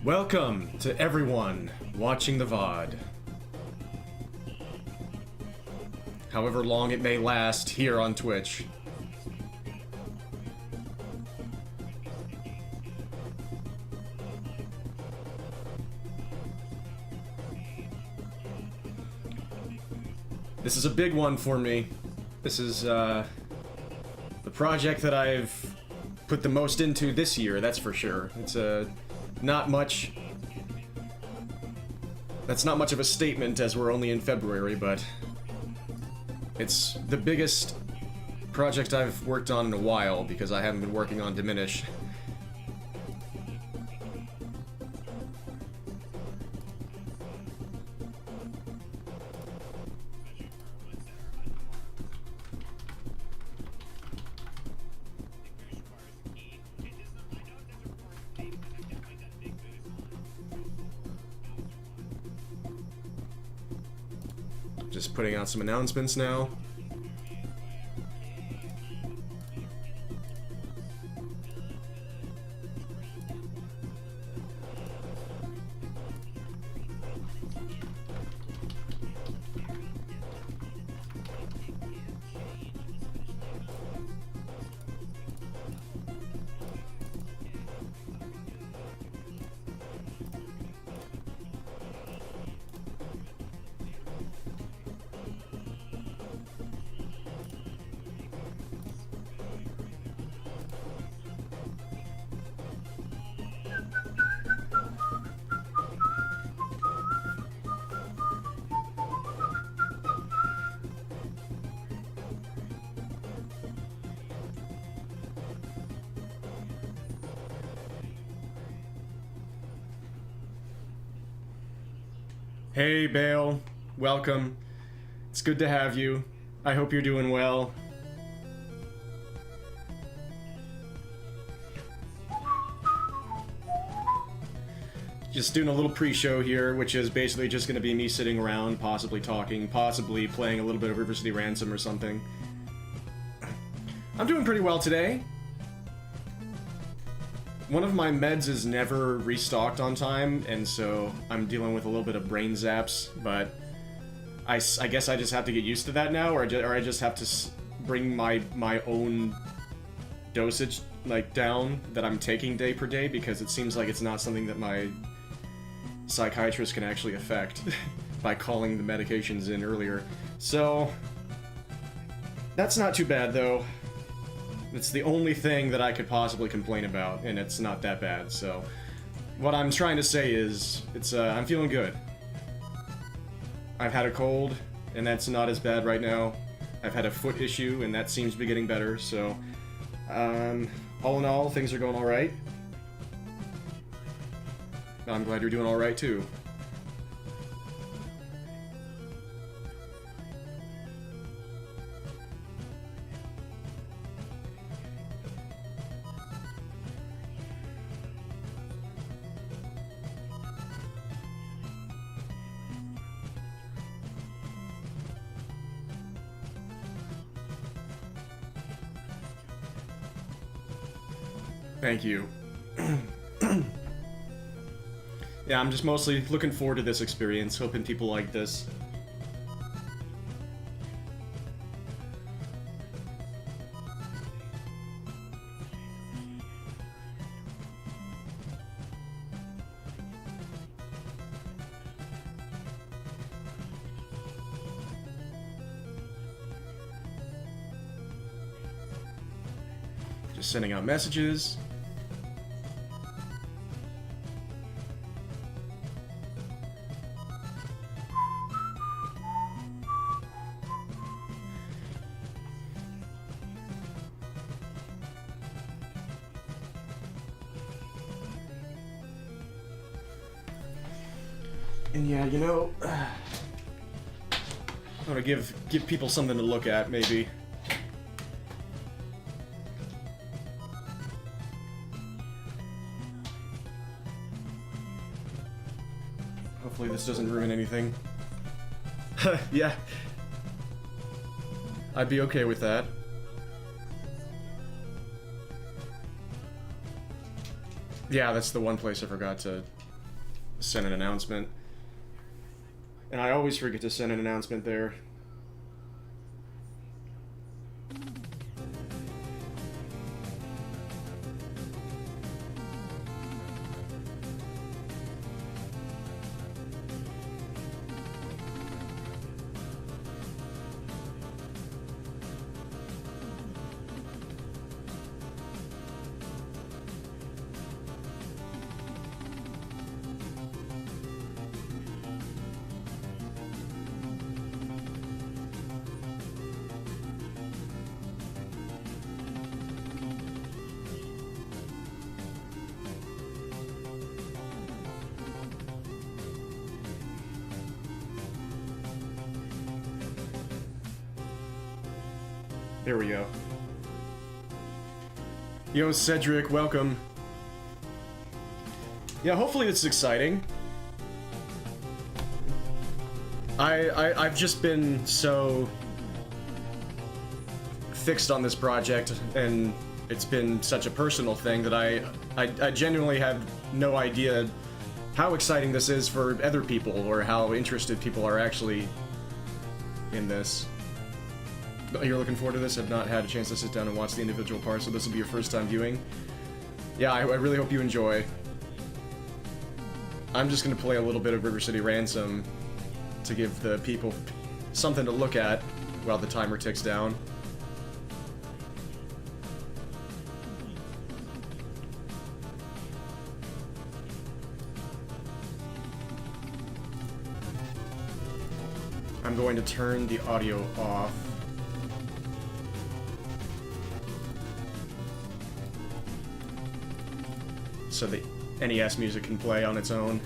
Welcome to everyone watching the VOD. However long it may last here on Twitch. This is a big one for me. This is the project that I've put the most into this year, that's for sure. It's not much. That's not much of a statement as we're only in February, but it's the biggest project I've worked on in a while because I haven't been working on Diminish. Just putting out some announcements now. Hey, Bale. Welcome. It's good to have you. I hope you're doing well. Just doing a little pre-show here, which is basically just going to be me sitting around, possibly talking, possibly playing a little bit of River City Ransom or something. I'm doing pretty well today. One of my meds is never restocked on time, and so I'm dealing with a little bit of brain zaps, but I guess I just have to get used to that now, or I just have to bring my own dosage like down that I'm taking day per day, because it seems like it's not something that my psychiatrist can actually affect by calling the medications in earlier. So that's not too bad, though. It's the only thing that I could possibly complain about, and it's not that bad, so what I'm trying to say is, I'm feeling good. I've had a cold, and that's not as bad right now. I've had a foot issue, and that seems to be getting better, so all in all, things are going alright. I'm glad you're doing alright, too. Thank you. Yeah, I'm just mostly looking forward to this experience, hoping people like this. Just sending out messages. And yeah, you know, I want to give people something to look at, maybe. Hopefully this doesn't ruin anything. Yeah. I'd be okay with that. Yeah, that's the one place I forgot to send an announcement. And I always forget to send an announcement there. There we go. Yo, Cedric, welcome. Yeah, hopefully it's exciting. I've just been so fixed on this project, and it's been such a personal thing that I genuinely have no idea how exciting this is for other people, or how interested people are actually in this. You're looking forward to this? I've not had a chance to sit down and watch the individual parts, so this will be your first time viewing. Yeah, I really hope you enjoy. I'm just gonna play a little bit of River City Ransom to give the people something to look at while the timer ticks down. I'm going to turn the audio off. So the NES music can play on its own.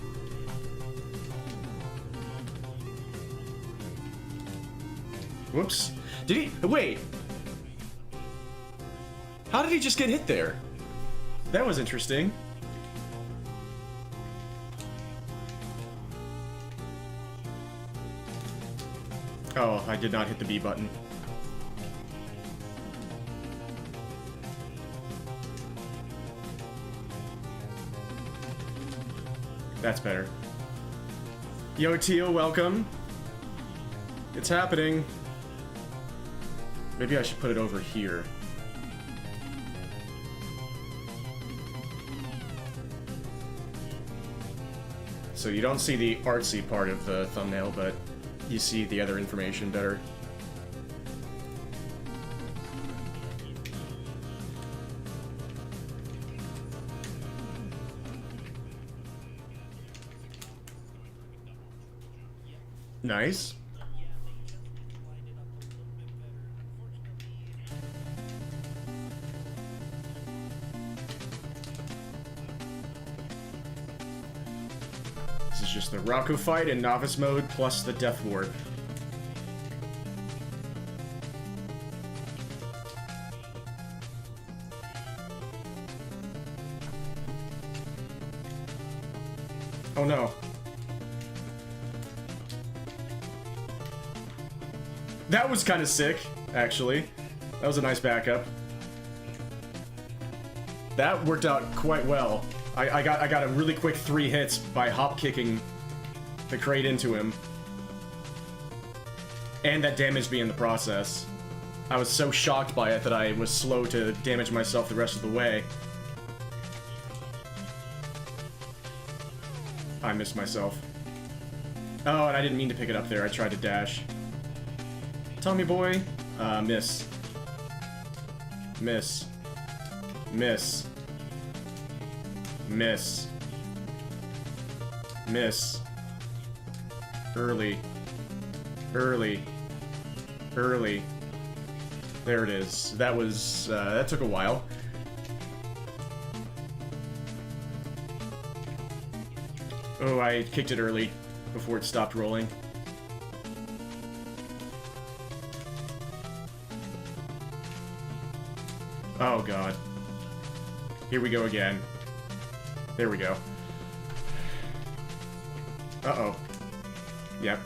Whoops. Did he... Wait! How did he just get hit there? That was interesting. Oh, I did not hit the B button. That's better. Yo, Teal, welcome. It's happening. Maybe I should put it over here. So you don't see the artsy part of the thumbnail, but you see the other information better. Nice. This is just the Rocco fight in novice mode plus the Death Ward. Oh no. That was kind of sick, actually. That was a nice backup. That worked out quite well. I got a really quick 3 hits by hop kicking the crate into him. And that damaged me in the process. I was so shocked by it that I was slow to damage myself the rest of the way. I missed myself. Oh, and I didn't mean to pick it up there. I tried to dash. Tommy boy. Miss. Miss. Miss. Miss. Miss. Early. Early. Early. There it is. That was, that took a while. Oh, I kicked it early before it stopped rolling. Oh god. Here we go again. There we go. Uh-oh. Yep.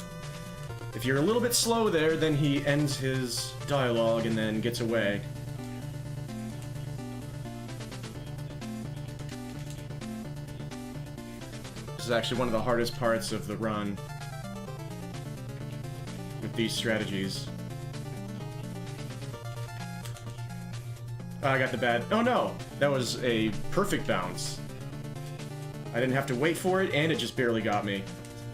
If you're a little bit slow there, then he ends his dialogue and then gets away. This is actually one of the hardest parts of the run with these strategies. Oh, I got the bad... Oh no! That was a perfect bounce. I didn't have to wait for it, and it just barely got me.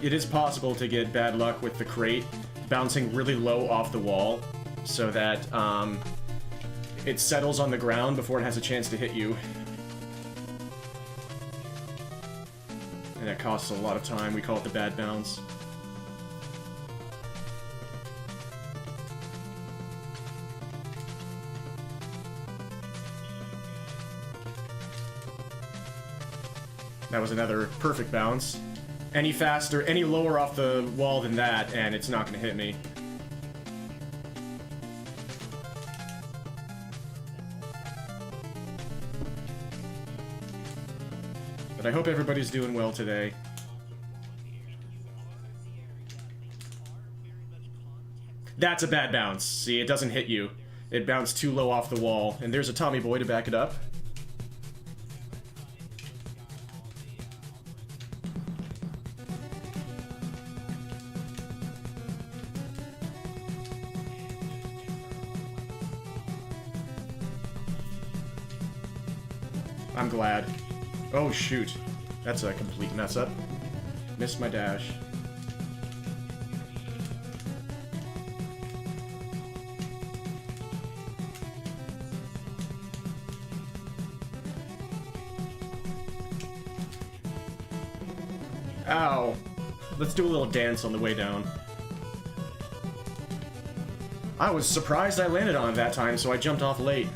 It is possible to get bad luck with the crate bouncing really low off the wall, so that it settles on the ground before it has a chance to hit you. And that costs a lot of time. We call it the bad bounce. That was another perfect bounce. Any faster, any lower off the wall than that, and it's not going to hit me. But I hope everybody's doing well today. That's a bad bounce. See, it doesn't hit you. It bounced too low off the wall. And there's a Tommy Boy to back it up. I'm glad. Oh, shoot. That's a complete mess up. Missed my dash. Ow. Let's do a little dance on the way down. I was surprised I landed on it that time, so I jumped off late.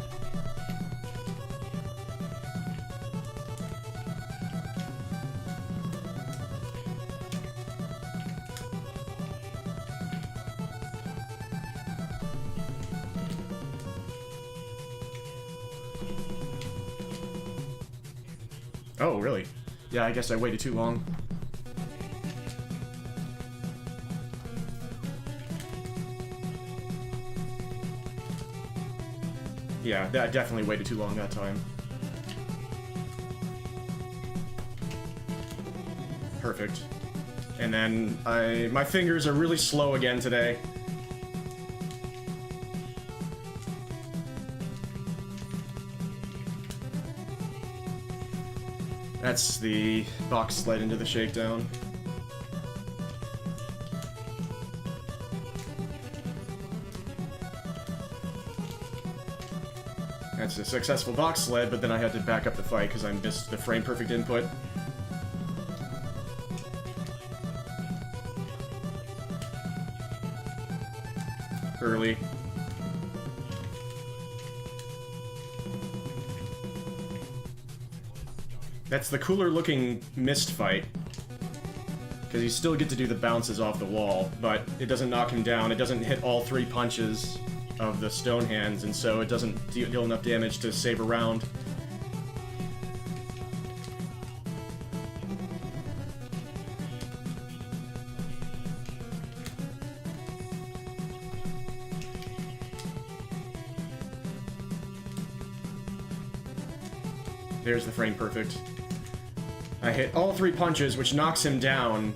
Oh, really? Yeah, I guess I waited too long. Yeah, I definitely waited too long that time. Perfect. And then my fingers are really slow again today. That's the box sled into the shakedown. That's a successful box sled, but then I had to back up the fight because I missed the frame perfect input. Early. That's the cooler looking mist fight. Because you still get to do the bounces off the wall, but it doesn't knock him down, it doesn't hit all 3 punches of the stone hands, and so it doesn't deal enough damage to save a round. There's the frame perfect. I hit all 3 punches, which knocks him down,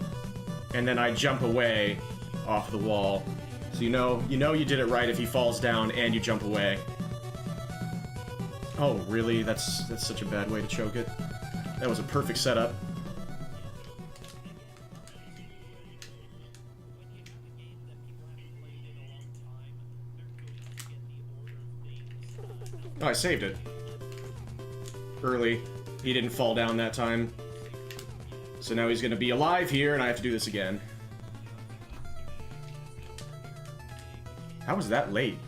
and then I jump away off the wall. So you know you did it right if he falls down and you jump away. Oh, really? That's such a bad way to choke it. That was a perfect setup. Oh, I saved it. Early. He didn't fall down that time. So now he's gonna be alive here, and I have to do this again. How was that late?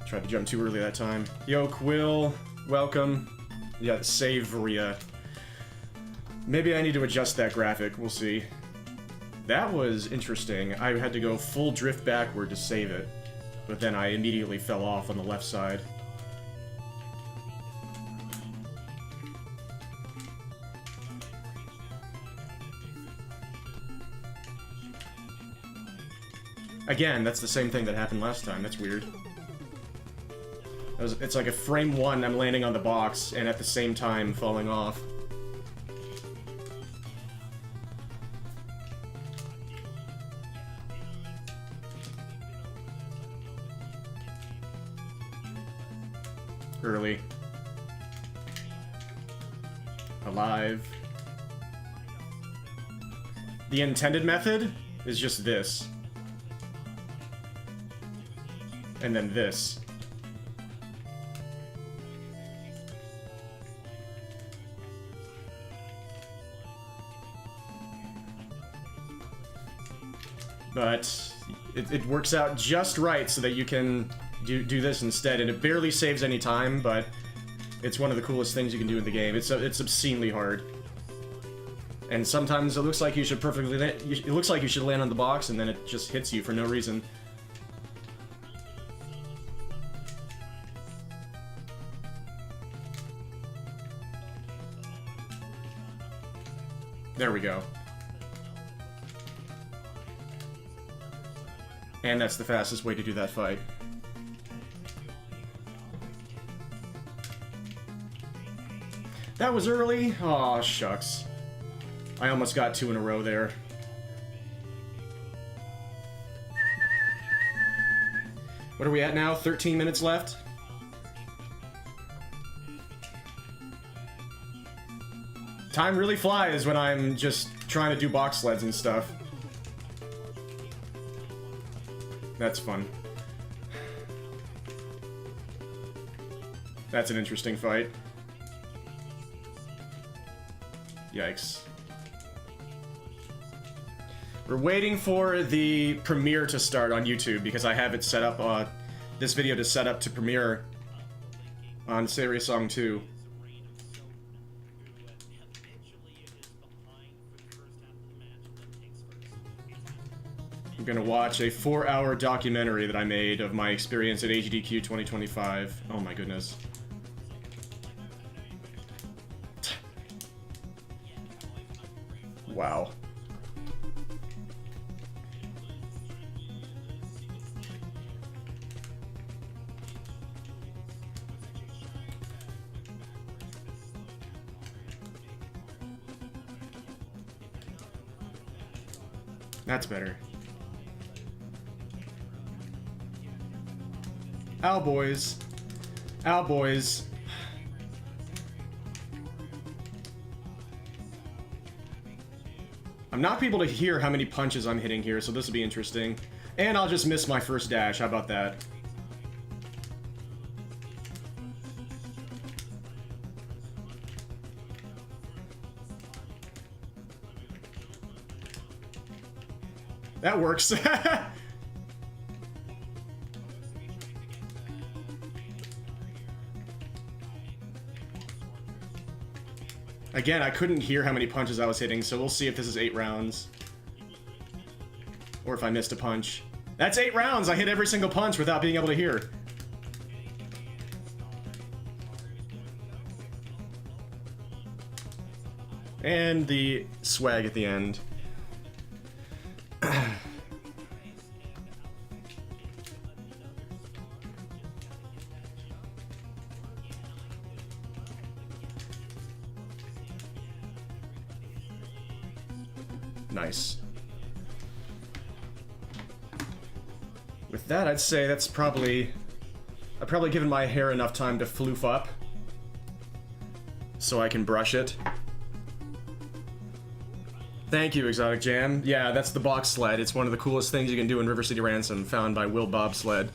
Tried to jump too early that time. Yo, Quill, welcome. Yeah, save Varia. Maybe I need to adjust that graphic, we'll see. That was interesting. I had to go full drift backward to save it, but then I immediately fell off on the left side. Again, that's the same thing that happened last time. That's weird. It's like a frame 1, I'm landing on the box, and at the same time falling off. Early. Alive. The intended method is just this. And then this. But it works out just right so that you can do this instead, and it barely saves any time, but it's one of the coolest things you can do in the game. It's obscenely hard. And sometimes it looks like you should it looks like you should land on the box, and then it just hits you for no reason. There we go. And that's the fastest way to do that fight. That was early? Aw, shucks. I almost got 2 in a row there. What are we at now? 13 minutes left? Time really flies when I'm just trying to do box sleds and stuff. That's fun. That's an interesting fight. Yikes. We're waiting for the premiere to start on YouTube because I have it set up, this video to set up to premiere on Serious Song 2. I'm gonna watch a 4-hour documentary that I made of my experience at Agdq 2025. Oh my goodness. Wow. That's better. Ow, boys. Ow, boys. I'm not able to hear how many punches I'm hitting here, so this will be interesting. And I'll just miss my first dash. How about that? That works. Again, I couldn't hear how many punches I was hitting, so we'll see if this is 8 rounds. Or if I missed a punch. That's 8 rounds! I hit every single punch without being able to hear. And the swag at the end. Nice. With that, I'd say that's probably... I've probably given my hair enough time to floof up. So I can brush it. Thank you, Exotic Jam. Yeah, that's the box sled. It's one of the coolest things you can do in River City Ransom, found by Will Bobsled.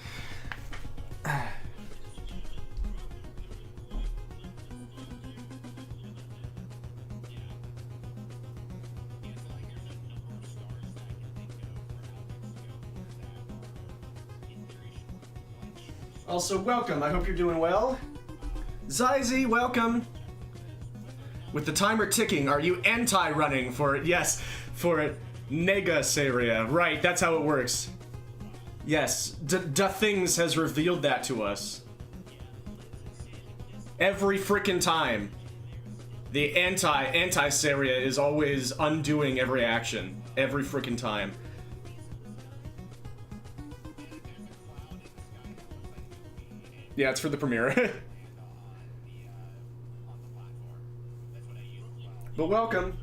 Also, welcome. I hope you're doing well. Zyzy, welcome. With the timer ticking, are you anti-running for it? Yes, for Nega Saria. Right, that's how it works. Yes, Things has revealed that to us. Every frickin' time. The anti-Saria is always undoing every action. Every frickin' time. Yeah, it's for the premiere. But welcome.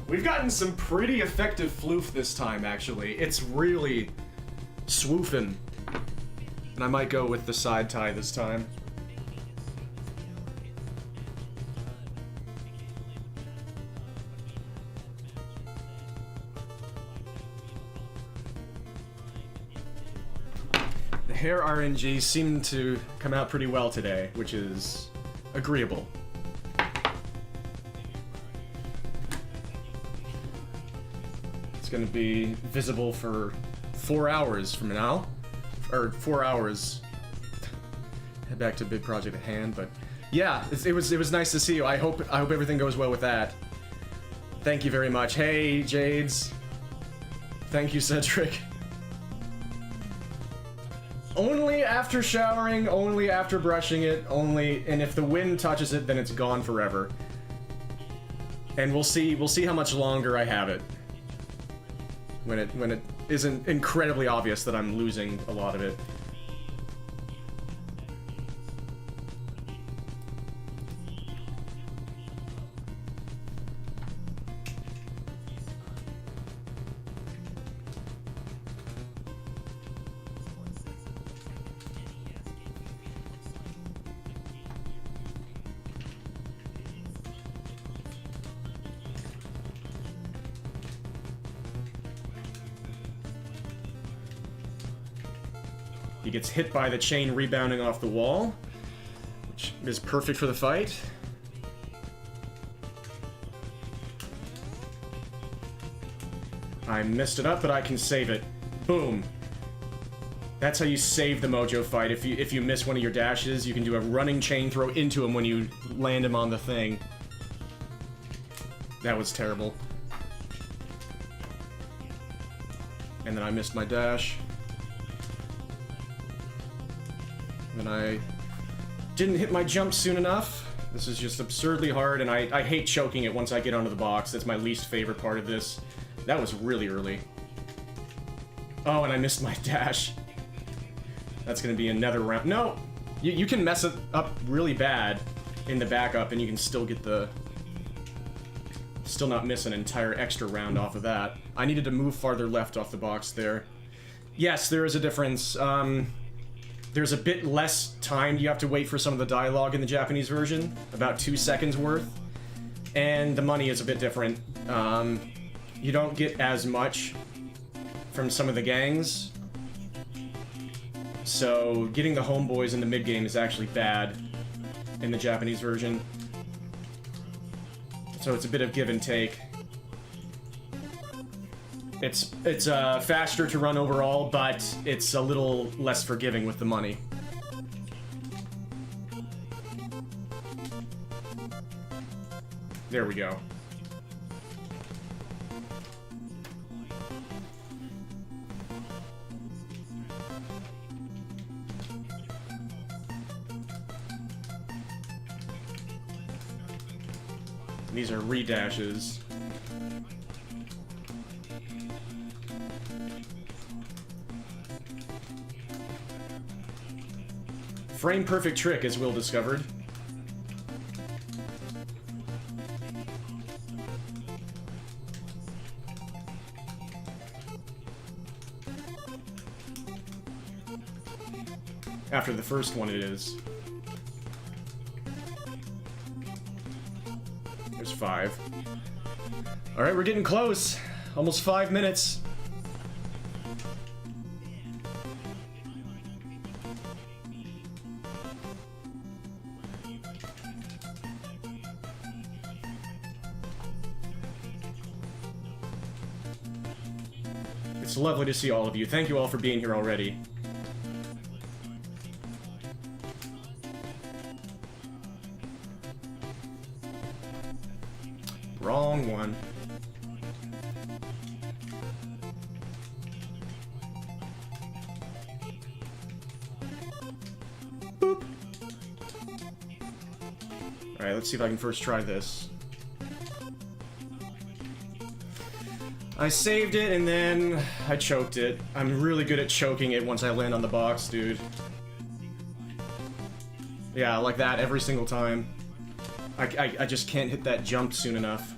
We've gotten some pretty effective floof this time, actually. It's really swoofing. And I might go with the side tie this time. The hair RNG seemed to come out pretty well today, which is agreeable. Going to be visible for 4 hours from now, or 4 hours. Head back to big project at hand, but yeah, it was nice to see you. I hope everything goes well with that. Thank you very much. Hey, Jades. Thank you, Cedric. Only after showering, only after brushing it, and if the wind touches it, then it's gone forever. And we'll see how much longer I have it. When it isn't incredibly obvious that I'm losing a lot of it. He gets hit by the chain rebounding off the wall, which is perfect for the fight. I messed it up, but I can save it. Boom. That's how you save the Mojo fight. If you miss one of your dashes, you can do a running chain throw into him when you land him on the thing. That was terrible. And then I missed my dash. And I didn't hit my jump soon enough. This is just absurdly hard, and I hate choking it once I get onto the box. That's my least favorite part of this. That was really early. Oh, and I missed my dash. That's gonna be another round. No! You can mess it up really bad in the backup, and you can still get the... Still not miss an entire extra round off of that. I needed to move farther left off the box there. Yes, there is a difference. There's a bit less time you have to wait for some of the dialogue in the Japanese version, about 2 seconds worth, and the money is a bit different. You don't get as much from some of the gangs, so getting the homeboys in the mid-game is actually bad in the Japanese version. So it's a bit of give and take. It's faster to run overall, but it's a little less forgiving with the money. There we go. These are redashes. Frame perfect trick, as Will discovered. After the first one, it is. There's 5. Alright, we're getting close. Almost 5 minutes. It's lovely to see all of you. Thank you all for being here already. Wrong one. Alright, let's see if I can first try this. I saved it and then I choked it. I'm really good at choking it once I land on the box, dude. Yeah, like that every single time. I just can't hit that jump soon enough.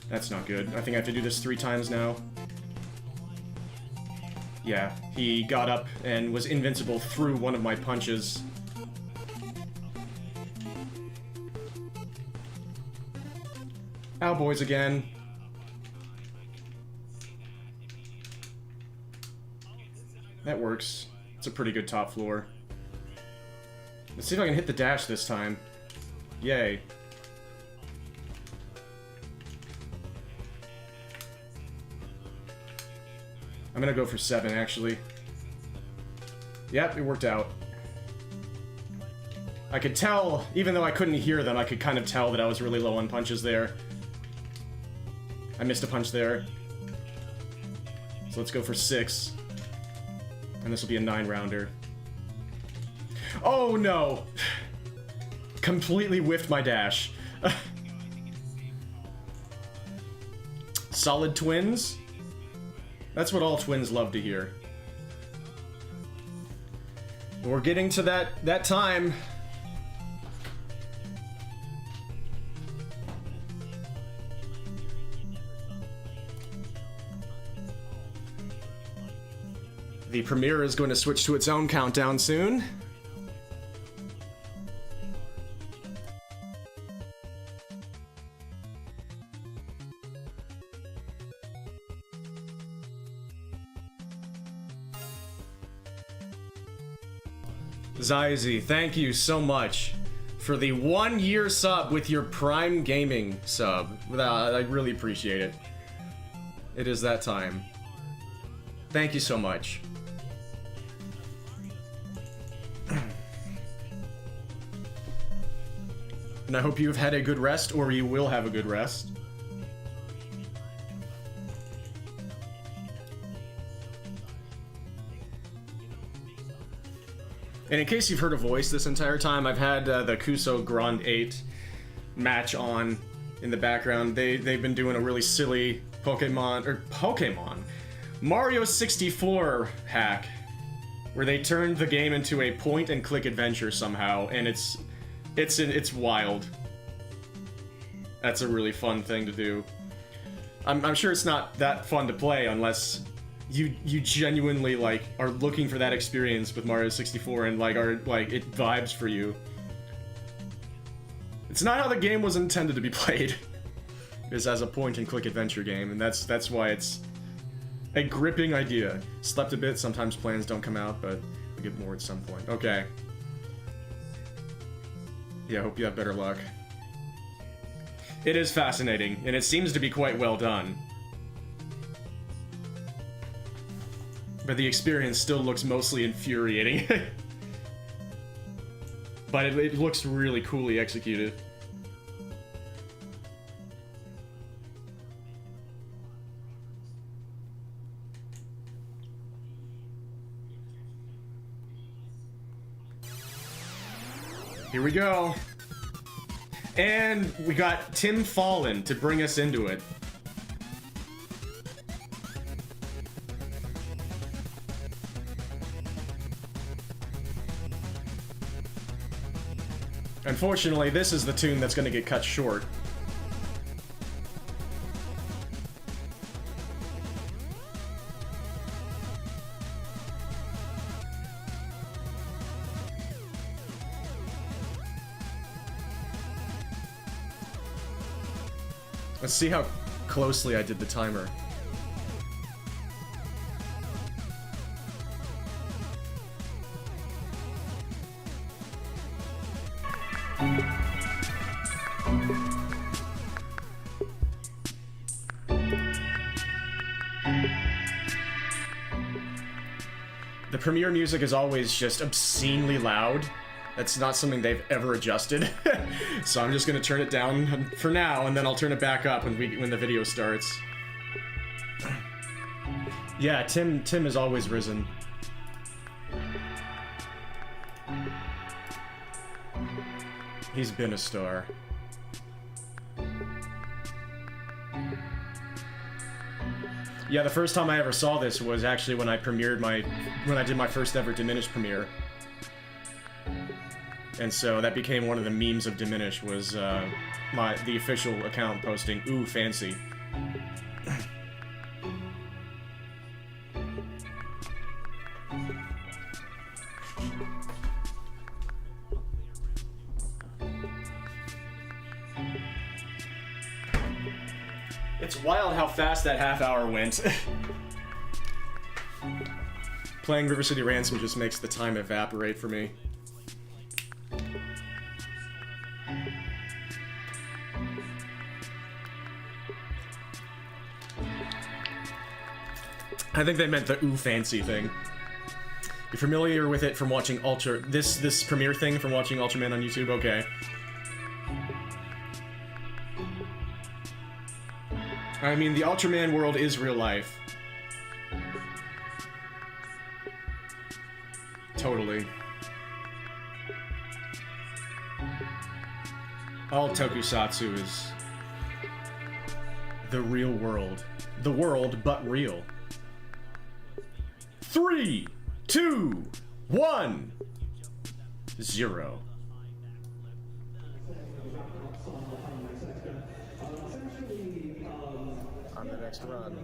That's not good. I think I have to do this 3 times now. Yeah, he got up and was invincible through one of my punches. Ow, boys again. That works. It's a pretty good top floor. Let's see if I can hit the dash this time. Yay. I'm gonna go for 7, actually. Yep, it worked out. I could tell, even though I couldn't hear them, I could kind of tell that I was really low on punches there. I missed a punch there. So let's go for 6. And this will be a 9-rounder. Oh no! Completely whiffed my dash. Solid twins? That's what all twins love to hear. We're getting to that time. The premiere is going to switch to its own countdown soon. Zyzy, thank you so much for the 1-year sub with your Prime Gaming sub. I really appreciate it. It is that time. Thank you so much. And I hope you have had a good rest, or you will have a good rest. And in case you've heard a voice this entire time, I've had the Kuso Grand 8 match on in the background. They've been doing a really silly Pokemon Mario 64 hack, where they turned the game into a point-and-click adventure somehow, and it's wild. That's a really fun thing to do. I'm sure it's not that fun to play unless you genuinely like are looking for that experience with Mario 64 and like it vibes for you. It's not how the game was intended to be played. It's as a point-and-click adventure game, and that's why it's a gripping idea. Slept a bit, sometimes plans don't come out, but we'll get more at some point. Okay. Yeah, hope you have better luck. It is fascinating, and it seems to be quite well done. But the experience still looks mostly infuriating. But it looks really coolly executed. Here we go. And we got Tim Fallen to bring us into it. Unfortunately, this is the tune that's going to get cut short. Let's see how closely I did the timer. The Premiere music is always just obscenely loud. That's not something they've ever adjusted. So I'm just gonna turn it down for now, and then I'll turn it back up when the video starts. Yeah, Tim has always risen. He's been a star. Yeah, the first time I ever saw this was actually when I did my first ever Diminish premiere. And so that became one of the memes of Diminish, was the official account posting, "Ooh, fancy." It's wild how fast that half hour went. Playing River City Ransom just makes the time evaporate for me. I think they meant the ooh fancy thing. You're familiar with it from watching this premiere thing from watching Ultraman on YouTube? Okay. I mean, the Ultraman world is real life. Totally. All tokusatsu is the real world. The world, but real. 3, 2, 1, 0. On the next run.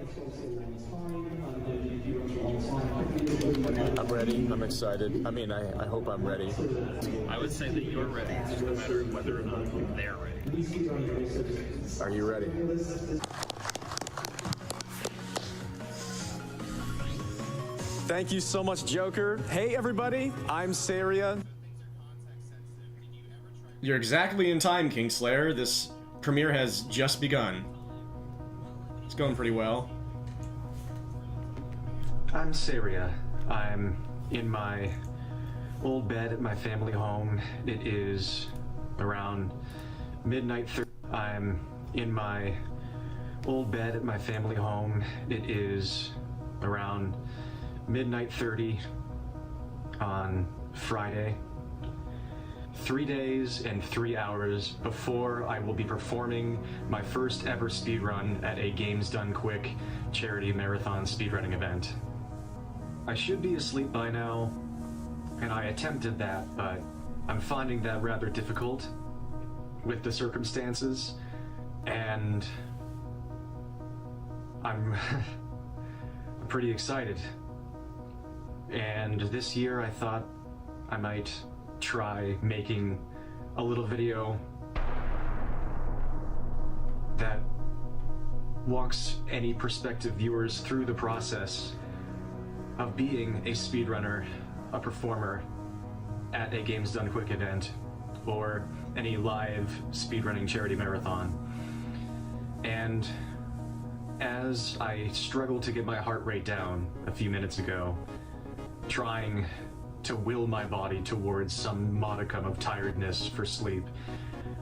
I'm ready. I'm excited. I mean, I hope I'm ready. I would say that you're ready. It's just a matter of whether or not they're ready. Are you ready? Thank you so much, Joker. Hey, everybody. I'm Saria. You're exactly in time, Kingslayer. This premiere has just begun. It's going pretty well. I'm Saria. I'm in my old bed at my family home. It is around midnight. I'm in my old bed at my family home. It is around midnight 30 on Friday. 3 days and 3 hours before I will be performing my first ever speedrun at a Games Done Quick charity marathon speedrunning event. I should be asleep by now, and I attempted that, but I'm finding that rather difficult with the circumstances, and I'm pretty excited. And this year I thought I might try making a little video that walks any prospective viewers through the process of being a speedrunner, a performer at a Games Done Quick event, or any live speedrunning charity marathon. And as I struggled to get my heart rate down a few minutes ago, trying to will my body towards some modicum of tiredness for sleep,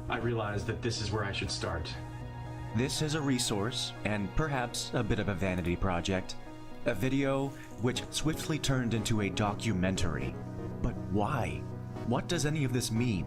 I realized that this is where I should start. This is a resource, and perhaps a bit of a vanity project. A video which swiftly turned into a documentary. But why? What does any of this mean?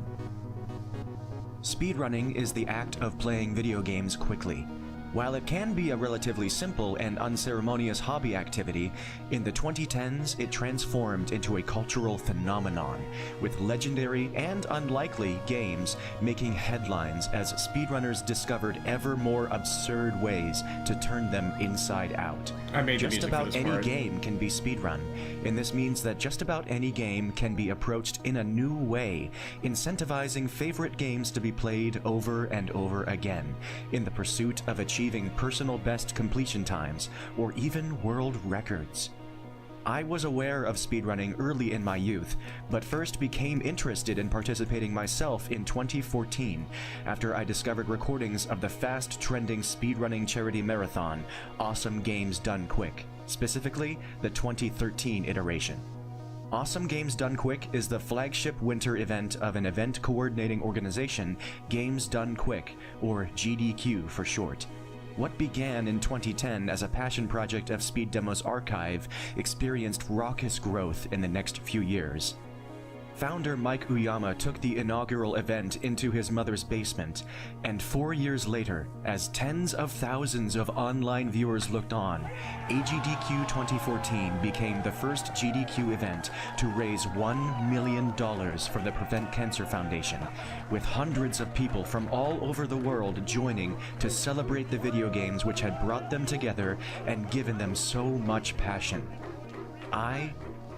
Speedrunning is the act of playing video games quickly. While it can be a relatively simple and unceremonious hobby activity, in the 2010s it transformed into a cultural phenomenon, with legendary and unlikely games making headlines as speedrunners discovered ever more absurd ways to turn them inside out. Just about any game can be speedrun, and this means that just about any game can be approached in a new way, incentivizing favorite games to be played over and over again, in the pursuit of achieving personal best completion times, or even world records. I was aware of speedrunning early in my youth, but first became interested in participating myself in 2014, after I discovered recordings of the fast-trending speedrunning charity marathon, Awesome Games Done Quick, specifically the 2013 iteration. Awesome Games Done Quick is the flagship winter event of an event coordinating organization, Games Done Quick, or GDQ for short. What began in 2010 as a passion project of Speed Demo's archive experienced raucous growth in the next few years. Founder Mike Uyama took the inaugural event into his mother's basement, and 4 years later, as tens of thousands of online viewers looked on, AGDQ 2014 became the first GDQ event to raise $1 million for the Prevent Cancer Foundation, with hundreds of people from all over the world joining to celebrate the video games which had brought them together and given them so much passion. I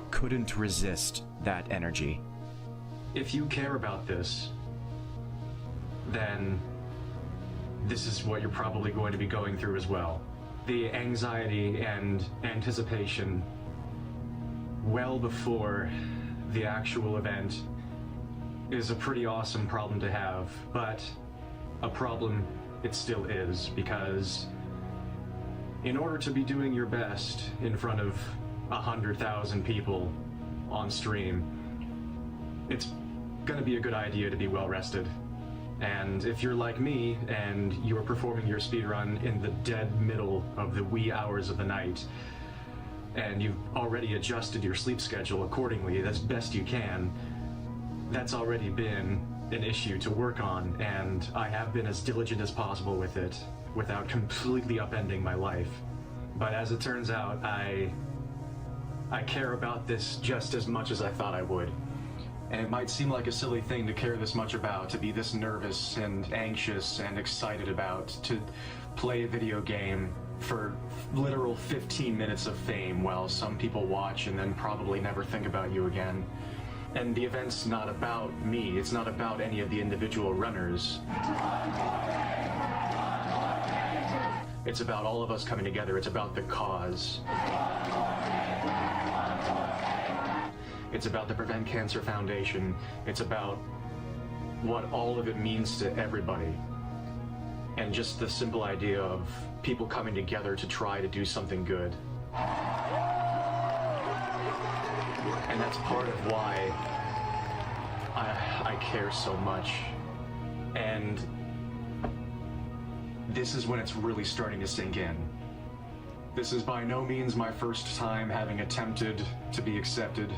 couldn't resist that energy. If you care about this, then this is what you're probably going to be going through as well. The anxiety and anticipation well before the actual event is a pretty awesome problem to have, but a problem it still is, because in order to be doing your best in front of 100,000 people on stream, it's gonna be a good idea to be well rested. And if you're like me and you're performing your speedrun in the dead middle of the wee hours of the night, and you've already adjusted your sleep schedule accordingly as best you can, that's already been an issue to work on, and I have been as diligent as possible with it without completely upending my life. But as it turns out, I care about this just as much as I thought I would. And it might seem like a silly thing to care this much about, to be this nervous and anxious and excited about, to play a video game for literal 15 minutes of fame while some people watch and then probably never think about you again. And the event's not about me, it's not about any of the individual runners. It's about all of us coming together, it's about the cause. It's about the Prevent Cancer Foundation. It's about what all of it means to everybody. And just the simple idea of people coming together to try to do something good. And that's part of why I care so much. And this is when it's really starting to sink in. This is by no means my first time having attempted to be accepted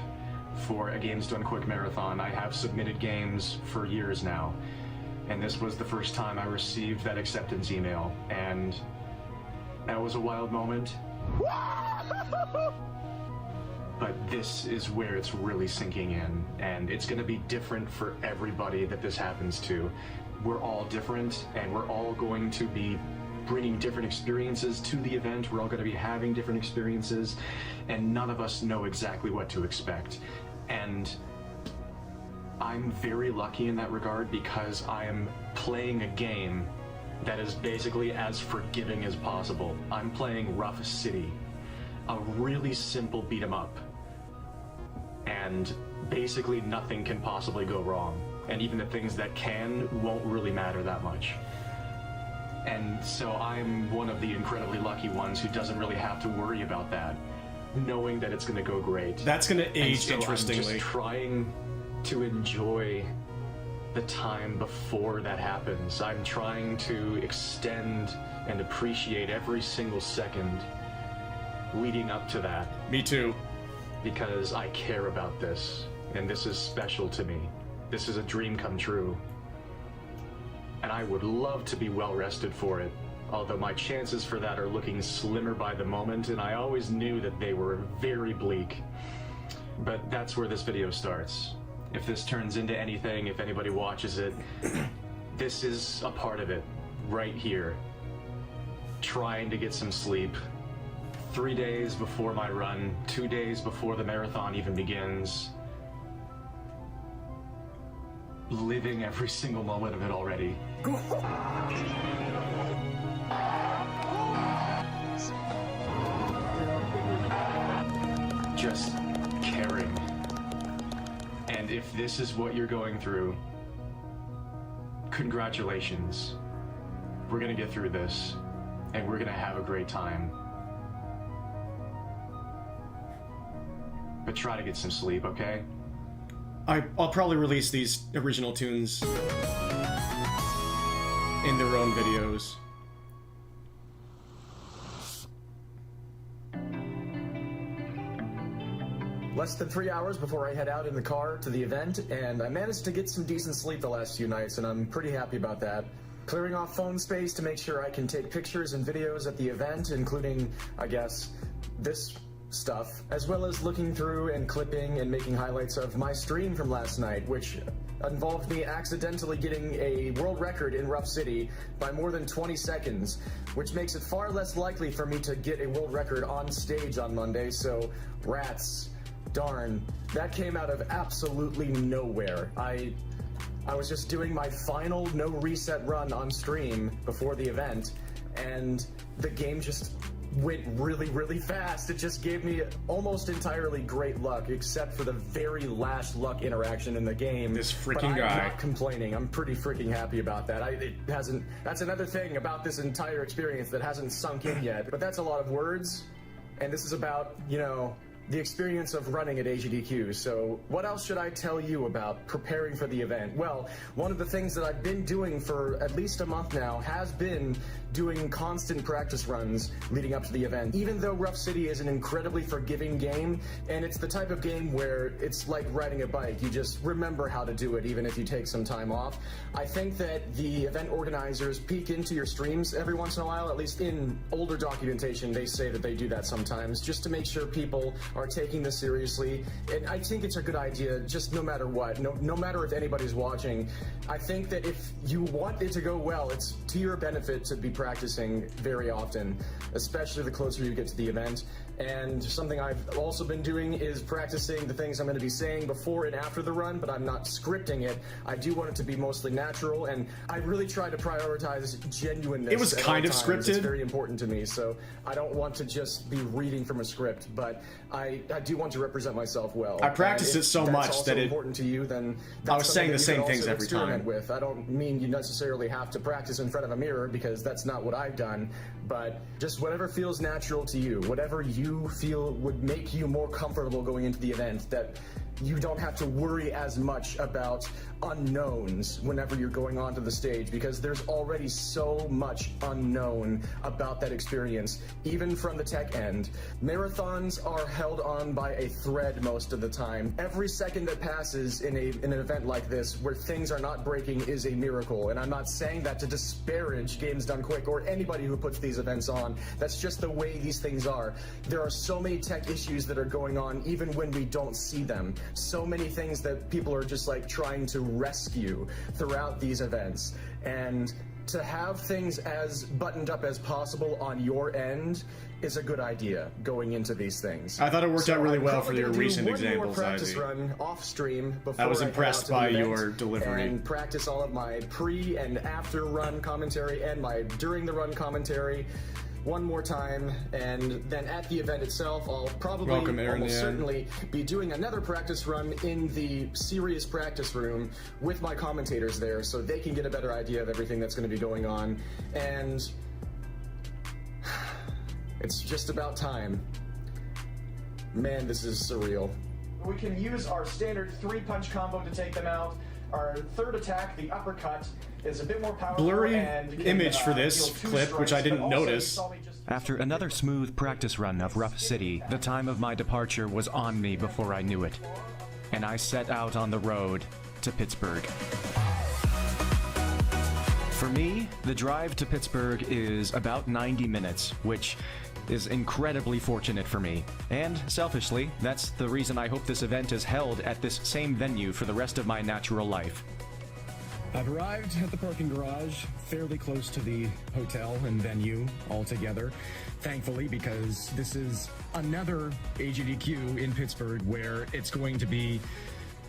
for a Games Done Quick marathon. I have submitted games for years now, and this was the first time I received that acceptance email, and that was a wild moment. But this is where it's really sinking in, and it's going to be different for everybody that this happens to. We're all different, and we're all going to be bringing different experiences to the event. We're all going to be having different experiences, and none of us know exactly what to expect. And I'm very lucky in that regard, because I am playing a game that is basically as forgiving as possible. I'm playing Rough City, a really simple beat 'em up, and basically nothing can possibly go wrong, and even the things that can won't really matter that much. And so I'm one of the incredibly lucky ones who doesn't really have to worry about that, knowing that it's going to go great. That's going to age interestingly. I'm just trying to enjoy the time before that happens. I'm trying to extend and appreciate every single second leading up to that. Me too. Because I care about this, and this is special to me. This is a dream come true. And I would love to be well rested for it, although my chances for that are looking slimmer by the moment, and I always knew that they were very bleak. But that's where this video starts. If this turns into anything, if anybody watches it, this is a part of it, right here. Trying to get some sleep. 3 days before my run, 2 days before the marathon even begins. Living every single moment of it already. Just caring. And if this is what you're going through, congratulations. We're gonna get through this, and we're gonna have a great time. but try to get some sleep, okay? I'll probably release these original tunes in their own videos. Less than 3 hours before I head out in the car to the event, and I managed to get some decent sleep the last few nights, and I'm pretty happy about that. Clearing off phone space to make sure I can take pictures and videos at the event, including, I guess, this stuff, as well as looking through and clipping and making highlights of my stream from last night, which involved me accidentally getting a world record in Rough City by more than 20 seconds, which makes it far less likely for me to get a world record on stage on Monday, so rats. Darn, that came out of absolutely nowhere. I was just doing my final no reset run on stream before the event, and the game just went really, really fast. It just gave me almost entirely great luck, except for the very last luck interaction in the game. This freaking but I'm guy. not complaining. I'm pretty freaking happy about that. That's another thing about this entire experience that hasn't sunk in yet. But that's a lot of words, and this is about, you know, the experience of running at Agdq. So what else should I tell you about preparing for the event? Well, one of the things that I've been doing for at least a month now has been doing constant practice runs leading up to the event. Even though Rough City is an incredibly forgiving game, and it's the type of game where it's like riding a bike. You just remember how to do it even if you take some time off. I think that the event organizers peek into your streams every once in a while, at least in older documentation, they say that they do that sometimes, just to make sure people are taking this seriously. And I think it's a good idea, just no matter what, no matter if anybody's watching. I think that if you want it to go well, it's to your benefit to be practicing very often, especially the closer you get to the event. And something I've also been doing is practicing the things I'm going to be saying before and after the run, but I'm not scripting it. I do want it to be mostly natural, and I really try to prioritize genuineness. It was kind of scripted. It's very important to me, so I don't want to just be reading from a script, but I do want to represent myself well. I practiced it so much that it... important to you, then I was saying the same things every time. With. I don't mean you necessarily have to practice in front of a mirror, because that's not what I've done, but just whatever feels natural to you, whatever you feel would make you more comfortable going into the event, that you don't have to worry as much about unknowns whenever you're going onto the stage, because there's already so much unknown about that experience, even from the tech end. Marathons are held on by a thread most of the time. Every second that passes in an event like this where things are not breaking is a miracle, and I'm not saying that to disparage Games Done Quick or anybody who puts these events on. That's just the way these things are. There are so many tech issues that are going on even when we don't see them. So many things that people are just like trying to rescue throughout these events, and to have things as buttoned up as possible on your end is a good idea going into these things. I thought it worked out really well for your recent examples, practice run off stream before I was impressed by your event, delivery. and practice all of my pre and after run commentary and my during the run commentary one more time, and then at the event itself, I'll probably almost certainly be doing another practice run in the serious practice room with my commentators there, so they can get a better idea of everything that's going to be going on. And it's just about time. Man, this is surreal. We can use our standard 3-punch combo to take them out. Our third attack, the uppercut, is a bit more powerful. Blurry and image for this clip, which I didn't notice. After another smooth practice run of Rough City, the time of my departure was on me before I knew it, and I set out on the road to Pittsburgh. For me, the drive to Pittsburgh is about 90 minutes, which is incredibly fortunate for me. And selfishly, that's the reason I hope this event is held at this same venue for the rest of my natural life. I've arrived at the parking garage, fairly close to the hotel and venue altogether, thankfully, because this is another Agdq in Pittsburgh where it's going to be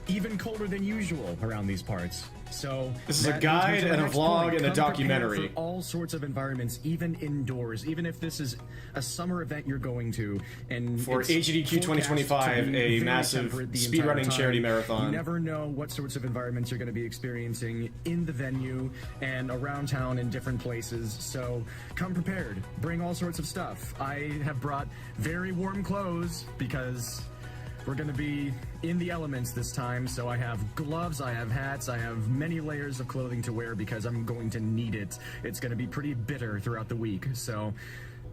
even colder than usual around these parts. So this is a guide and a vlog and a documentary. For all sorts of environments, even indoors, even if this is a summer event you're going to, and for Agdq 2025, a massive speedrunning charity marathon. You never know what sorts of environments you're going to be experiencing in the venue and around town in different places. So come prepared. Bring all sorts of stuff. I have brought very warm clothes because We're gonna be in the elements this time, so I have gloves, I have hats, I have many layers of clothing to wear because I'm going to need it. It's gonna be pretty bitter throughout the week, so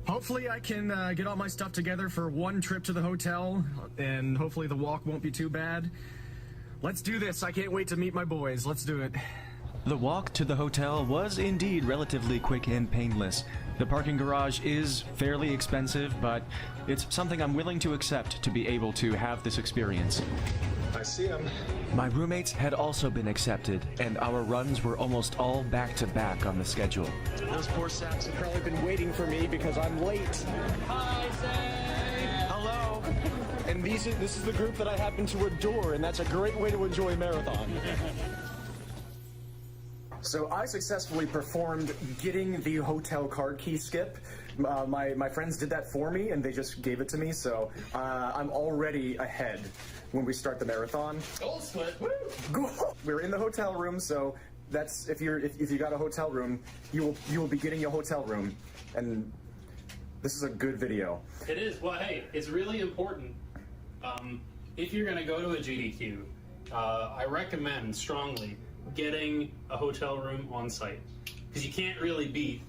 hopefully I can get all my stuff together for one trip to the hotel, and hopefully the walk won't be too bad. Let's do this. I can't wait to meet my boys. Let's do it. The walk to the hotel was indeed relatively quick and painless. The parking garage is fairly expensive, but it's something I'm willing to accept to be able to have this experience. I see him. My roommates had also been accepted, and our runs were almost all back-to-back on the schedule. Those poor saps have probably been waiting for me because I'm late. Hi, Zay! Hello. And this is the group that I happen to adore, and that's a great way to enjoy a marathon. So I successfully performed getting the hotel card key skip. My friends did that for me, and they just gave it to me, so I'm already ahead when we start the marathon. Goal split! Woo! We're in the hotel room, so that's if you got a hotel room, you will be getting a hotel room, and this is a good video. It is. Well, hey, it's really important. If you're going to go to a GDQ, I recommend strongly getting a hotel room on site, because you can't really beat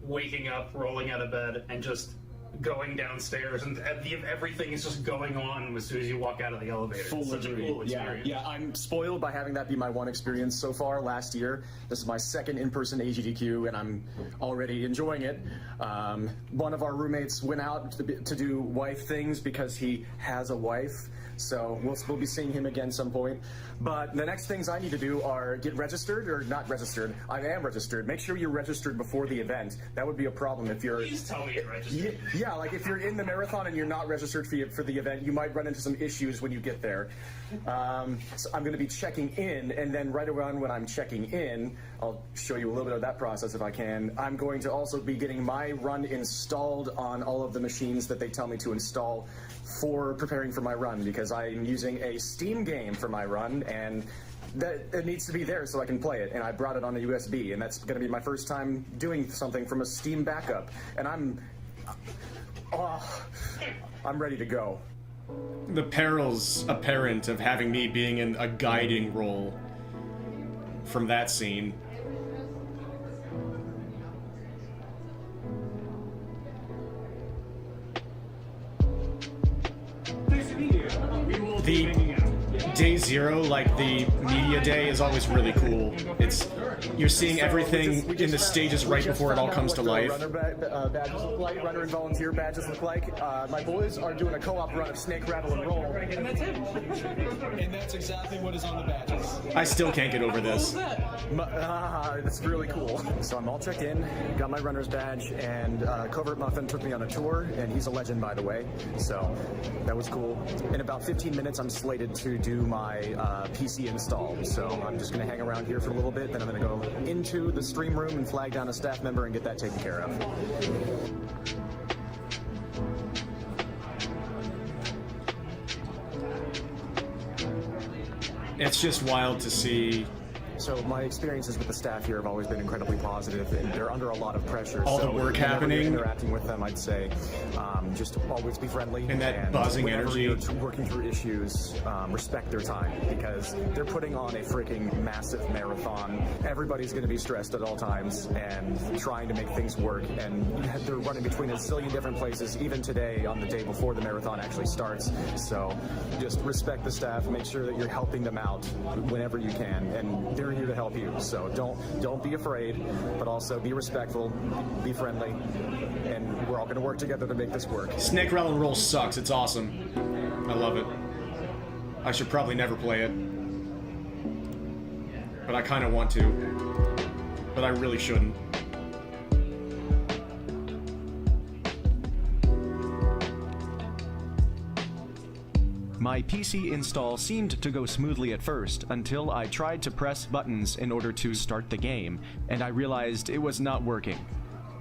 waking up, rolling out of bed, and just going downstairs, and everything is just going on as soon as you walk out of the elevator. It's such a cool experience. Yeah, I'm spoiled by having that be my one experience so far last year. This is my second in-person AGDQ, and I'm already enjoying it. One of our roommates went out to do wife things because he has a wife, so we'll be seeing him again some point. But the next things I need to do are get registered, or not registered. I am registered. Make sure you're registered before the event. That would be a problem if you're... Please tell me you're registered. Yeah, like if you're in the marathon and you're not registered for the event, you might run into some issues when you get there. So I'm going to be checking in, and then right around when I'm checking in, I'll show you a little bit of that process if I can. I'm going to also be getting my run installed on all of the machines that they tell me to install for preparing for my run, because I'm using a Steam game for my run, and that it needs to be there so I can play it, and I brought it on a USB, and that's going to be my first time doing something from a Steam backup, and I'm ready to go. The perils apparent of having me being in a guiding role from that scene. The day zero, like the media day, is always really cool. You're seeing everything in the stages right before it all comes to life. Runner badges look like, runner and volunteer badges look like. My boys are doing a co-op run of Snake, Rattle, and Roll. And that's it. And that's exactly what is on the badges. I still can't get over this. That's really cool. So I'm all checked in, got my runner's badge, and Covert Muffin took me on a tour, and he's a legend, by the way. So that was cool. In about 15 minutes, I'm slated to do my PC install. So I'm just going to hang around here for a little bit, then I'm going to go into the stream room and flag down a staff member and get that taken care of. It's just wild to see. So my experiences with the staff here have always been incredibly positive, and they're under a lot of pressure. All the work happening. Interacting with them, I'd say, just always be friendly. And that buzzing energy. You're working through issues, respect their time, because they're putting on a freaking massive marathon. Everybody's going to be stressed at all times and trying to make things work, and they're running between a zillion different places, even today on the day before the marathon actually starts. So just respect the staff, make sure that you're helping them out whenever you can, and they're here to help you. So don't be afraid, but also be respectful, be friendly, and we're all going to work together to make this work. Snake, Rattle, and Roll sucks. It's awesome. I love it. I should probably never play it, but I kind of want to, but I really shouldn't. My PC install seemed to go smoothly at first, until I tried to press buttons in order to start the game, and I realized it was not working.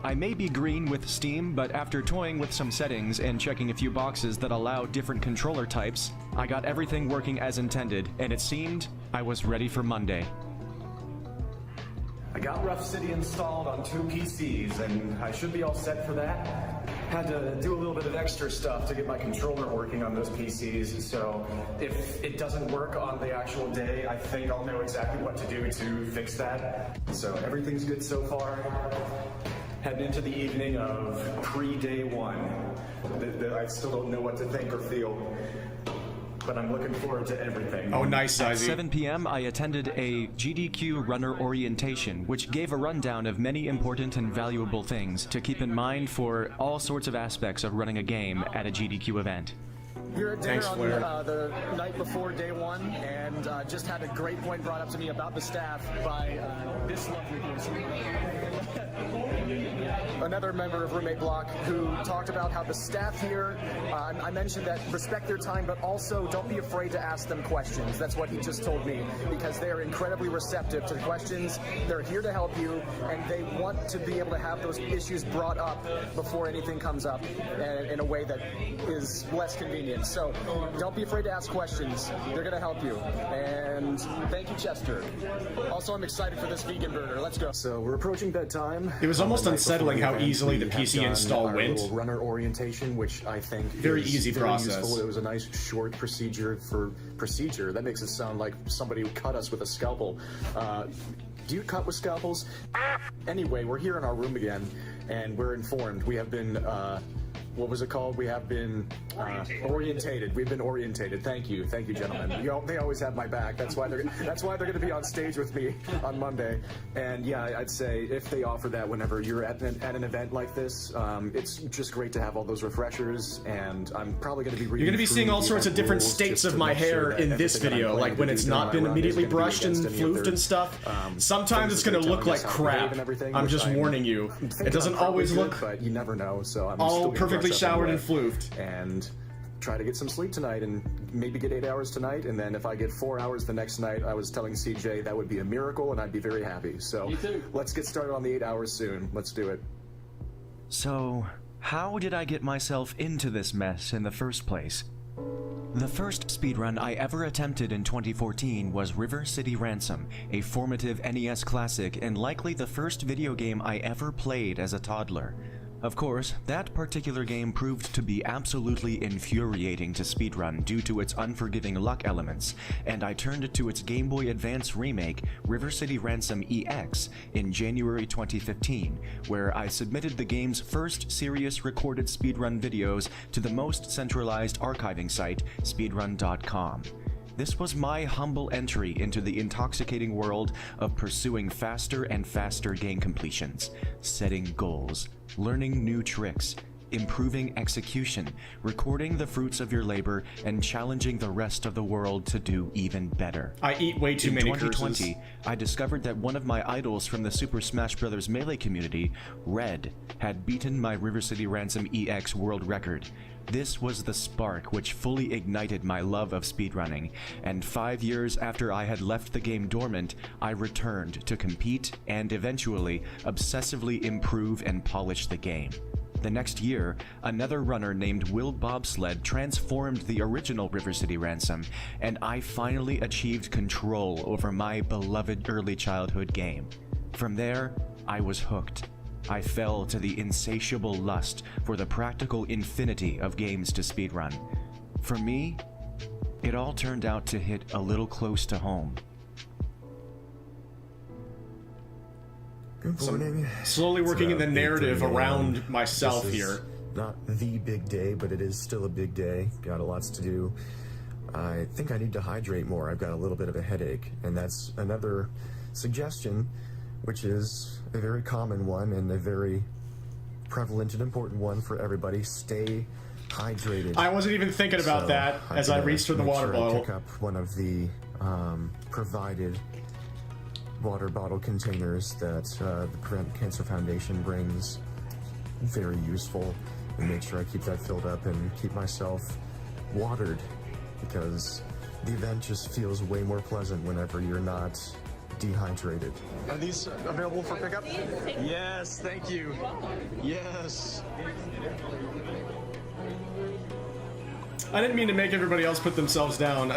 I may be green with Steam, but after toying with some settings and checking a few boxes that allow different controller types, I got everything working as intended, and it seemed I was ready for Monday. I got Rough City installed on 2 PCs, and I should be all set for that. had to do a little bit of extra stuff to get my controller working on those PCs, so if it doesn't work on the actual day, I think I'll know exactly what to do to fix that. So everything's good so far. Heading into the evening of pre-day one. I still don't know what to think or feel, but I'm looking forward to everything. Oh, nice, At Izzy. 7 p.m., I attended a GDQ runner orientation, which gave a rundown of many important and valuable things to keep in mind for all sorts of aspects of running a game at a GDQ event. We were at dinner Thanks, on Flair. the night before day one, and just had a great point brought up to me about the staff by this lovely person. Another member of Roommate Block who talked about how the staff here, I mentioned that respect their time, but also don't be afraid to ask them questions. That's what he just told me, because they are incredibly receptive to the questions. They're here to help you, and they want to be able to have those issues brought up before anything comes up in a way that is less convenient. So don't be afraid to ask questions. They're going to help you. And thank you, Chester. Also, I'm excited for this vegan burger. Let's go. So we're approaching bedtime. It was almost The night unsettling before how event, easily the we PC have done install our went. little runner orientation, which I think Very is easy very process. useful. It was a nice short procedure for procedure. That makes it sound like somebody cut us with a scalpel. Do you cut with scalpels? Anyway, we're here in our room again, and we're informed. We have been, what was it called? We have been orientated. We've been orientated. Thank you, gentlemen. They always have my back. That's why they're going to be on stage with me on Monday. And yeah, I'd say if they offer that whenever you're at an event like this, it's just great to have all those refreshers. And I'm probably going to be reading. You're going to be seeing all sorts of different states of my hair in this video, like when it's not been immediately brushed and floofed and stuff. Sometimes it's going to look like crap. I'm just warning you. It doesn't always look but you never know. So I'm all still gonna perfectly dress up showered and anyway. floofed. And try to get some sleep tonight and maybe get 8 hours tonight, and then if I get 4 hours the next night, I was telling CJ that would be a miracle and I'd be very happy. So Me too. let's get started on the 8 hours soon. Let's do it. So, how did I get myself into this mess in the first place? The first speedrun I ever attempted in 2014 was River City Ransom, a formative NES classic and likely the first video game I ever played as a toddler. Of course, that particular game proved to be absolutely infuriating to speedrun due to its unforgiving luck elements, and I turned to its Game Boy Advance remake, River City Ransom EX, in January 2015, where I submitted the game's first serious recorded speedrun videos to the most centralized archiving site, speedrun.com. This was my humble entry into the intoxicating world of pursuing faster and faster game completions, setting goals, learning new tricks, improving execution, recording the fruits of your labor, and challenging the rest of the world to do even better. I eat way too In many 2020, curses. I discovered that one of my idols from the Super Smash Bros. Melee community, Red, had beaten my River City Ransom EX world record. This was the spark which fully ignited my love of speedrunning, and 5 years after I had left the game dormant, I returned to compete and eventually obsessively improve and polish the game. The next year, another runner named Will Bobsled transformed the original River City Ransom, and I finally achieved control over my beloved early childhood game. From there, I was hooked. I fell to the insatiable lust for the practical infinity of games to speedrun. For me, it all turned out to hit a little close to home. Good morning. Slowly working in the It's, narrative 8:30 around a.m. myself This is here. Not the big day, but it is still a big day. Got lots to do. I think I need to hydrate more. I've got a little bit of a headache, and that's another suggestion, which is a very common one and a very prevalent and important one for everybody. Stay hydrated. I wasn't even thinking about So, that as I gotta reached for the make water sure I bottle. pick up one of the provided water bottle containers that the Prevent Cancer Foundation brings. Very useful, and make sure I keep that filled up and keep myself watered, because the event just feels way more pleasant whenever you're not dehydrated. Are these available for pickup? Yes, thank you. Yes. I didn't mean to make everybody else put themselves down.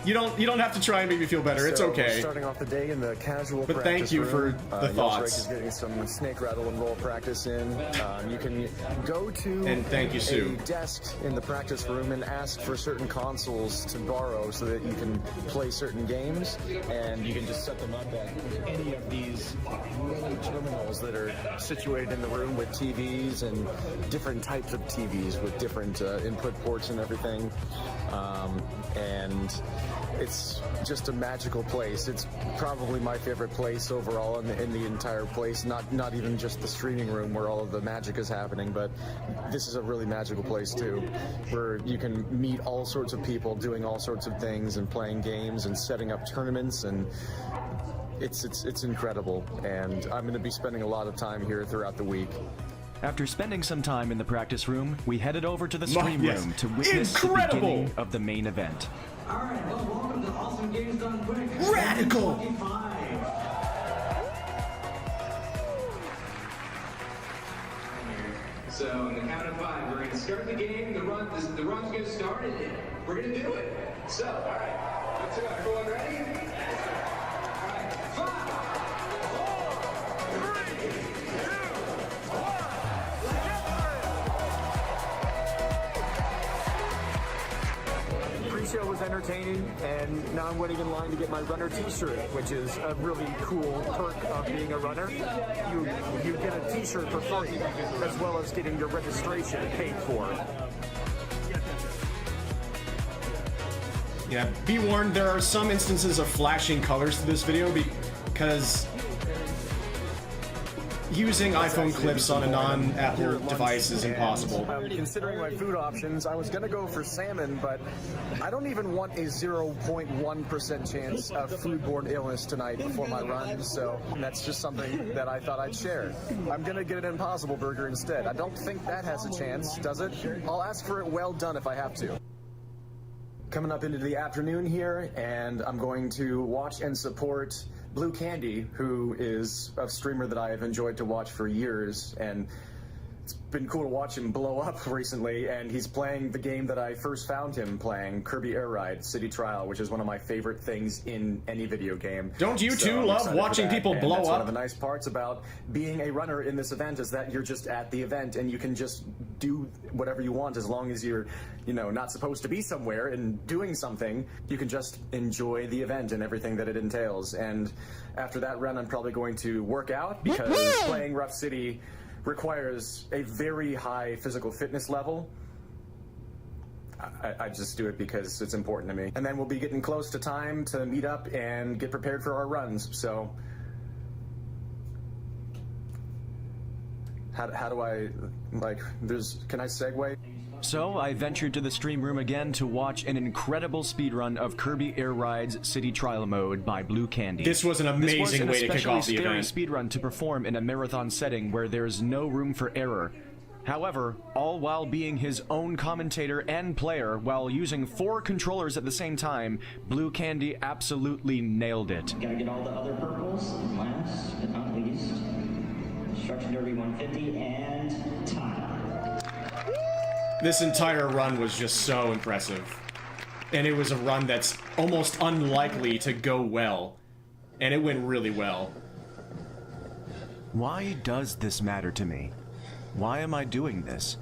You don't have to try and make me feel better. It's So, okay. Starting off the day in the casual But practice thank you room. for the thoughts. Is getting some snake rattle and roll practice in. You can go to And thank you, Sue. a desk in the practice room and ask for certain consoles to borrow so that you can play certain games, and you can just set them up at any of these mini terminals that are situated in the room with TVs and different types of TVs with different input ports and everything. And it's just a magical place. It's probably my favorite place overall in the entire place. Not even just the streaming room where all of the magic is happening, but this is a really magical place too, where you can meet all sorts of people doing all sorts of things and playing games and setting up tournaments, and it's incredible. And I'm going to be spending a lot of time here throughout the week. After spending some time in the practice room, we headed over to the stream Yes. room to witness the Incredible! beginning of the main event. Alright, well, welcome to Awesome Games Done Quick. Radical! 25. So, on the count of 5, we're going to start the game. The run's going to start, and we're going to do it. So, alright, let's go. Everyone ready? Alright, 5, 4, 3, 2, 1. Pre-show was entertaining, and now I'm waiting in line to get my runner t-shirt, which is a really cool perk of being a runner. You get a t-shirt for free, as well as getting your registration paid for. Yeah, be warned, there are some instances of flashing colors to this video because using iPhone clips on a non-Apple device is impossible. Considering my food options, I was gonna go for salmon, but I don't even want a 0.1% chance of foodborne illness tonight before my run, so that's just something that I thought I'd share. I'm gonna get an Impossible Burger instead. I don't think that has a chance, does it? I'll ask for it well done if I have to. Coming up into the afternoon here, and I'm going to watch and support Blue Candy, who is a streamer that I have enjoyed to watch for years, and it's been cool to watch him blow up recently, and he's playing the game that I first found him playing, Kirby Air Ride City Trial, which is one of my favorite things in any video game. Don't you So two I'm love excited for watching that, people and blow that's up? One of the nice parts about being a runner in this event is that you're just at the event, and you can just do whatever you want as long as you're, not supposed to be somewhere and doing something. You can just enjoy the event and everything that it entails. And after that run, I'm probably going to work out because playing Rough City requires a very high physical fitness level. I just do it because it's important to me. And then we'll be getting close to time to meet up and get prepared for our runs. So how do I, can I segue? So I ventured to the stream room again to watch an incredible speedrun of Kirby Air Ride's City Trial Mode by Blue Candy. This was an amazing way to kick off the event. This was an especially scary speedrun to perform in a marathon setting where there's no room for error. However, all while being his own commentator and player while using 4 controllers at the same time, Blue Candy absolutely nailed it. Gotta get all the other purples, and last but not least, Destruction Derby 150 and time. This entire run was just so impressive. And it was a run that's almost unlikely to go well. And it went really well. Why does this matter to me? Why am I doing this?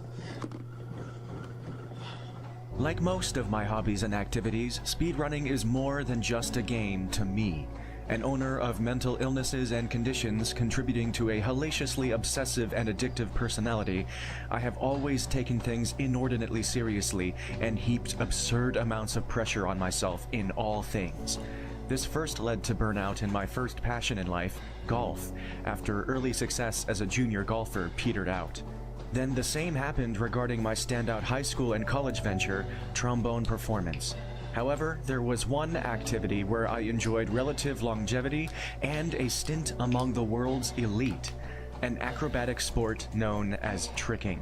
Like most of my hobbies and activities, speedrunning is more than just a game to me. An owner of mental illnesses and conditions contributing to a hellaciously obsessive and addictive personality, I have always taken things inordinately seriously and heaped absurd amounts of pressure on myself in all things. This first led to burnout in my first passion in life, golf, after early success as a junior golfer petered out. Then the same happened regarding my standout high school and college venture, trombone performance. However, there was one activity where I enjoyed relative longevity and a stint among the world's elite, an acrobatic sport known as tricking.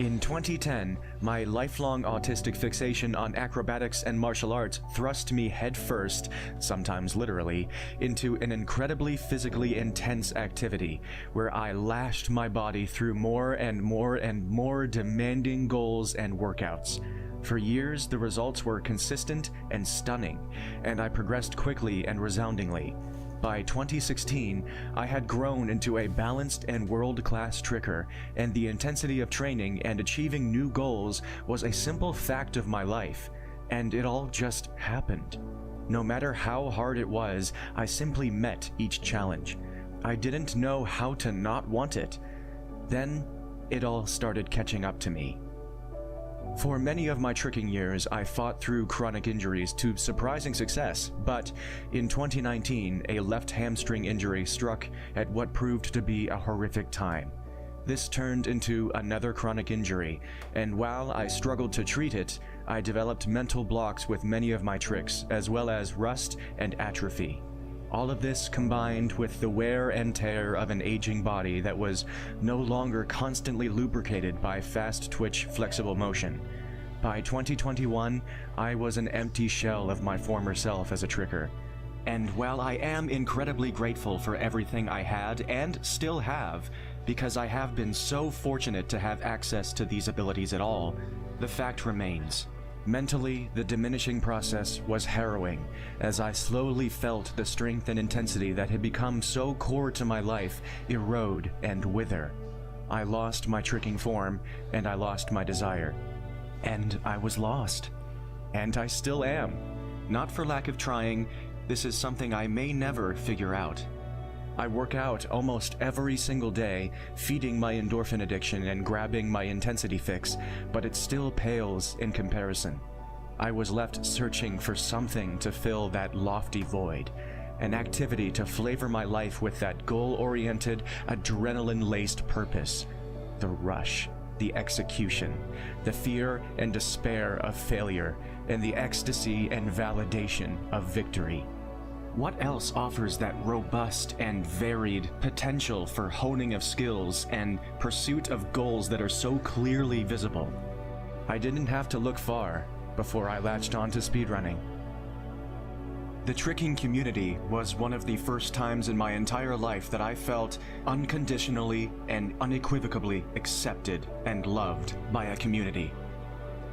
In 2010, my lifelong autistic fixation on acrobatics and martial arts thrust me headfirst, sometimes literally, into an incredibly physically intense activity where I lashed my body through more and more and more demanding goals and workouts. For years, the results were consistent and stunning, and I progressed quickly and resoundingly. By 2016, I had grown into a balanced and world-class tricker, and the intensity of training and achieving new goals was a simple fact of my life, and it all just happened. No matter how hard it was, I simply met each challenge. I didn't know how to not want it. Then, it all started catching up to me. For many of my tricking years, I fought through chronic injuries to surprising success, but in 2019, a left hamstring injury struck at what proved to be a horrific time. This turned into another chronic injury, and while I struggled to treat it, I developed mental blocks with many of my tricks, as well as rust and atrophy. All of this combined with the wear and tear of an aging body that was no longer constantly lubricated by fast twitch flexible motion. By 2021, I was an empty shell of my former self as a tricker. And while I am incredibly grateful for everything I had and still have, because I have been so fortunate to have access to these abilities at all, the fact remains. Mentally, the diminishing process was harrowing, as I slowly felt the strength and intensity that had become so core to my life erode and wither. I lost my tricking form, and I lost my desire. And I was lost. And I still am. Not for lack of trying, this is something I may never figure out. I work out almost every single day, feeding my endorphin addiction and grabbing my intensity fix, but it still pales in comparison. I was left searching for something to fill that lofty void, an activity to flavor my life with that goal-oriented, adrenaline-laced purpose. The rush, the execution, the fear and despair of failure, and the ecstasy and validation of victory. What else offers that robust and varied potential for honing of skills and pursuit of goals that are so clearly visible? I didn't have to look far before I latched on to speedrunning. The tricking community was one of the first times in my entire life that I felt unconditionally and unequivocally accepted and loved by a community.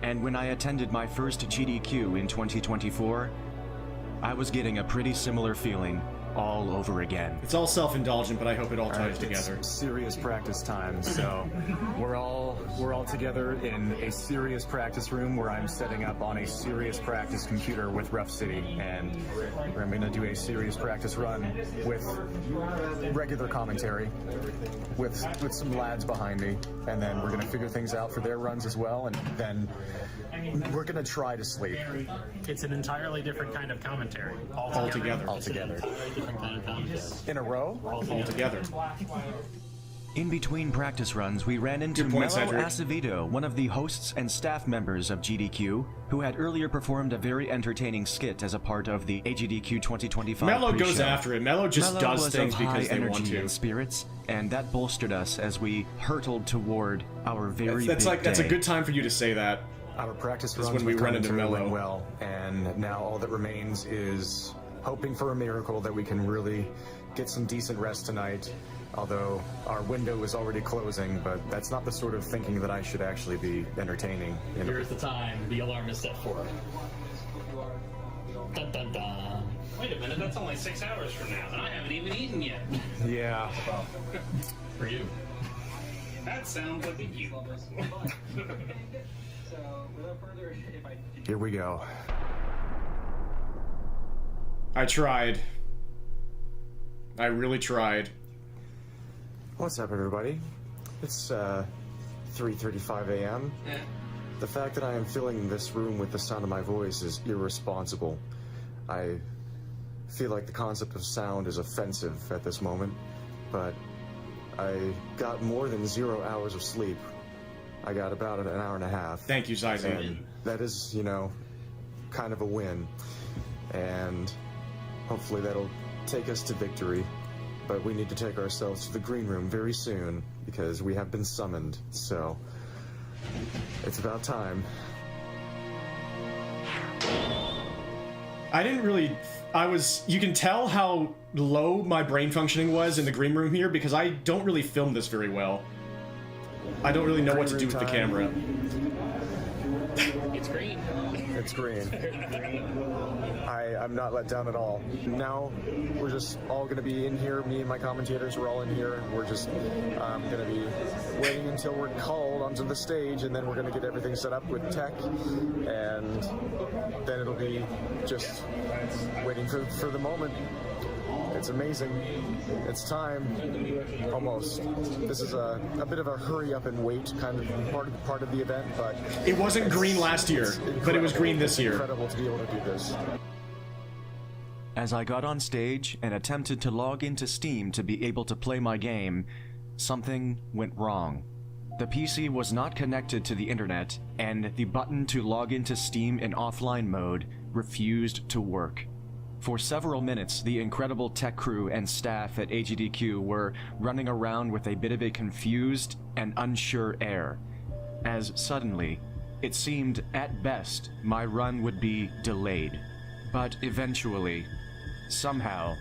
And when I attended my first GDQ in 2024, I was getting a pretty similar feeling all over again. It's all self-indulgent, but I hope it all ties together. It's serious practice time, so we're all together in a serious practice room where I'm setting up on a serious practice computer with Rough City, and I'm going to do a serious practice run with regular commentary with some lads behind me, and then we're going to figure things out for their runs as well, and then we're going to try to sleep. It's an entirely different kind of commentary. Altogether. Different kind of commentary. In a row? Altogether. In between practice runs, we ran into Good point, Mello Cedric. Acevedo, one of the hosts and staff members of GDQ, who had earlier performed a very entertaining skit as a part of the AGDQ 2025 Mello pre-show. goes after it. Mello just Mello does was things of high because they energy want to. and spirits, and that bolstered us as we hurtled toward our very That's big like that's a day. good time for you to say that. Our practice That's runs when we with run into commentary Mello. went well, and now all that remains is hoping for a miracle that we can really get some decent rest tonight. Although our window is already closing, but that's not the sort of thinking that I should actually be entertaining. Here's the time. The alarm is set for. Dun dun dun. Wait a minute, that's only 6 hours from now, and I haven't even eaten yet. Yeah. For you. That sounds like a you. Here we go. I tried. I really tried. What's up, everybody? It's 3:35 a.m. The fact that I am filling this room with the sound of my voice is irresponsible. I feel like the concept of sound is offensive at this moment, but I got more than 0 hours of sleep. I got about an hour and a half. Thank you, Zazie. And that is, kind of a win. And hopefully that'll take us to victory. But we need to take ourselves to the green room very soon because we have been summoned. So It's about time. I didn't really... You can tell how low my brain functioning was in the green room here because I don't really film this very well. I don't really know what to do with the camera. It's green. It's green. I'm not let down at all. Now we're just all going to be in here. Me and my commentators, we're all in here. We're just going to be waiting until we're called onto the stage, and then we're going to get everything set up with tech, and then it'll be just waiting for the moment. It's amazing. It's time. Almost. This is a bit of a hurry up and wait kind of part of the event, but it wasn't green last year, but it was green this year. It's incredible to be able to do this. As I got on stage and attempted to log into Steam to be able to play my game, something went wrong. The PC was not connected to the internet, and the button to log into Steam in offline mode refused to work. For several minutes, the incredible tech crew and staff at Agdq were running around with a bit of a confused and unsure air, as suddenly, it seemed at best my run would be delayed. But eventually, somehow,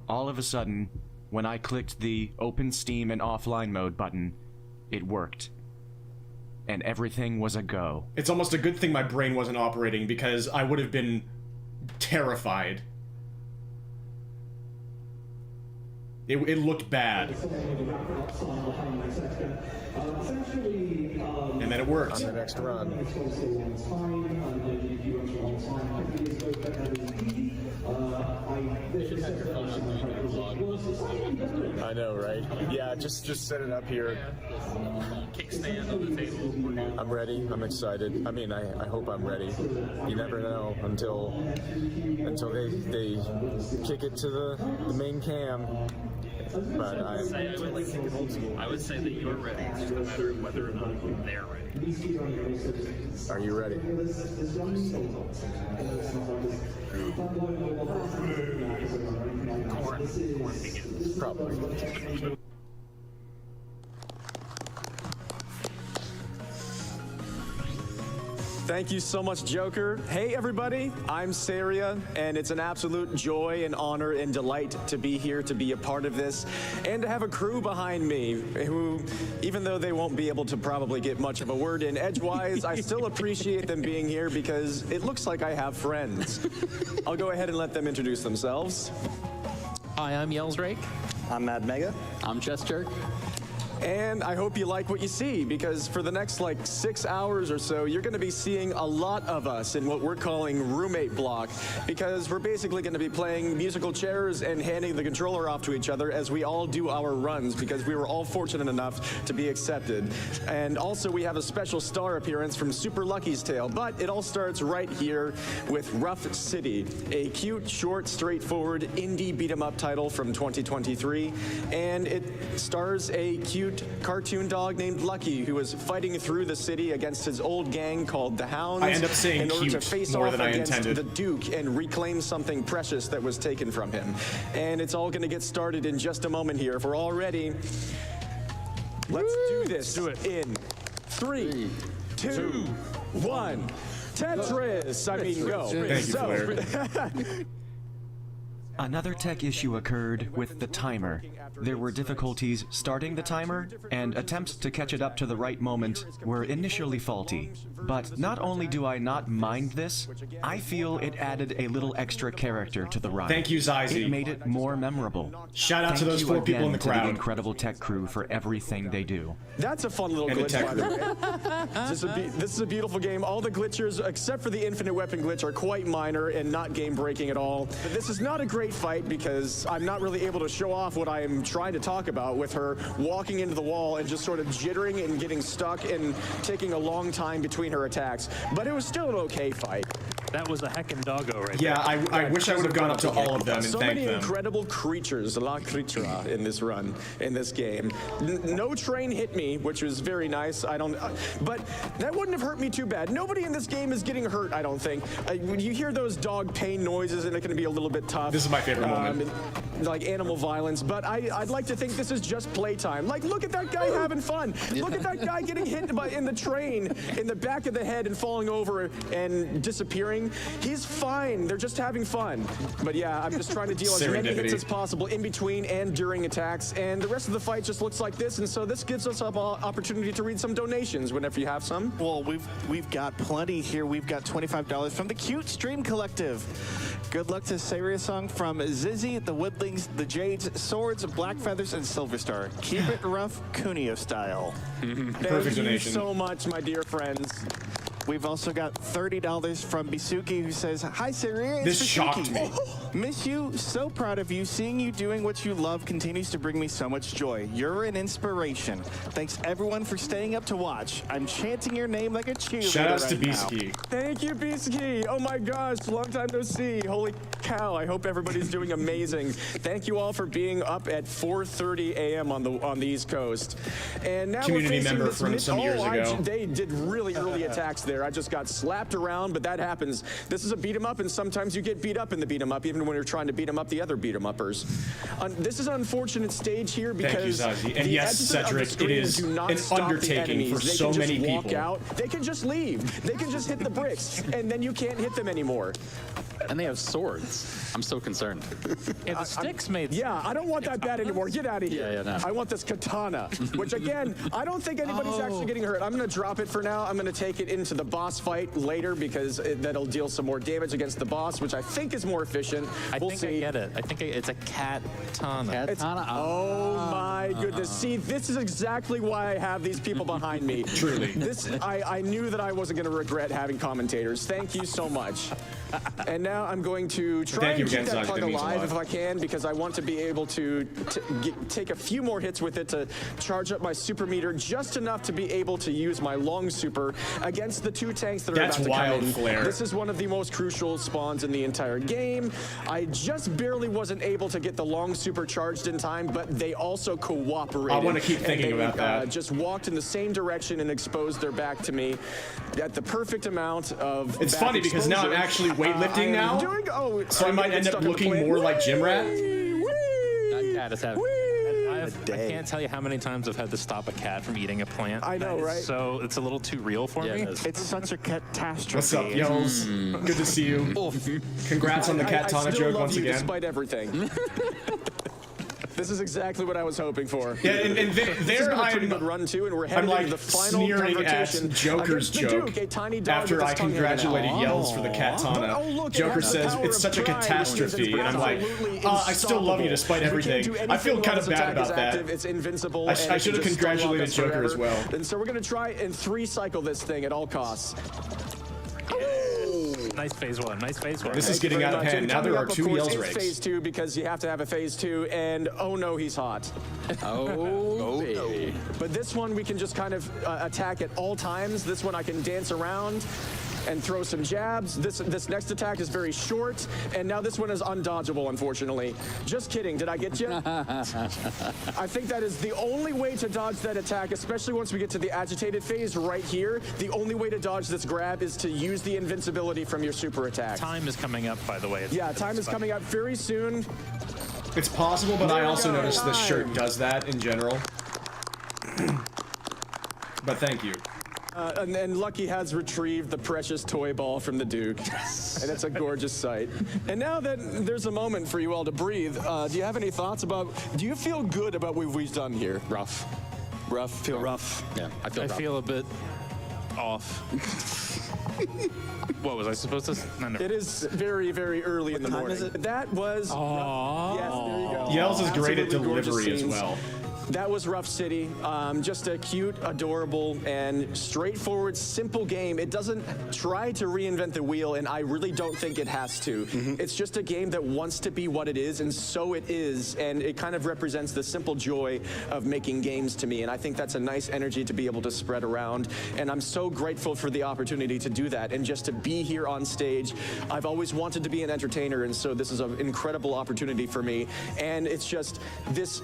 all of a sudden, when I clicked the Open Steam and Offline Mode button, it worked. And everything was a go. It's almost a good thing my brain wasn't operating because I would have been terrified. It looked bad. And then it worked. On the next run. I know, right? Yeah, just set it up here. Kickstand on the table. I'm ready. I'm excited. I mean, I hope I'm ready. You never know until they kick it to the main cam. But I would like to think old school. I would say that you're ready. It's just a matter of whether or not they're ready. Are you ready? Corn begins. Probably. Thank you so much, Joker. Hey, everybody, I'm Saria, and it's an absolute joy and honor and delight to be here to be a part of this and to have a crew behind me who, even though they won't be able to probably get much of a word in edgewise, I still appreciate them being here because it looks like I have friends. I'll go ahead and let them introduce themselves. Hi, I'm Yellsrake. I'm Mad Mega. I'm Chester. And I hope you like what you see, because for the next, 6 hours or so, you're going to be seeing a lot of us in what we're calling Roommate Block, because we're basically going to be playing musical chairs and handing the controller off to each other as we all do our runs, because we were all fortunate enough to be accepted. And also, we have a special star appearance from Super Lucky's Tale, but it all starts right here with Rough City, a cute, short, straightforward indie beat-em-up title from 2023, and it stars a cute cartoon dog named Lucky who is fighting through the city against his old gang called the Hounds. I end up saying in order cute to face more off than I against intended. the Duke and reclaim something precious that was taken from him. And it's all going to get started in just a moment here. If we're all ready, let's do this. Do it in 3, 2, 1. Tetris. I mean, go. Thank you, Flair. Another tech issue occurred with the timer. There were difficulties starting the timer, and attempts to catch it up to the right moment were initially faulty. But not only do I not mind this, I feel it added a little extra character to the run. Thank you, Zizi. It made it more memorable. Shout out to those 4 people in the To the crowd. incredible tech crew for everything they do. That's a fun little And the glitch, tech by the way. This is a beautiful game. All the glitchers, except for the infinite weapon glitch, are quite minor and not game-breaking at all. But this is not a great fight because I'm not really able to show off what I am trying to talk about with her walking into the wall and just sort of jittering and getting stuck and taking a long time between her attacks. But it was still an okay fight. That was a heckin' doggo right Yeah, there. I wish I would have gone up to all of them and so thanked many them. incredible creatures, la creatura, in this run, in this game. No train hit me, which was very nice. But that wouldn't have hurt me too bad. Nobody in this game is getting hurt, I don't think. When you hear those dog pain noises, and it can be a little bit tough. This is my favorite moment. Like animal violence, but I'd like to think this is just playtime. Like, look at that guy having fun. Look at that guy getting hit in the train in the back of the head and falling over and disappearing. He's fine. They're just having fun. But yeah, I'm just trying to deal as many hits as possible in between and during attacks. And the rest of the fight just looks like this. And so this gives us an opportunity to read some donations whenever you have some. Well, we've got plenty here. We've got $25 from the Cute Stream Collective. Good luck to Saria Song from Zizzy, the Woodlings, the Jades, Swords, Black Feathers, and Silver Star. Keep it rough, Cuneo style. Perfect donation. Thank you so much, my dear friends. We've also got $30 from Bisuki, who says, "Hi, Saria. This shocked me. Miss you. So proud of you. Seeing you doing what you love continues to bring me so much joy. You're an inspiration. Thanks, everyone, for staying up to watch. I'm chanting your name like a cheerleader Shoutouts right to now." Bisuki. Thank you, Bisuki. Oh my gosh, long time no see. Holy cow, I hope everybody's doing amazing. Thank you all for being up at 4:30 a.m. on the East Coast. And now Community we're facing member this from some years ago. They did really early attacks there. I just got slapped around, but that happens. This is a beat 'em up, and sometimes you get beat up in the beat 'em up, even when you're trying to beat 'em up the other beat 'em uppers. This is an unfortunate stage here because Thank you, Zazie. And the yes, edges of the Cedric, it screen is do not an stop the undertaking enemies. for They so can just many walk people. out. They can just leave. They can just hit the bricks, and then you can't hit them anymore. And they have swords. I'm so concerned. Yeah, the sticks made. Yeah, I don't want that bad anymore. Get out of here. Yeah, no. I want this katana, which again, I don't think anybody's actually getting hurt. I'm going to drop it for now. I'm going to take it into the boss fight later because that'll deal some more damage against the boss, which I think is more efficient. We'll see. I get it. I think it's a katana. Oh my goodness. See, this is exactly why I have these people behind me. Truly. I knew that I wasn't going to regret having commentators. Thank you so much. And now I'm going to try and keep that plug alive if I can, because I want to be able to take a few more hits with it to charge up my super meter just enough to be able to use my long super against the two tanks that are about to come in. Flare. This is one of the most crucial spawns in the entire game. I just barely wasn't able to get the long super charged in time, but they also cooperated. I want to keep thinking about that. Just walked in the same direction and exposed their back to me at the perfect amount of. It's funny because now I'm actually weightlifting now, so I might end up looking more like Gym Rat. I can't tell you how many times I've had to stop a cat from eating a plant. I know, right? So it's a little too real for me. It's such a catastrophe. What's up, Yells? Good to see you. Congrats on the katana joke once again. Despite everything. This is exactly what I was hoping for. Yeah, and there I'm pretty good run too, and we're heading into the final sneering at confrontation Joker's against the joke Duke, a tiny dog after with I his tongue hanging out. congratulated Yells for the katana. But, look, Joker it has the says power it's of such a pride, catastrophe, and I'm like, absolutely I still love you despite We can't do everything. I feel anything kind while of this bad attack is about that. active. It's invincible. I and it should have can just stun congratulated us Joker forever. as well. And so we're gonna try and 3-cycle this thing at all costs. Nice phase one. Nice phase one. This is getting out of hand. Now there are 2 Yells rakes. Phase 2 because you have to have a phase 2, and oh no, he's hot. Oh, baby. But this one we can just kind of attack at all times. This one I can dance around and throw some jabs. This next attack is very short, and now this one is undodgeable, unfortunately. Just kidding, did I get you? I think that is the only way to dodge that attack, especially once we get to the agitated phase right here. The only way to dodge this grab is to use the invincibility from your super attack. Time is coming up, by the way. Yeah, time is coming up very soon. It's possible, but I also noticed this shirt does that in general. But thank you. And then Lucky has retrieved the precious toy ball from the Duke. And it's a gorgeous sight. And now that there's a moment for you all to breathe, do you have any thoughts about, do you feel good about what we've done here? Rough. Rough? Feel rough? Yeah, I feel a bit off. What was I supposed to? No. It is very, very early in the morning. That was. Aww. Yes, there you go. Yells is great at Absolutely delivery as gorgeous well. That was Rough City. Just a cute, adorable, and straightforward, simple game. It doesn't try to reinvent the wheel, and I really don't think it has to. It's just a game that wants to be what it is, and so it is, and it kind of represents the simple joy of making games to me, and I think that's a nice energy to be able to spread around, and I'm so grateful for the opportunity to do that, and just to be here on stage. I've always wanted to be an entertainer, and so this is an incredible opportunity for me, and it's just, this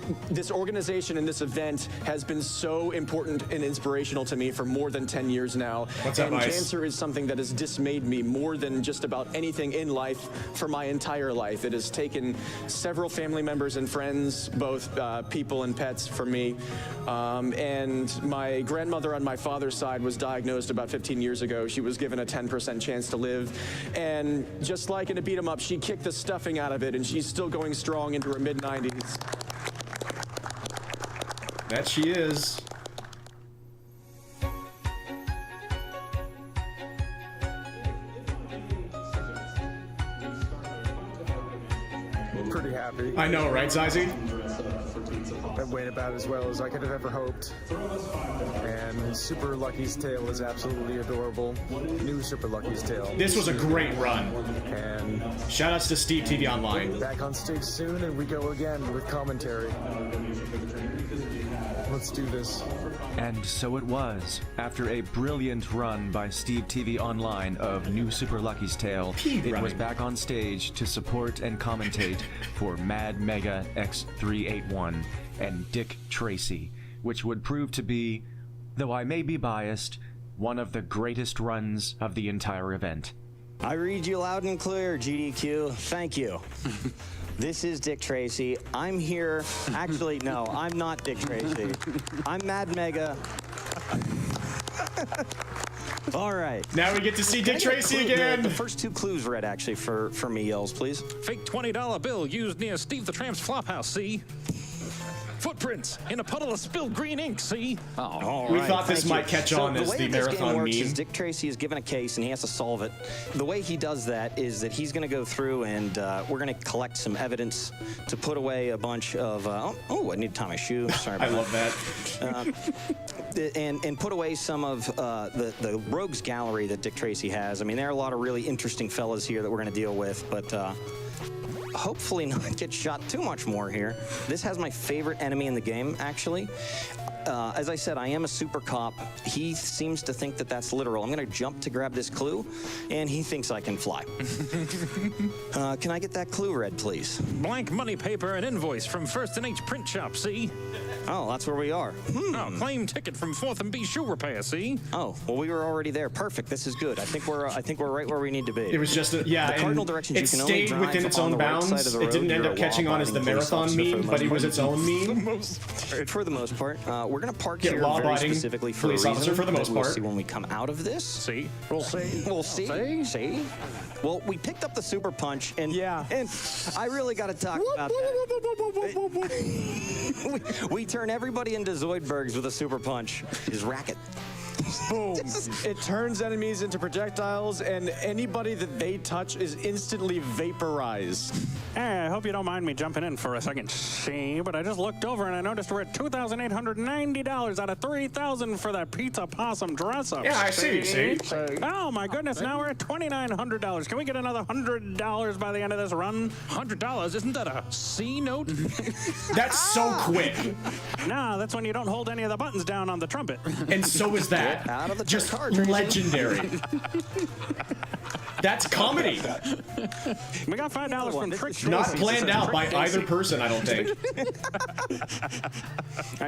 organization and this event has been so important and inspirational to me for more than 10 years now. What's up, and Ice? cancer is something that has dismayed me more than just about anything in life for my entire life. It has taken several family members and friends, both people and pets, for me. And my grandmother on my father's side was diagnosed about 15 years ago. She was given a 10% chance to live. And just like in a beat 'em up, she kicked the stuffing out of it, and she's still going strong into her mid-90s. That she is. Pretty happy. I know, right, Zizy? That went about as well as I could have ever hoped. And Super Lucky's Tale is absolutely adorable. New Super Lucky's Tale. This was a great run. And shoutouts to Steve TV Online. back on stage soon, and we go again with commentary. Let's do this. And so it was. After a brilliant run by Steve TV Online of New Super Lucky's Tale, it was back on stage to support and commentate for Mad Mega X381 and Dick Tracy, which would prove to be, though I may be biased, one of the greatest runs of the entire event. I read you loud and clear, GDQ. Thank you. This is Dick Tracy. I'm here. Actually, no, I'm not Dick Tracy. I'm Mad Mega. All right. Now we get to see Dick Tracy again. The first two clues read, actually, for me, Yells, please. Fake $20 bill used near Steve the Tramp's flophouse, see? Footprints in a puddle of spilled green ink, see? Oh, we thought this might catch on as the marathon works meme. is Dick Tracy is given a case and he has to solve it. The way he does that is that he's going to go through and we're going to collect some evidence to put away a bunch of. Oh, I need to tie my shoe. Sorry about I love that. And put away some of the rogues gallery that Dick Tracy has. I mean, there are a lot of really interesting fellas here that we're going to deal with, but hopefully not get shot too much more here. This has my favorite enemy in the game, actually. As I said, I am a super cop. He seems to think that that's literal. I'm going to jump to grab this clue, and he thinks I can fly. Can I get that clue read, please? Blank money paper and invoice from First and H Print Shop, see? Oh, that's where we are. Oh, claim ticket from 4th and B Shoe Repair, see? Oh, well, we were already there. Perfect. This is good. I think we're right where we need to be. It was just the cardinal directions. It stayed within its own bounds. It didn't end up catching on as the marathon meme, but it was its own meme. For the most part, we're going to park Get here very law-abiding specifically for police a officer reason for the most that we'll part. see when we come out of this. See? We'll see. We'll see. See? Well, we picked up the super punch, and and I really got to talk about that. we turn everybody into Zoidbergs with a super punch. His racket. Boom. It turns enemies into projectiles, and anybody that they touch is instantly vaporized. Hey, I hope you don't mind me jumping in for a second, see, but I just looked over and I noticed we're at $2,890 out of $3,000 for that pizza possum dress-up. Yeah, I see. Oh, my goodness, now we're at $2,900. Can we get another $100 by the end of this run? $100? Isn't that a C note? That's so quick. Nah, that's when you don't hold any of the buttons down on the trumpet. And so is that. Out of the just car, legendary. That's comedy. We got $5 from Trick Daisy. Not planned out by either person, I don't think.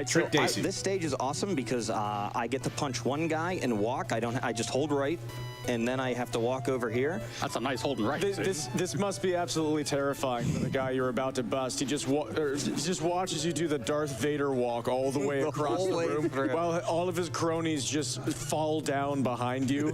Trick Daisy. This stage is awesome because I get to punch one guy and walk. I just hold right, and then I have to walk over here. That's a nice holding right. This must be absolutely terrifying for the guy you're about to bust. He just watches you do the Darth Vader walk all the way across the room while all of his cronies just fall down behind you.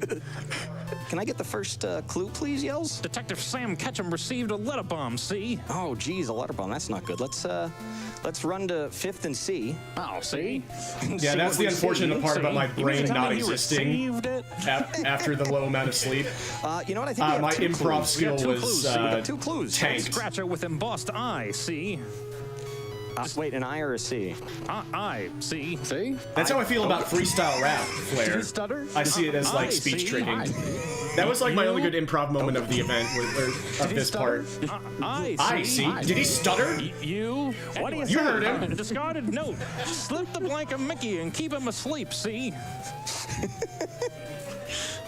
Can I get the first clue, please, Yells? Detective Sam Ketchum received a letter bomb, see? Oh, geez, a letter bomb. That's not good. Let's run to 5th and C. Oh, see? Yeah, that's the unfortunate part about my brain not existing after the low amount of sleep. You know what? I think my improv skill was two clues. tanked. Scratcher with embossed eye, see? Wait, an I or a C? I, see? See? That's how I feel about freestyle rap, Flair. Did he stutter? I see it as like speech tricking. That was like my only good improv moment of the event, of this part. I see. Did he stutter? You? What do you You heard him. Discarded note. Slip the blank of Mickey and keep him asleep, see?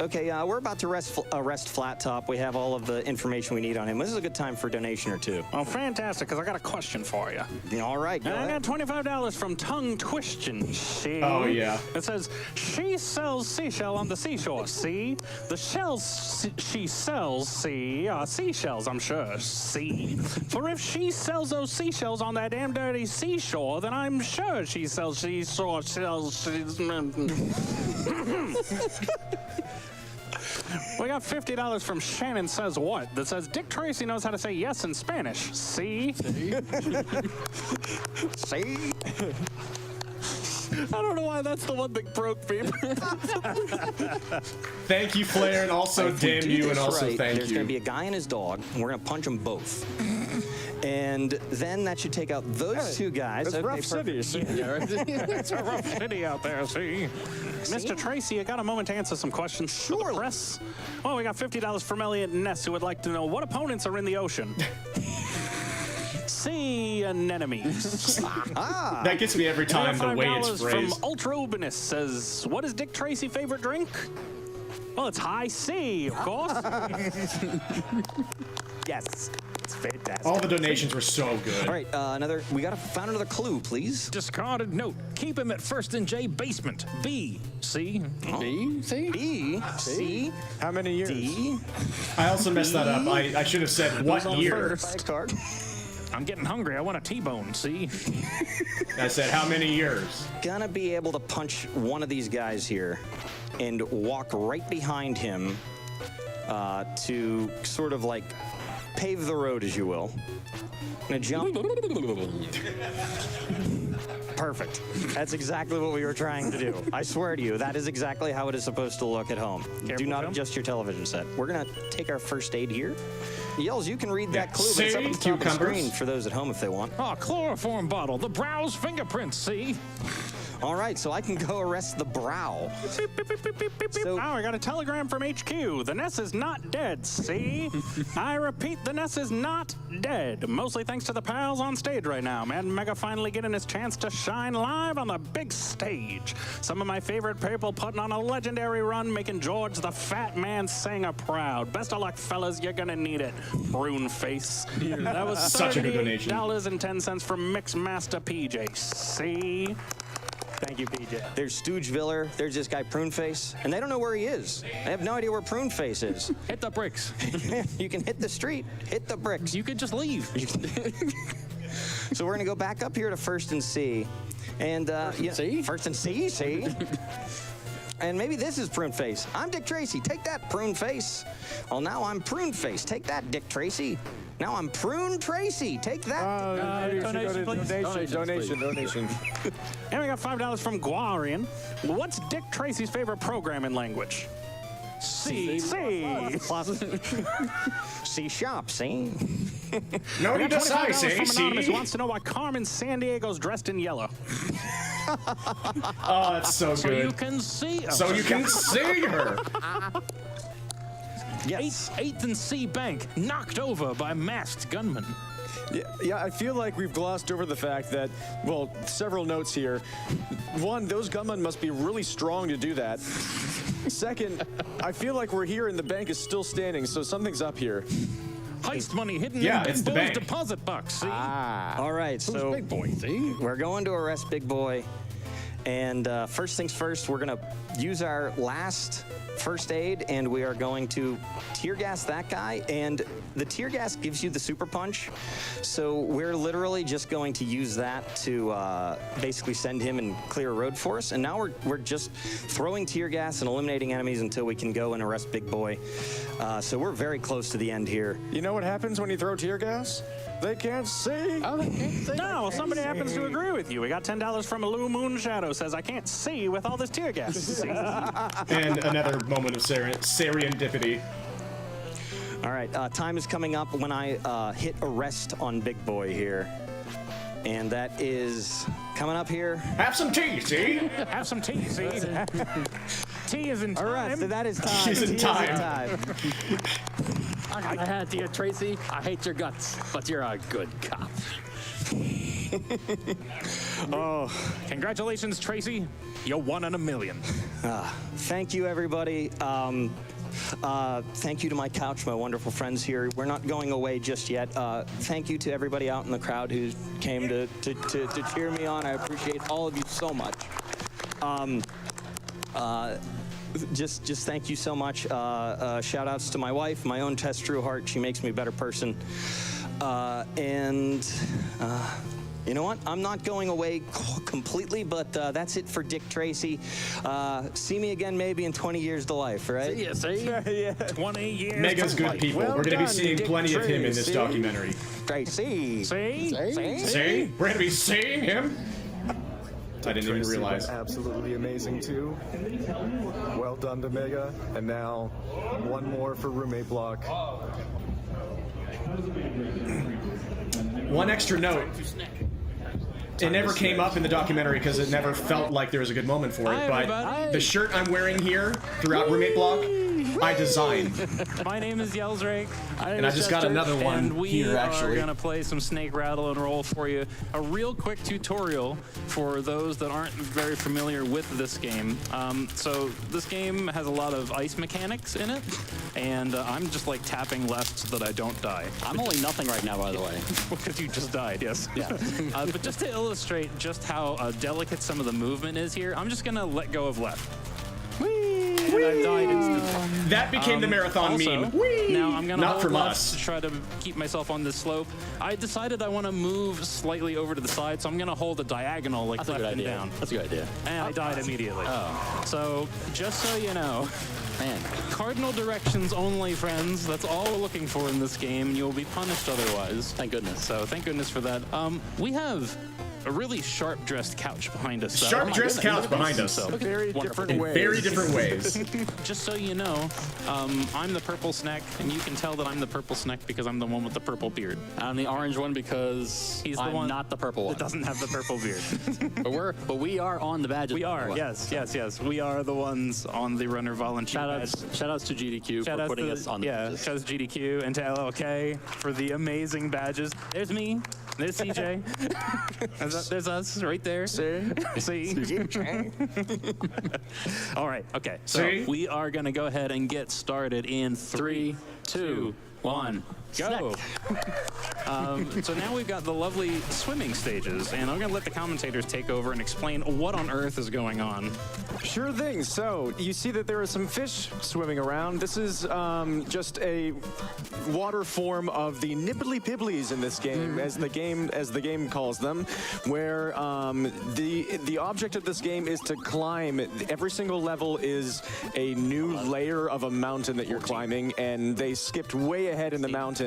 Okay, we're about to arrest Flat Top. We have all of the information we need on him. This is a good time for a donation or two. Oh, fantastic, because I got a question for you. All right, go And I ahead. got $25 from Tongue Twistin. See? Oh, yeah. It says, she sells seashell on the seashore, see? The shells she sells, see, are seashells, I'm sure, see? For if she sells those seashells on that damn dirty seashore, then I'm sure she sells seashore shells. We got $50 from Shannon Says What that says Dick Tracy knows how to say yes in Spanish. See? See? I don't know why that's the one that broke me. Thank you, Flair, and also If we damn do you, this and also right, thank There's you. going to be a guy and his dog, and we're going to punch them both. And then that should take out those two guys. It's Okay, rough city. perfect. It's a rough city out there, see? Mr. Tracy, I got a moment to answer some questions. Sure. Press. Well, we got $50 from Elliot Ness, who would like to know what opponents are in the ocean. Sea anemones. That gets me every time, the way it's $5 phrased. from Ultra Ubinus says, what is Dick Tracy's favorite drink? Well, it's high C, of course. Yes. It's fantastic. All the donations were so good. All right, found another clue, please. Discarded note. Keep him at First and J basement. B. C. B? C? B. C. How many years? D. I also messed that up. I should have said what year. Card. I'm getting hungry. I want a T-bone, see? I said how many years. Gonna be able to punch one of these guys here and walk right behind him to sort of like pave the road, as you will. Gonna jump. Perfect. That's exactly what we were trying to do. I swear to you, that is exactly how it is supposed to look at home. Do not adjust your television set. We're gonna take our first aid here. Yells, you can read that clue, but it's up at the top of the screen for those at home if they want. Oh, chloroform bottle. The brow's fingerprints, see? All right, so I can go arrest the brow. So, I got a telegram from HQ. The Ness is not dead, see? I repeat, the Ness is not dead. Mostly thanks to the pals on stage right now. Mad Mega finally getting his chance to shine live on the big stage. Some of my favorite people putting on a legendary run, making George the Fat Man Singer proud. Best of luck, fellas. You're gonna need it. Prune face. That was Such a good donation. $38.10 from Mixmaster PJ. See? Thank you, PJ. There's Stooge Viller. There's this guy Pruneface, and they don't know where he is. They have no idea where Pruneface is. Hit the bricks. You can hit the street, hit the bricks. You could just leave. So we're gonna go back up here to First and C, and First and C, see. And maybe this is Pruneface. I'm Dick Tracy. Take that, Pruneface. Well, now I'm Pruneface. Take that, Dick Tracy. Now I'm Prune Tracy. Take that. Donation, please. Donation. And we got $5 from Guarian. What's Dick Tracy's favorite programming language? C. C. C sharp, see? No We need got to sigh, $25 say, from Anonymous see? who wants to know why Carmen San Diego's dressed in yellow. Oh, that's so So good. you can see. So you can see her. Yes. 8th and C Bank knocked over by masked gunmen. Yeah, I feel like we've glossed over the fact that, well, several notes here. One, those gunmen must be really strong to do that. Second, I feel like we're here and the bank is still standing, so something's up here. Heist money hidden Yeah, in it's Big the Boy's bank. deposit box, see? All right, so Big boy, see? we're going to arrest Big Boy. And first things first, we're going to use our last first aid, and we are going to tear gas that guy. And the tear gas gives you the super punch. So we're literally just going to use that to basically send him and clear a road for us. And now we're just throwing tear gas and eliminating enemies until we can go and arrest Big Boy. So we're very close to the end here. You know what happens when you throw tear gas? They can't see. Oh, they can't see. No, somebody happens to agree with you. We got $10 from Illu Moon Shadow. Says, I can't see with all this tear gas. See? And another moment of serendipity. All right, time is coming up when I hit arrest on Big Boy here. And that is coming up here. Have some tea, see? Have some tea, see? Tea is in time. All right, so that is time. Tea is in time. I had to you, Tracy. I hate your guts, but you're a good cop. Oh, congratulations, Tracy. You're 1 in a million. Thank you, everybody. Thank you to my couch, my wonderful friends here. We're not going away just yet. Thank you to everybody out in the crowd who came to cheer me on. I appreciate all of you so much. Just thank you so much. Shout outs to my wife, my own Tess Trueheart. She makes me a better person. You know what? I'm not going away completely, but that's it for Dick Tracy. See me again maybe in 20 years to life, right? See ya, yeah. 20 years. Mega's good people. Well We're going to be done, seeing Dick plenty of him in this Tracy. documentary. Tracy. See? See? We're going to be seeing him? I didn't even Tracy realize. was absolutely amazing too. Well done to Mega. And now one more for roommate block. One extra note. It never came up in the documentary because it never felt like there was a good moment for it, but the shirt I'm wearing here throughout Roommate Block, I designed. My name is Yellsrake. And I just got another one and we here, are actually. going to play some Snake Rattle and Roll for you. A real quick tutorial for those that aren't very familiar with this game. So this game has a lot of ice mechanics in it, and I'm just like tapping left so that I don't die. I'm only nothing right now, by the way. Because you just died, yes. Yeah. But just to illustrate just how delicate some of the movement is here, I'm just going to let go of left. And I died instantly. That became the marathon also, meme. Whee! Now I'm gonna Not hold from left us. to try to keep myself on this slope. I decided I want to move slightly over to the side, so I'm gonna hold a diagonal like That's a left good and idea. down. That's a good idea. And I died immediately. Oh. So just so you know, Man. cardinal directions only, friends. That's all we're looking for in this game, and you'll be punished otherwise. Thank goodness. So thank goodness for that. We have a really sharp-dressed couch behind us. So Sharp-dressed couch behind us. So, Very different In ways. very different ways. just so you know, I'm the purple snack, and you can tell that I'm the purple snack because I'm the one with the purple beard. I'm the orange one because I'm I'm not the purple one. That doesn't have the purple beard. but we are on the badges. We are, yes. We are the ones on the runner volunteer. Shout outs to GDQ Shout for outs putting to, us on the badges. shout outs to GDQ and to LLK for the amazing badges. There's me. There's CJ. There's us right there. See? All right. Okay. So See? we are going to go ahead and get started in 3, 2, 1. Go. So now we've got the lovely swimming stages, and I'm going to let the commentators take over and explain what on earth is going on. Sure thing. So you see that there are some fish swimming around. This is just a water form of the nibbly pibblies in this game, as the game calls them, where the object of this game is to climb. Every single level is a new layer of a mountain that you're climbing, and they skipped way ahead in the mountain.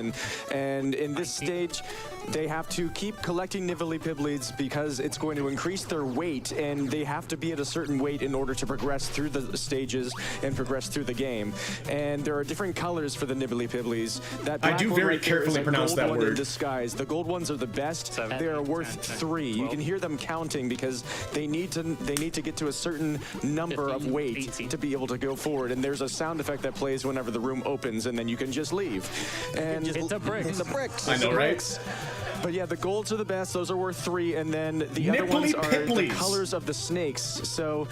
And in this stage, they have to keep collecting nibbly pibblies because it's going to increase their weight, and they have to be at a certain weight in order to progress through the stages and progress through the game. And there are different colors for the nibbly pibblies. That I black do one very right there carefully is a pronounce gold that one in word. disguise. The gold ones are the best. 7, They are 8, worth 10, 3. 12. You can hear them counting because they need to get to a certain number 15, of weight 18. to be able to go forward. And there's a sound effect that plays whenever the room opens, and then you can just leave. And Hit the bricks. The bricks. I know, right? But yeah, the golds are the best. Those are worth 3, and then the other ones are the Nipply-pipplies. colors of the snakes. So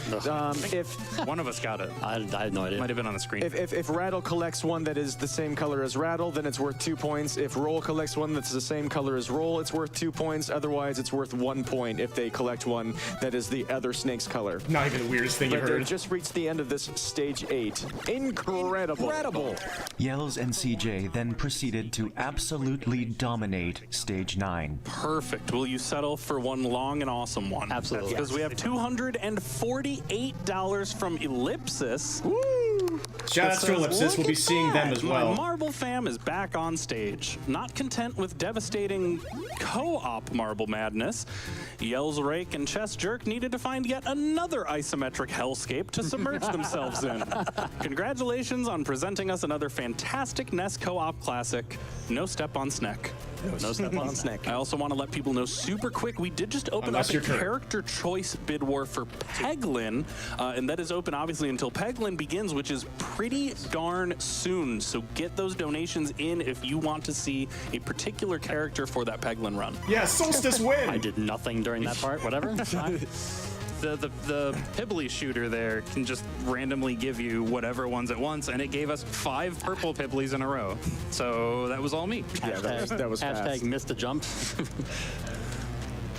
if One of us got it. I have no idea. Might have been on the screen. if Rattle collects one that is the same color as Rattle, then it's worth 2 points. If Roll collects one that's the same color as Roll, it's worth 2 points. Otherwise, it's worth 1 point if they collect one that is the other snake's color. Not even the weirdest thing you But they heard. just reached the end of this stage 8. Incredible. Yells and CJ then proceeded to absolutely dominate stage 9. Perfect. Will you settle for one long and awesome one? Absolutely. Because we have $248 from Ellipsis. Shout outs to Ellipsis. We'll be seeing them as well. My Marble fam is back on stage. Not content with devastating co-op Marble madness, Yells Rake and Chess Jerk needed to find yet another isometric hellscape to submerge themselves in. Congratulations on presenting us another fantastic NES co-op classic, No Step on Sneck. No step on Snake. I also want to let people know super quick, we did just open up a character choice bid war for Peglin, and that is open obviously until Peglin begins, which is pretty darn soon. So get those donations in if you want to see a particular character for that Peglin run. Yeah, Solstice win! I did nothing during that part, whatever. The Pibbly shooter there can just randomly give you whatever ones it wants, and it gave us 5 purple Pibblies in a row. So that was all me. Yeah, that was hashtag fast. missed a jump.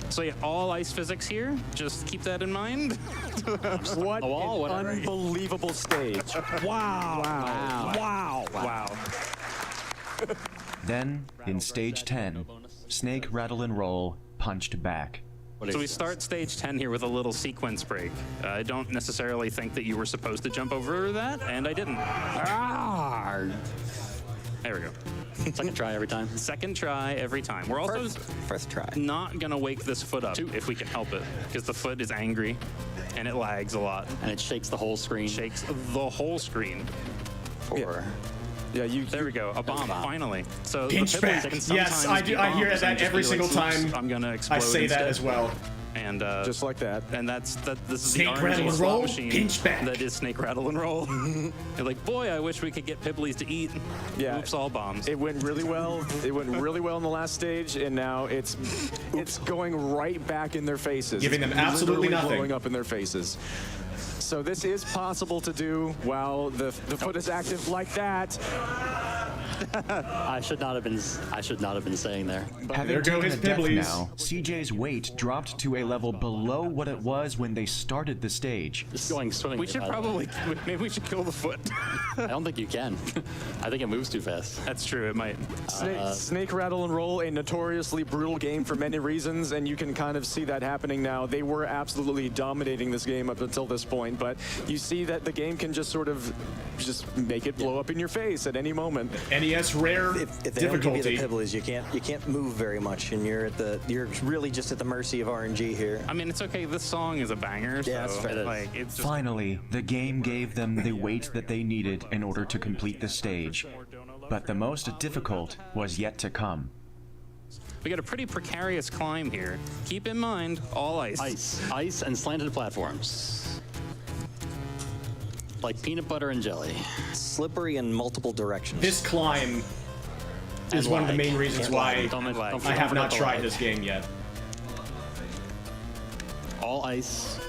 So yeah, all ice physics here. Just keep that in mind. What an unbelievable stage. Wow. Wow. Wow. Then, in stage 10, Snake, Rattle, and Roll punched back. So we start stage 10 here with a little sequence break. I don't necessarily think that you were supposed to jump over that, and I didn't. There we go. Second try every time. Second try every time. We're also first try. Not gonna wake this foot up if we can help it, because the foot is angry and it lags a lot. And it shakes the whole screen. Shakes the whole screen. Yeah, there we go. A bomb, finally. So Pinch back. Yes, I do. I hear that every single time. I'm gonna explode. I say instead. that as well. And just like that. And this is Snake, the Rattle, RNG and slot Roll, machine pinch back. that is Snake, Rattle, and Roll. You're like, boy, I wish we could get Pibblies to eat. Yeah. Oops, all bombs. It went really well. It went really well in the last stage, and now it's going right back in their faces. Giving them It's absolutely literally nothing. blowing up in their faces. So this is possible to do while the foot is active like that. I should not have been saying there. Having taken a death now, CJ's weight dropped to a level below what it was when they started the stage. It's going swimmingly. We should maybe we should kill the foot. I don't think you can. I think it moves too fast. That's true, it might. Snake, Rattle, and Roll, a notoriously brutal game for many reasons, and you can kind of see that happening now. They were absolutely dominating this game up until this point, but you see that the game can just sort of make it blow up in your face at any moment. NES rare if they difficulty. don't give you the Pibblies, you can't move very much, and you're really just at the mercy of RNG here. I mean, it's okay. This song is a banger. Yeah, so, that's fair. Like, it's just... Finally, the game gave them the weight that they needed in order to complete the stage. But the most difficult was yet to come. We got a pretty precarious climb here. Keep in mind, all ice. Ice and slanted platforms. Like peanut butter and jelly. Slippery in multiple directions. This climb is one of the main reasons why I have not tried this game yet. All ice.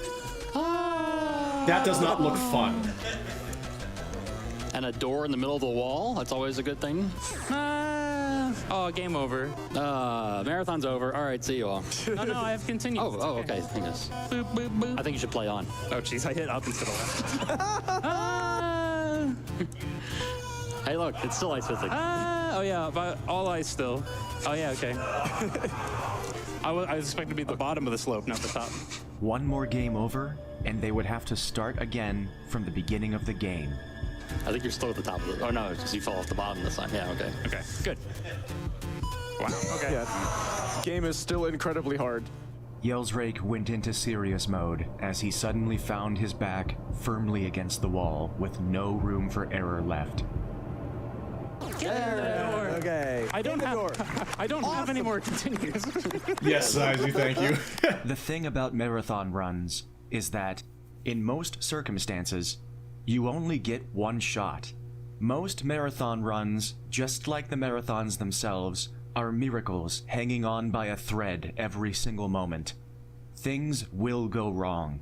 That does not look fun. And a door in the middle of the wall. That's always a good thing. Oh, game over. Marathon's over. All right, see you all. No, I have continued. Oh, okay. I guess. Boop, boop, boop. I think you should play on. Oh, jeez, I hit up instead of left. Hey, look, it's still ice physics. Oh, yeah, but all ice still. Oh, yeah, okay. I was expecting to be at the bottom of the slope, not the top. One more game over, and they would have to start again from the beginning of the game. I think you're still at the top of it. Oh, no, because you fall off the bottom this time. Yeah, okay. Okay, good. Wow, okay. Yeah, game is still incredibly hard. Yellsrake went into serious mode as he suddenly found his back firmly against the wall with no room for error left. Okay. I don't have any more continues. Yes, Sizey, thank you. The thing about marathon runs is that, in most circumstances, you only get one shot. Most marathon runs, just like the marathons themselves, are miracles hanging on by a thread every single moment. Things will go wrong.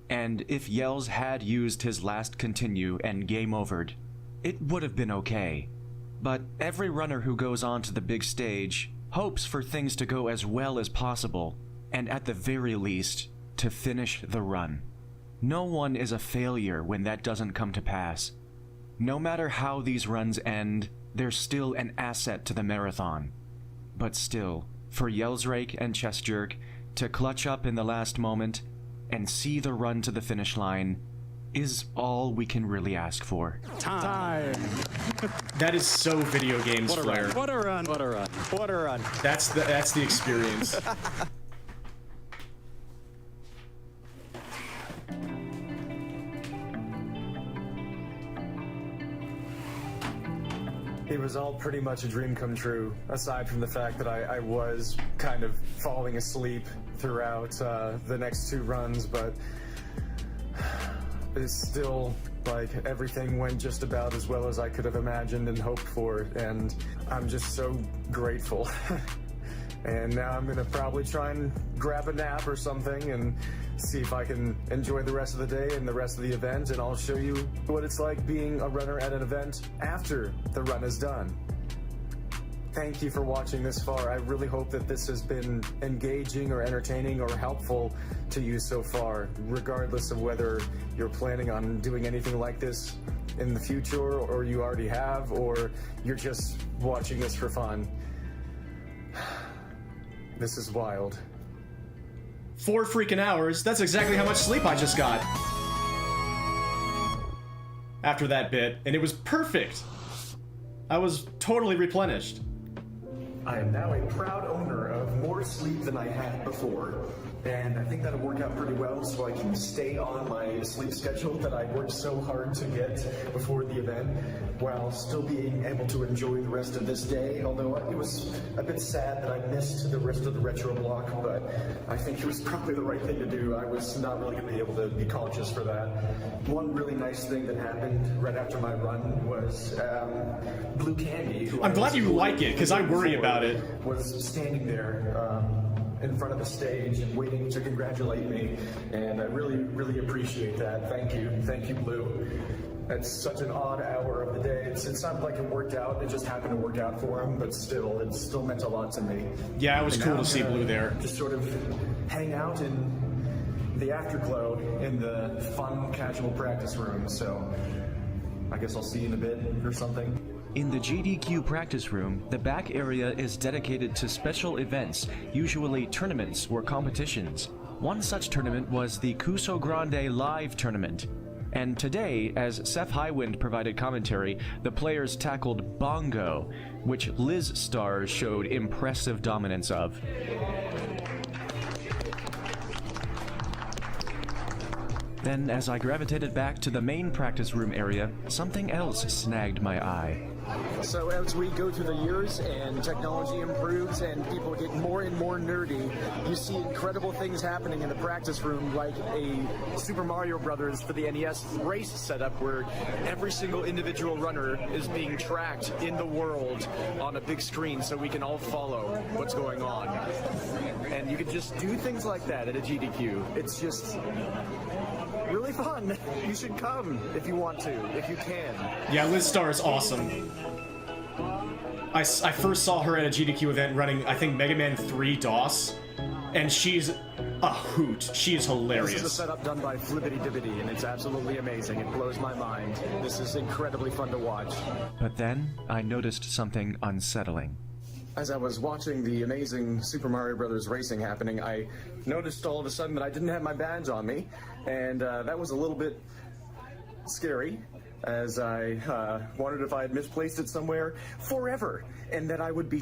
And if Yells had used his last continue and game overed, it would have been okay. But every runner who goes on to the big stage hopes for things to go as well as possible, and at the very least, to finish the run. No one is a failure when that doesn't come to pass. No matter how these runs end, they're still an asset to the marathon. But still, for Yellsrake and Chessjerk to clutch up in the last moment and see the run to the finish line is all we can really ask for. Time. That is so video games, What a Flair. run. What a run. What a run. What a run. That's the experience. It was all pretty much a dream come true, aside from the fact that I was kind of falling asleep throughout the next 2 runs, but it's still like everything went just about as well as I could have imagined and hoped for, and I'm just so grateful. And now I'm gonna probably try and grab a nap or something and see if I can enjoy the rest of the day and the rest of the event, and I'll show you what it's like being a runner at an event after the run is done. Thank you for watching this far. I really hope that this has been engaging or entertaining or helpful to you so far, regardless of whether you're planning on doing anything like this in the future, or you already have, or you're just watching this for fun. This is wild. 4 freaking hours. That's exactly how much sleep I just got. After that bit, and it was perfect. I was totally replenished. I am now a proud owner of more sleep than I had before, and I think that'll work out pretty well so I can stay on my sleep schedule that I worked so hard to get before the event, while still being able to enjoy the rest of this day, although it was a bit sad that I missed the rest of the retro block, but I think it was probably the right thing to do. I was not really going to be able to be conscious for that. One really nice thing that happened right after my run was Blue Candy, who I'm glad you like it, because I worry about it. Was standing there in front of the stage and waiting to congratulate me, and I really, really appreciate that. Thank you, Blue. It's such an odd hour of the day. It's not like it worked out, it just happened to work out for him, but still, it still meant a lot to me. Yeah, it was cool to see Blue there. Just sort of hang out in the afterglow in the fun, casual practice room, so I guess I'll see you in a bit or something. In the GDQ practice room, the back area is dedicated to special events, usually tournaments or competitions. One such tournament was the Cuso Grande Live Tournament. And today, as Seth Highwind provided commentary, the players tackled Bongo, which Liz Stars showed impressive dominance of. Then, as I gravitated back to the main practice room area, something else snagged my eye. So as we go through the years and technology improves and people get more and more nerdy, you see incredible things happening in the practice room, like a Super Mario Brothers for the NES race setup where every single individual runner is being tracked in the world on a big screen so we can all follow what's going on. And you can just do things like that at a GDQ. It's just really fun. You should come if you want to, if you can. Yeah, Liz Star is awesome. I first saw her at a GDQ event running, I think, Mega Man 3 DOS, and she's a hoot. She is hilarious. This is a setup done by Flibbity Dibbity, and it's absolutely amazing. It blows my mind. This is incredibly fun to watch. But then, I noticed something unsettling. As I was watching the amazing Super Mario Brothers racing happening, I noticed all of a sudden that I didn't have my badge on me, and that was a little bit scary, as I wondered if I had misplaced it somewhere forever, and that I would be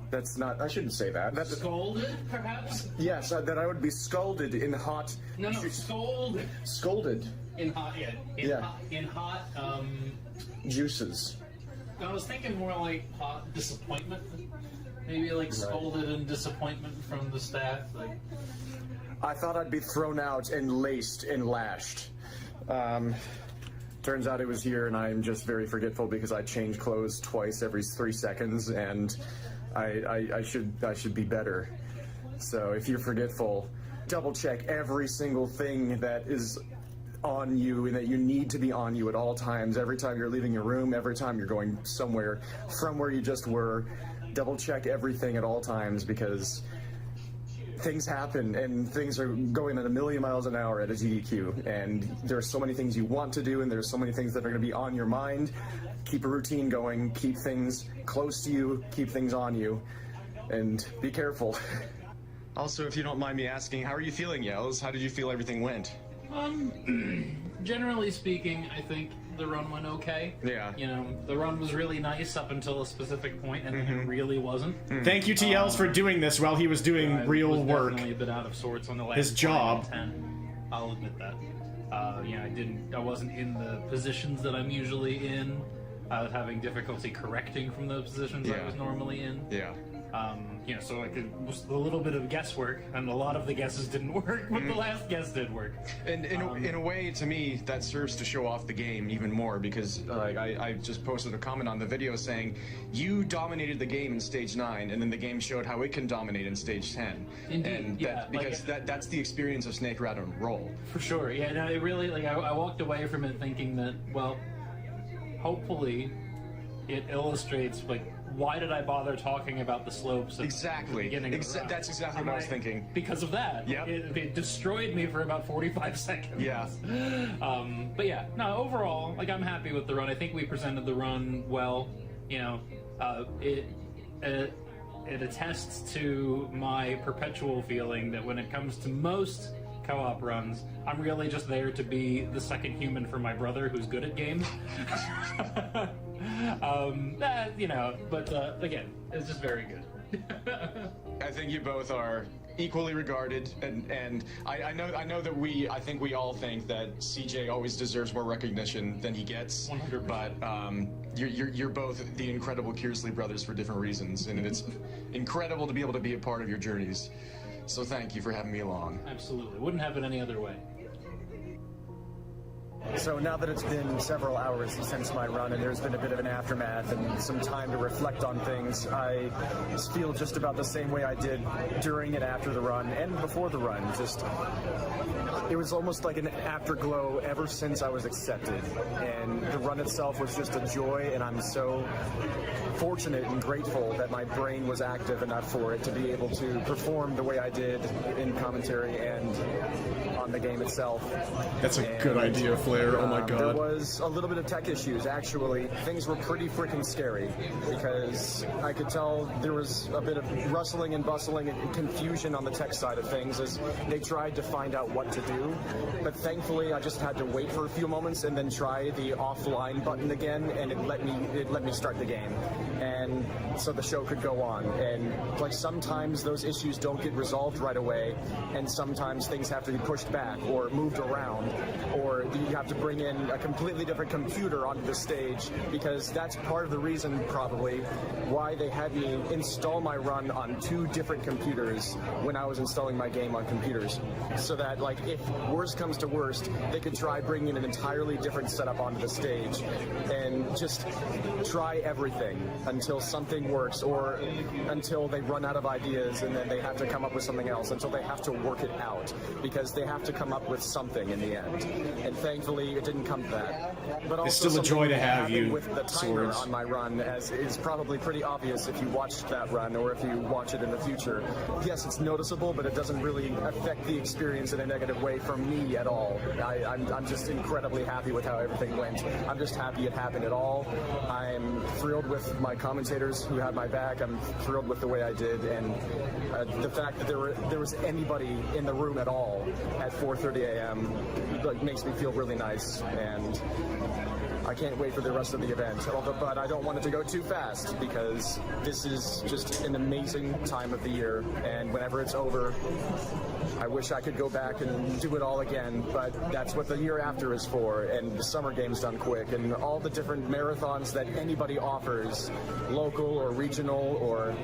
that's not, I shouldn't say that. Scolded, perhaps? Yes, that I would be scalded in hot... No, scold. Scolded. In hot, in hot, juices. I was thinking more like hot disappointment. Maybe like scolded and disappointment from the staff. Like, I thought I'd be thrown out and laced and lashed. Turns out it was here, and I'm just very forgetful because I change clothes twice every 3 seconds, and I should be better. So if you're forgetful, double check every single thing that is on you and that you need to be on you at all times. Every time you're leaving your room, every time you're going somewhere from where you just were, double check everything at all times, because things happen and things are going at a million miles an hour at a GDQ, and there are so many things you want to do and there's so many things that are going to be on your mind. Keep a routine going, keep things close to you, keep things on you, and be careful. Also, if you don't mind me asking, how are you feeling, Yells? How did you feel everything went? Generally speaking, I think the run went okay. Yeah. You know, the run was really nice up until a specific point, and then it really wasn't. Thank you to Yells for doing this while he was doing real work. Definitely a bit out of sorts on the last his job. 10. I'll admit that. I wasn't in the positions that I'm usually in I was having difficulty correcting from those positions I was normally in. Yeah. You know, so like it was a little bit of guesswork, and a lot of the guesses didn't work, but the last guess did work. And in a way, to me, that serves to show off the game even more, because I just posted a comment on the video saying, you dominated the game in stage 9, and then the game showed how it can dominate in stage 10. Indeed, and yeah. Because that's the experience of Snake Rattle and Roll. For sure, yeah, no, it really, like, I walked away from it thinking that, well, hopefully it illustrates, like, why did I bother talking about the slopes at the beginning of the run? That's exactly what I was thinking. Because of that. Yep. It destroyed me for about 45 seconds. Yeah. But yeah, no, overall, like, I'm happy with the run. I think we presented the run well. You know, it attests to my perpetual feeling that when it comes to most co-op runs, I'm really just there to be the second human for my brother who's good at games. You know, but again, it's just very good. I think you both are equally regarded, and I know that I think we all think that CJ always deserves more recognition than he gets. 100%. But you're both the incredible Kearsley brothers for different reasons, and it's incredible to be able to be a part of your journeys. So thank you for having me along. Absolutely. Wouldn't have it any other way. So now that it's been several hours since my run and there's been a bit of an aftermath and some time to reflect on things, I feel just about the same way I did during and after the run and before the run. Just, it was almost like an afterglow ever since I was accepted. And the run itself was just a joy, and I'm so fortunate and grateful that my brain was active enough for it to be able to perform the way I did in commentary and on the game itself. That's a good idea, Flair. Oh my god. There was a little bit of tech issues, actually. Things were pretty freaking scary because I could tell there was a bit of rustling and bustling and confusion on the tech side of things as they tried to find out what to do. But thankfully, I just had to wait for a few moments and then try the offline button again, and it let me start the game. And so the show could go on. And like sometimes those issues don't get resolved right away, and sometimes things have to be pushed back or moved around, or you have to bring in a completely different computer onto the stage, because that's part of the reason probably why they had me install my run on 2 different computers when I was installing my game on computers, so that like if worst comes to worst, they could try bringing an entirely different setup onto the stage and just try everything until something works, or until they run out of ideas and then they have to come up with something else, until they have to work it out, because they have to come up with something in the end. And thankfully it didn't come to that. But It's also still a joy to something have happened you, with the timer Swords. on my run, as is probably pretty obvious if you watched that run or if you watch it in the future. Yes, it's noticeable, but it doesn't really affect the experience in a negative way for me at all. I'm just incredibly happy with how everything went. I'm just happy it happened at all. I'm thrilled with my commentators who had my back. I'm thrilled with the way I did, and the fact that there was anybody in the room at all at 4:30 a.m. like, makes me feel really nice, and I can't wait for the rest of the event. But I don't want it to go too fast, because this is just an amazing time of the year, and whenever it's over, I wish I could go back and do it all again, but that's what the year after is for, and the summer game's done quick, and all the different marathons that anybody offers, local or regional or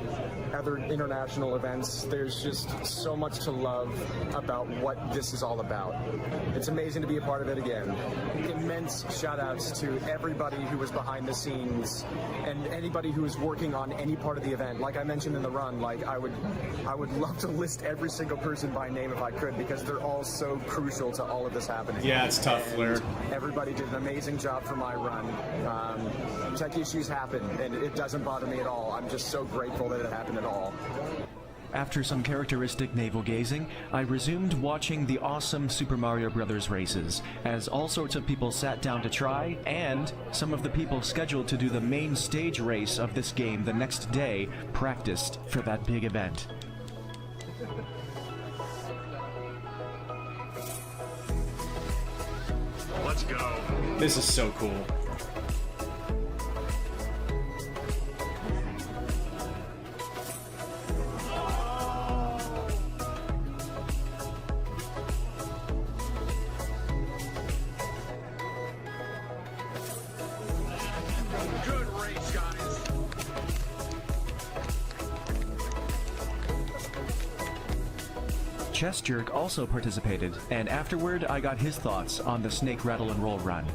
other international events. There's just so much to love about what this is all about. It's amazing to be a part of it again. Immense shout outs to everybody who was behind the scenes and anybody who was working on any part of the event. Like I mentioned in the run, like I would love to list every single person by name if I could, because they're all so crucial to all of this happening. Yeah, it's tough, Flair. Everybody did an amazing job for my run. Tech issues happen, and it doesn't bother me at all. I'm just so grateful that it happened at all. After some characteristic navel-gazing, I resumed watching the awesome Super Mario Bros. Races, as all sorts of people sat down to try, and some of the people scheduled to do the main stage race of this game the next day practiced for that big event. Let's go. This is so cool. Chess Jerk also participated, and afterward I got his thoughts on the Snake Rattle and Roll run.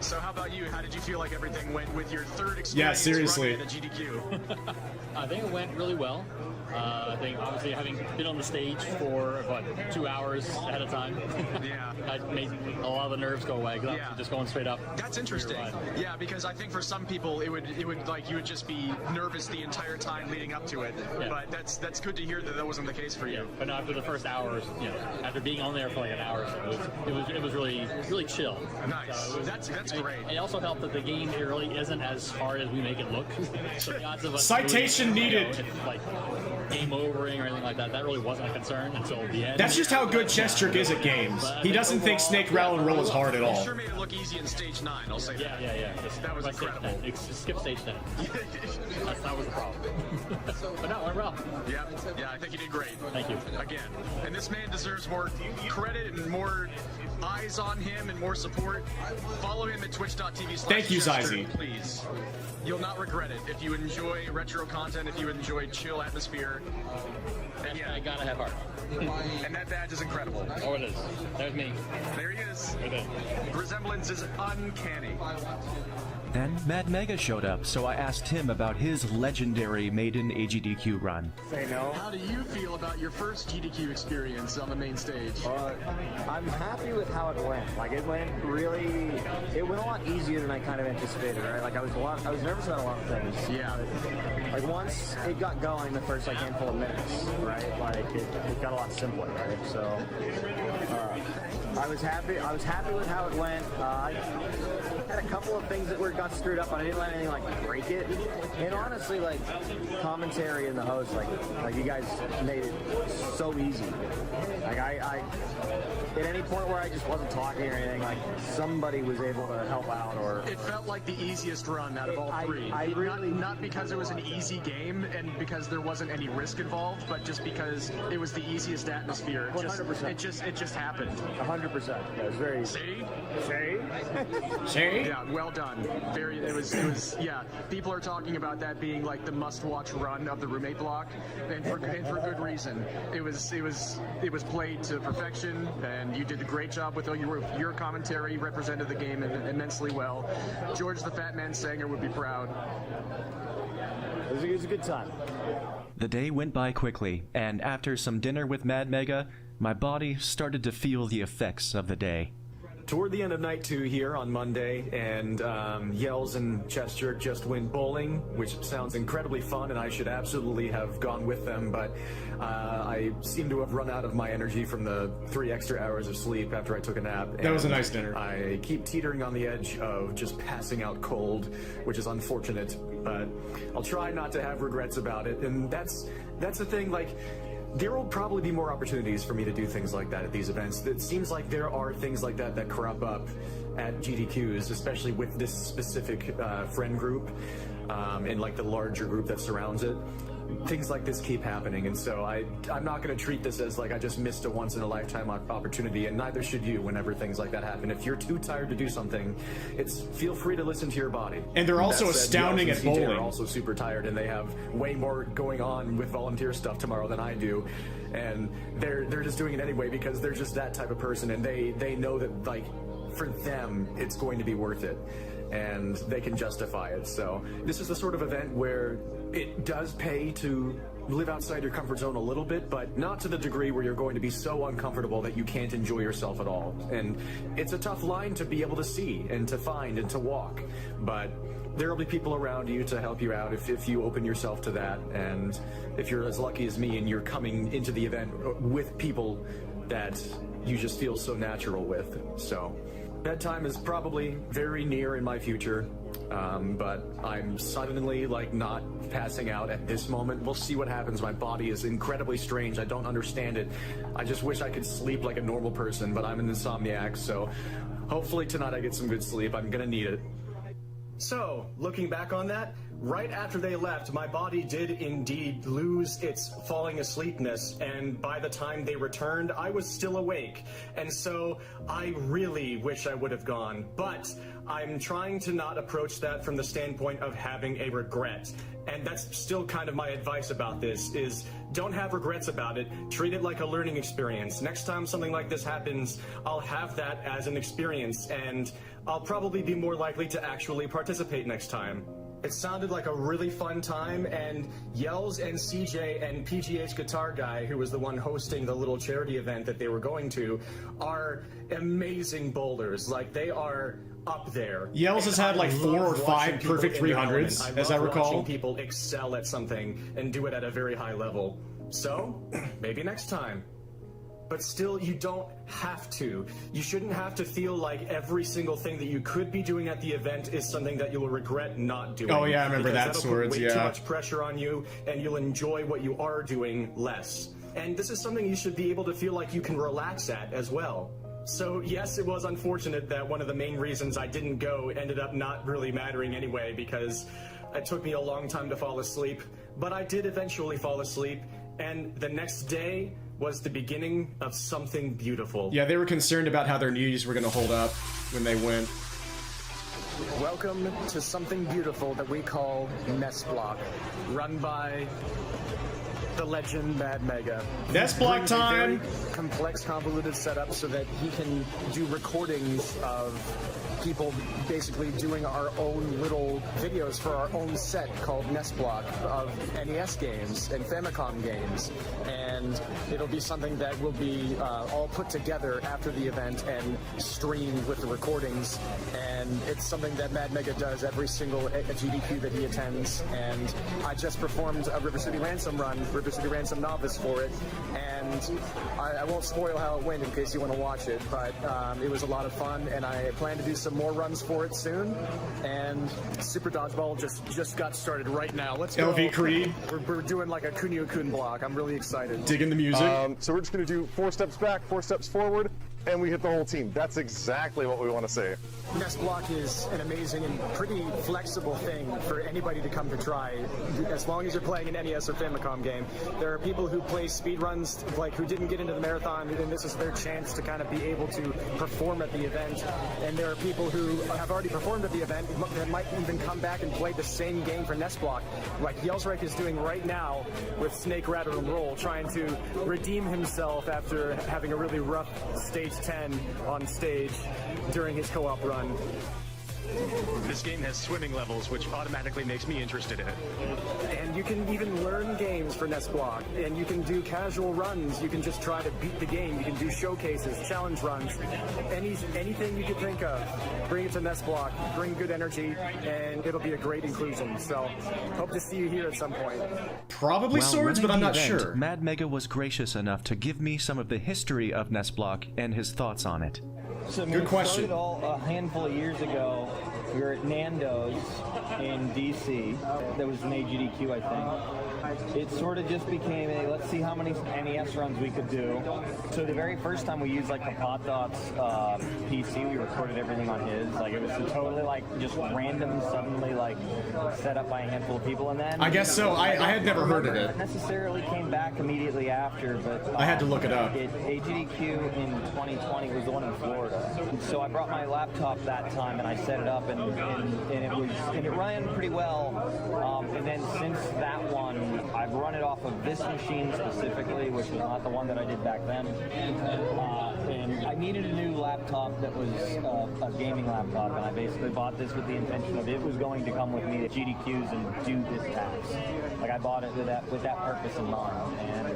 So how about you? How did you feel like everything went with your third experience? Yeah, seriously. Running at a GDQ? I think it went really well. I think obviously having been on the stage for what 2 hours at a time, yeah, I made a lot of the nerves go away. Cause yeah, just going straight up. That's interesting. Yeah, because I think for some people it would like you would just be nervous the entire time leading up to it. Yeah. But that's good to hear that wasn't the case for you. Yeah. But no, after the first hours, after being on there for like an hour, or so, it was really chill. Nice. So that's great. It also helped that the game really isn't as hard as we make it look. So the odds of us citation needed. Like game overing or anything like that, that really wasn't a concern until the end. That's just how good Chess Jerk is at games. He doesn't think Snake Rattle and Roll is hard at all. You sure made it look easy in stage 9, I'll say that. Yeah. That was incredible. Skip stage 10. That was the problem. But no, it went well. Yeah, I think you did great. Thank you. Again. And this man deserves more credit and more eyes on him and more support. Follow him at twitch.tv/. Thank you, Zizy. Please. You'll not regret it. If you enjoy retro content, if you enjoy chill atmosphere. And yeah, I gotta have heart. And that badge is incredible. Oh, it is. There's me. There he is. Okay. Resemblance is uncanny. Then Mad Mega showed up, so I asked him about his legendary maiden AGDQ run. Say no. How do you feel about your first GDQ experience on the main stage? I'm happy with how it went. Like it went a lot easier than I kind of anticipated, right? Like I was nervous about a lot of things. Yeah. Like once it got going, the first handful of minutes, right? Like it got a lot simpler, right? So I was happy with how it went. I had a couple of things that got screwed up, but I didn't let anything like break it. And honestly, like commentary and the host, like you guys made it so easy. Like I at any point where I just wasn't talking or anything, like somebody was able to help out. Or it felt like the easiest run out of all three. Not because it was an easy game and because there wasn't any risk involved, but just because it was the easiest atmosphere. 100%. It just happened. 100%. That was very. See? See? Yeah, well done. It was. Yeah. People are talking about that being like the must-watch run of the roommate block, and for good reason. It was played to perfection, and you did a great job with your commentary. Represented the game immensely well. George the Fat Man Sanger would be proud. It was a good time. The day went by quickly, and after some dinner with Mad Mega, my body started to feel the effects of the day. Toward the end of night 2 here on Monday, and Yells and Chess Jerk just went bowling, which sounds incredibly fun, and I should absolutely have gone with them, but I seem to have run out of my energy from the 3 extra hours of sleep after I took a nap. That was a nice dinner. I keep teetering on the edge of just passing out cold, which is unfortunate, but I'll try not to have regrets about it, and that's the thing, like, there will probably be more opportunities for me to do things like that at these events. It seems like there are things like that crop up at GDQs, especially with this specific friend group and like the larger group that surrounds it. Things like this keep happening, and so I'm not going to treat this as like I just missed a once-in-a-lifetime opportunity, and neither should you whenever things like that happen. If you're too tired to do something, feel free to listen to your body. And they're also astounding at bowling. They're also super tired, and they have way more going on with volunteer stuff tomorrow than I do, and they're just doing it anyway because they're just that type of person, and they know that, like, for them it's going to be worth it, and they can justify it. So this is the sort of event where it does pay to live outside your comfort zone a little bit, but not to the degree where you're going to be so uncomfortable that you can't enjoy yourself at all. And it's a tough line to be able to see and to find and to walk, but there will be people around you to help you out if you open yourself to that, and if you're as lucky as me and you're coming into the event with people that you just feel so natural with. So bedtime is probably very near in my future, but I'm suddenly not passing out at this moment. We'll see what happens. My body is incredibly strange. I don't understand it. I just wish I could sleep like a normal person, but I'm an insomniac, so hopefully tonight I get some good sleep. I'm gonna need it. So, looking back on that, Right after they left, my body did indeed lose its falling asleepness, and by the time they returned, I was still awake. And so I really wish I would have gone, but I'm trying to not approach that from the standpoint of having a regret. And that's still kind of my advice about this, is don't have regrets about it. Treat it like a learning experience. Next time something like this happens, I'll have that as an experience, and I'll probably be more likely to actually participate next time. It sounded like a really fun time, and Yells and CJ and PGH Guitar Guy, who was the one hosting the little charity event that they were going to, are amazing bowlers. Like, they are up there. Yells has had like 4 or 5 perfect 300s, as I recall. Watching people excel at something and do it at a very high level. So, maybe next time. But still, you don't have to. You shouldn't have to feel like every single thing that you could be doing at the event is something that you'll regret not doing. Oh yeah, I remember that Swords, yeah. That'll put way too much pressure on you, and you'll enjoy what you are doing less. And this is something you should be able to feel like you can relax at as well. So yes, it was unfortunate that one of the main reasons I didn't go ended up not really mattering anyway, because it took me a long time to fall asleep. But I did eventually fall asleep, and the next day was the beginning of something beautiful. Yeah, they were concerned about how their knees were going to hold up when they went. Welcome to something beautiful that we call Nest Block, run by the legend Mad Mega. Nest Block time! Very complex, convoluted setup so that he can do recordings of people basically doing our own little videos for our own set called Nest Block of NES games and Famicom games. And it'll be something that will be all put together after the event and streamed with the recordings. And it's something that Mad Mega does every single GDQ that he attends. And I just performed a River City Ransom run, River City Ransom Novice for it. And I won't spoil how it went in case you want to watch it, but it was a lot of fun, and I plan to do some more runs for it soon. And Super Dodgeball just got started right now. Let's go. LV Creed. We're doing like a Kunio-kun block. I'm really excited. Digging the music. So we're just going to do 4 steps back, 4 steps forward, and we hit the whole team. That's exactly what we want to say. Nest Block is an amazing and pretty flexible thing for anybody to come to try, as long as you're playing an NES or Famicom game. There are people who play speedruns, like who didn't get into the marathon, and this is their chance to kind of be able to perform at the event. And there are people who have already performed at the event that might even come back and play the same game for Nest Block, like Yelsrek is doing right now with Snake Rattle and Roll, trying to redeem himself after having a really rough stage 10 on stage during his co-op run. This game has swimming levels, which automatically makes me interested in it. And you can even learn games for Nest Block, and you can do casual runs. You can just try to beat the game. You can do showcases, challenge runs, anything you could think of. Bring it to Nest Block, bring good energy, and it'll be a great inclusion. So, hope to see you here at some point. Probably Swords, but I'm not sure. Mad Mega was gracious enough to give me some of the history of Nest Block and his thoughts on it. So Good question. We started all a handful of years ago. We were at Nando's in DC. There was an AGDQ, I think. It sort of just became a, let's see how many NES runs we could do. So the very first time we used like the Pot Dot's PC, we recorded everything on his. Like it was totally like just random, suddenly like set up by a handful of people. And then I guess so. I had never heard of it. Necessarily came back immediately after, but I had to look it up. AGDQ in 2020 was the one in Florida. So I brought my laptop that time and I set it up and it ran pretty well. And then since that one, I've run it off of this machine specifically, which was not the one that I did back then. And I needed a new laptop that was a gaming laptop, and I basically bought this with the intention of it was going to come with me to GDQs and do this task. Like I bought it with that purpose in mind, and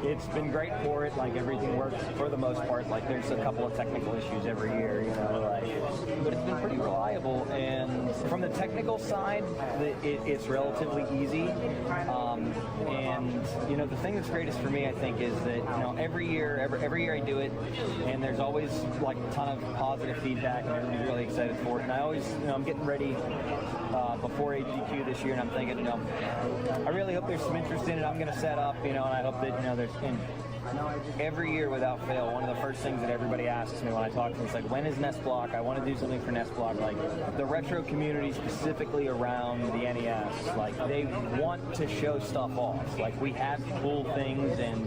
it's been great for it. Like everything works for the most part. Like there's a couple of technical issues every year, you know, like, but it's been pretty reliable. And from the technical side, it's relatively easy. And you know, the thing that's greatest for me, I think, is that you know every year I do it, and there's always like a ton of positive feedback, and everybody's really excited for it. And I always, you know, I'm getting ready before AGDQ this year, and I'm thinking, you know, I really hope there's some interest in it. I'm going to set up, you know, and I hope that you know there's. And every year without fail, one of the first things that everybody asks me when I talk to them is like, when is Nest Block? I want to do something for Nest Block. Like the retro community specifically around the NES, like they want to show stuff off. Like we have cool things, and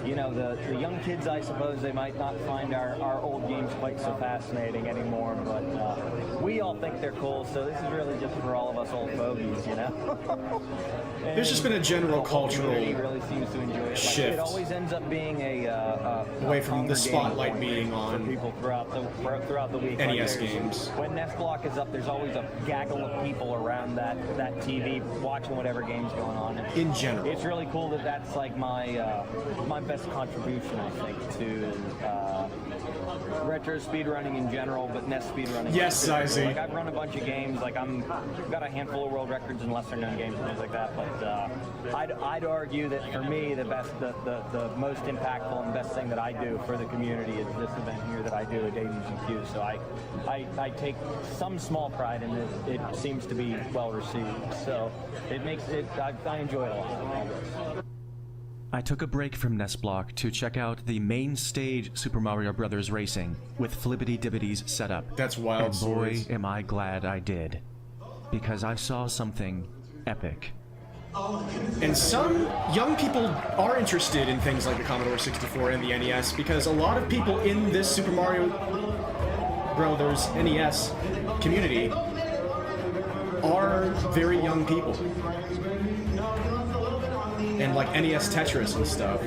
you know, the young kids, I suppose, they might not find our old games quite so fascinating anymore, but we all think they're cool, so this is really just for all of us old fogies, you know? There's just been a general cultural really seems to enjoy it. shift. Like, it always ends up being away from the spotlight being on people throughout the week. NES games. When Nest Block is up, there's always a gaggle of people around that TV watching whatever game's going on. In general, it's really cool that that's like my best contribution, I think, to retro speedrunning in general, but NES speedrunning. Yes, I see. Like I've run a bunch of games. Like I've got a handful of world records in lesser known games and things like that. But I'd argue that for me, the most impactful and best thing that I do for the community is this event here that I do at AGDQ. So I take some small pride in this. It seems to be well received. So it makes it. I enjoy it a lot. I took a break from Nest Block to check out the main stage Super Mario Bros. Racing with Flibbity Dibbity's setup. That's wild. And boy, am I glad I did. Because I saw something epic. And some young people are interested in things like the Commodore 64 and the NES, because a lot of people in this Super Mario Brothers NES community are very young people. And like NES Tetris and stuff.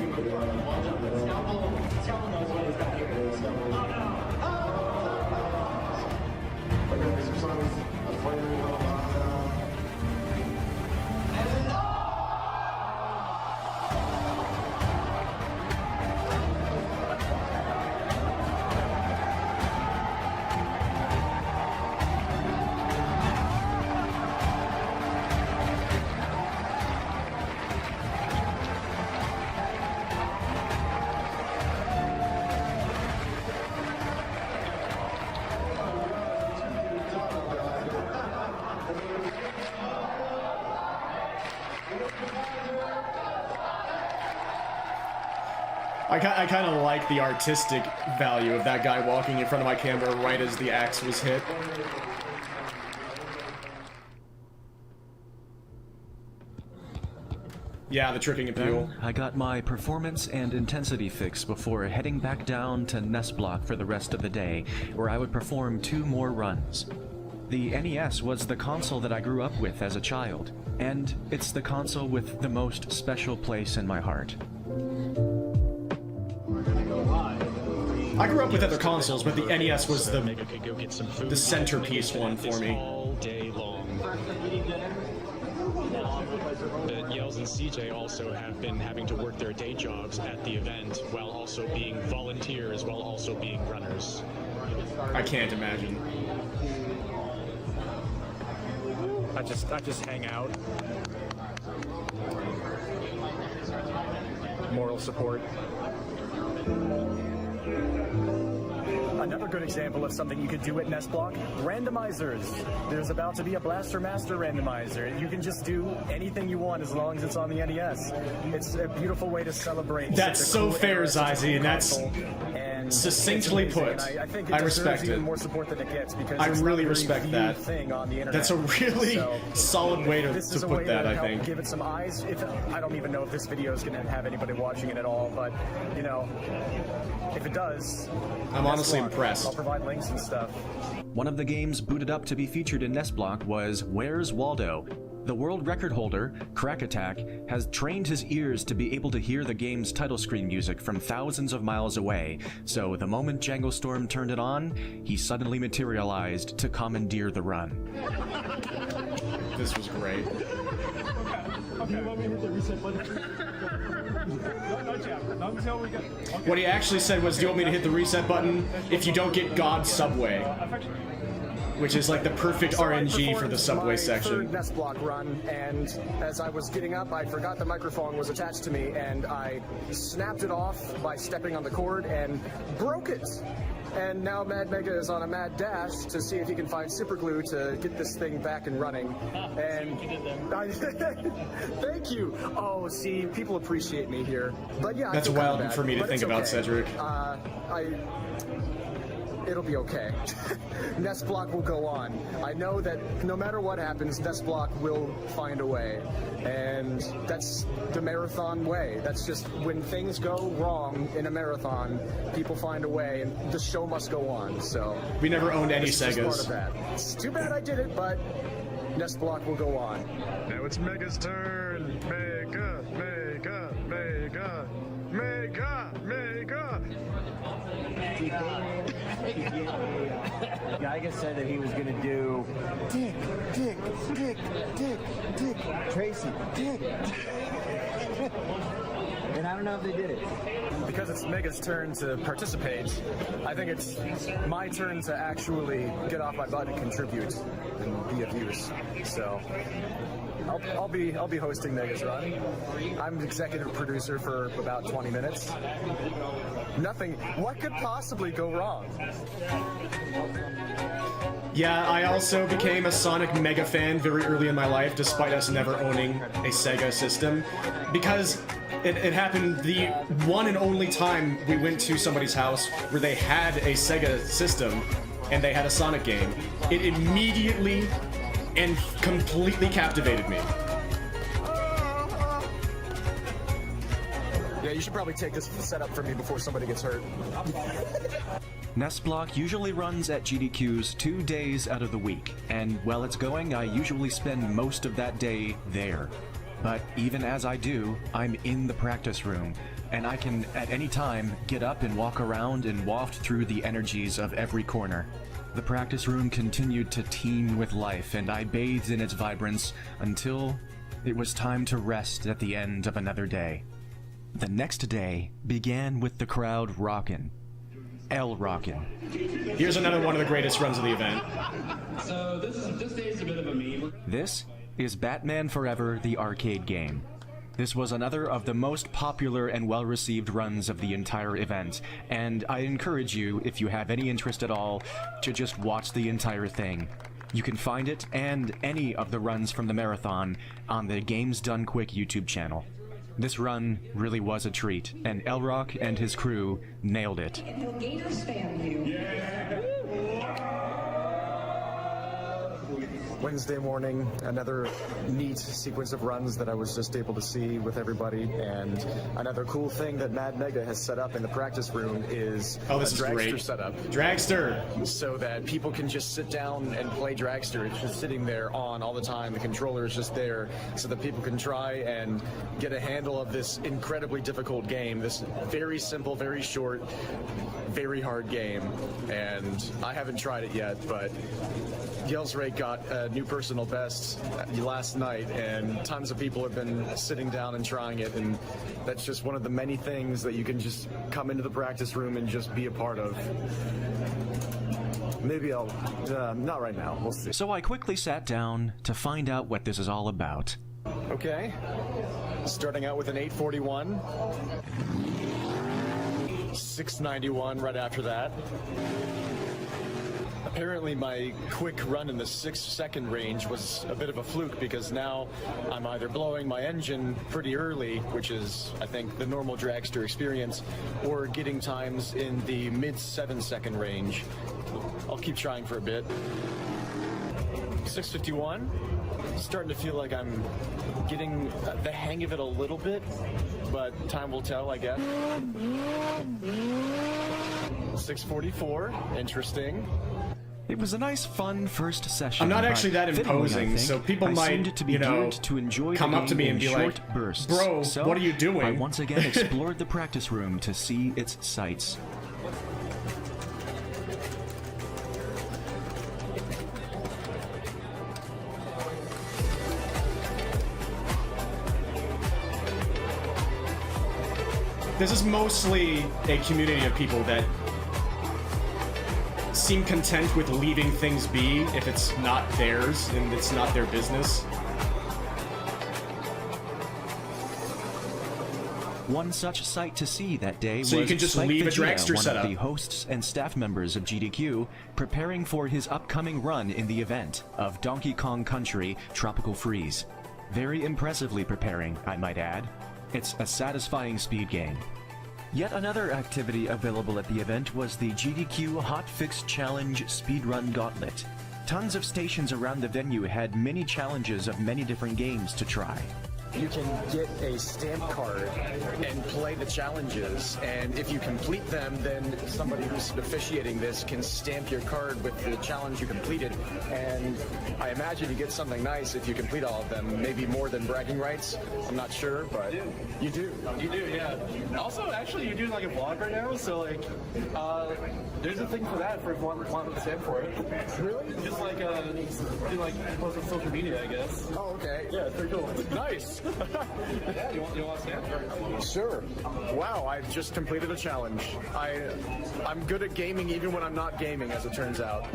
I kind of like the artistic value of that guy walking in front of my camera right as the axe was hit. Yeah, the tricking appeal. I got my performance and intensity fix before heading back down to Nest Block for the rest of the day, where I would perform 2 more runs. The NES was the console that I grew up with as a child, and it's the console with the most special place in my heart. I grew up with other consoles, but the NES was the centerpiece one for me. All day long. But Yells and CJ also have been having to work their day jobs at the event while also being volunteers, while also being runners. I can't imagine. I just hang out. Moral support. Another good example of something you could do at Nest Block, randomizers. There's about to be a Blaster Master randomizer. You can just do anything you want as long as it's on the NES. It's a beautiful way to celebrate. That's so fair, Zizzy, and that's succinctly put. I respect it. More support than it gets because I really respect that. Thing on the internet. That's a really solid way to put that, I think. Give it some eyes. I don't even know if this video is going to have anybody watching it at all, but you know, if it does, I'm honestly impressed. I'll provide links and stuff. One of the games booted up to be featured in Nest Block was Where's Waldo? The world record holder, Crack Attack, has trained his ears to be able to hear the game's title screen music from thousands of miles away, so the moment Django Storm turned it on, he suddenly materialized to commandeer the run. This was great. Okay, let me hit the reset button. No jab. Not until we get. Okay. What he actually said was, do you want me to hit the reset button if you don't get God Subway? which is like the perfect So I RNG for performed the subway my section. third nest block run, and as I was getting up, I forgot the microphone was attached to me, and I snapped it off by stepping on the cord and broke it. And now Mad Mega is on a mad dash to see if he can find super glue to get this thing back and running. And thank you. Oh, see, people appreciate me here. But yeah, That's I feel kinda wild bad, for me to but think it's about, okay. Cedric. It'll be okay. Nest block will go on. I know that no matter what happens, Nest block will find a way. And that's the marathon way. That's just when things go wrong in a marathon, people find a way, and the show must go on. So We never owned any this is Segas. part of that. It's too bad I did it, but Nest block will go on. Now it's Mega's turn. Mega, Mega, Mega, Mega, Mega. Geiger said that he was going to do Dick, Tracy, Dick. And I don't know if they did it. Because it's Mega's turn to participate, I think it's my turn to actually get off my butt and contribute and be of use. So I'll be hosting Mega's run. I'm executive producer for about 20 minutes. Nothing. What could possibly go wrong? Yeah, I also became a Sonic mega fan very early in my life, despite us never owning a Sega system, because it happened the one and only time we went to somebody's house where they had a Sega system and they had a Sonic game. It immediately and completely captivated me. Yeah, you should probably take this setup from me before somebody gets hurt. Nest block usually runs at GDQs 2 days out of the week, and while it's going, I usually spend most of that day there. But even as I do, I'm in the practice room, and I can at any time get up and walk around and waft through the energies of every corner. The practice room continued to teem with life, and I bathed in its vibrance until it was time to rest at the end of another day. The next day began with the crowd rockin'. Rockin'. Here's another one of the greatest runs of the event. So this day is a bit of a meme. This is Batman Forever, the arcade game. This was another of the most popular and well-received runs of the entire event, and I encourage you, if you have any interest at all, to just watch the entire thing. You can find it and any of the runs from the marathon on the Games Done Quick YouTube channel. This run really was a treat, and Elrock and his crew nailed it. Wednesday morning, another neat sequence of runs that I was just able to see with everybody, and another cool thing that Mad Mega has set up in the practice room is Oh, this a is dragster great. setup. Dragster! So that people can just sit down and play dragster. It's just sitting there on all the time. The controller is just there so that people can try and get a handle of this incredibly difficult game, this very simple, very short, very hard game. And I haven't tried it yet, but Yell's Rate got a new personal best last night, and tons of people have been sitting down and trying it, and that's just one of the many things that you can just come into the practice room and just be a part of. Maybe I'll, not right now, we'll see. So I quickly sat down to find out what this is all about. Okay, starting out with an 841. 691 right after that. Apparently my quick run in the 6-second range was a bit of a fluke, because now I'm either blowing my engine pretty early, which is, I think, the normal dragster experience, or getting times in the mid 7-second range. I'll keep trying for a bit. 651. Starting to feel like I'm getting the hang of it a little bit, but time will tell, I guess. 644. Interesting. It was a nice, fun first session. I'm not but actually that fittingly, imposing, I think, so people I might, seemed to be you know, geared to enjoy come the up to game me in and be short like, bursts. "Bro, So what are you doing?" I once again explored the practice room to see its sights. This is mostly a community of people that seem content with leaving things be if it's not theirs and it's not their business. One such sight to see that day So was you can just Spike leave a Vegeta, dragster one setup. of the hosts and staff members of GDQ, preparing for his upcoming run in the event of Donkey Kong Country Tropical Freeze. Very impressively preparing, I might add. It's a satisfying speed game. Yet another activity available at the event was the GDQ Hotfix Challenge Speedrun Gauntlet. Tons of stations around the venue had many challenges of many different games to try. You can get a stamp card and play the challenges, and if you complete them, then somebody who's officiating this can stamp your card with the challenge you completed, and I imagine you get something nice if you complete all of them, maybe more than bragging rights. I'm not sure, but you do. You do, yeah. Also, actually, you're doing like a vlog right now, so like, there's a thing for that for if you want to stand for it. Really? Just like, do like post on social media, I guess. Oh, okay. Yeah, it's pretty cool. Nice. Yeah, you want to stand? Sure. Wow, I just completed a challenge. I'm good at gaming even when I'm not gaming, as it turns out.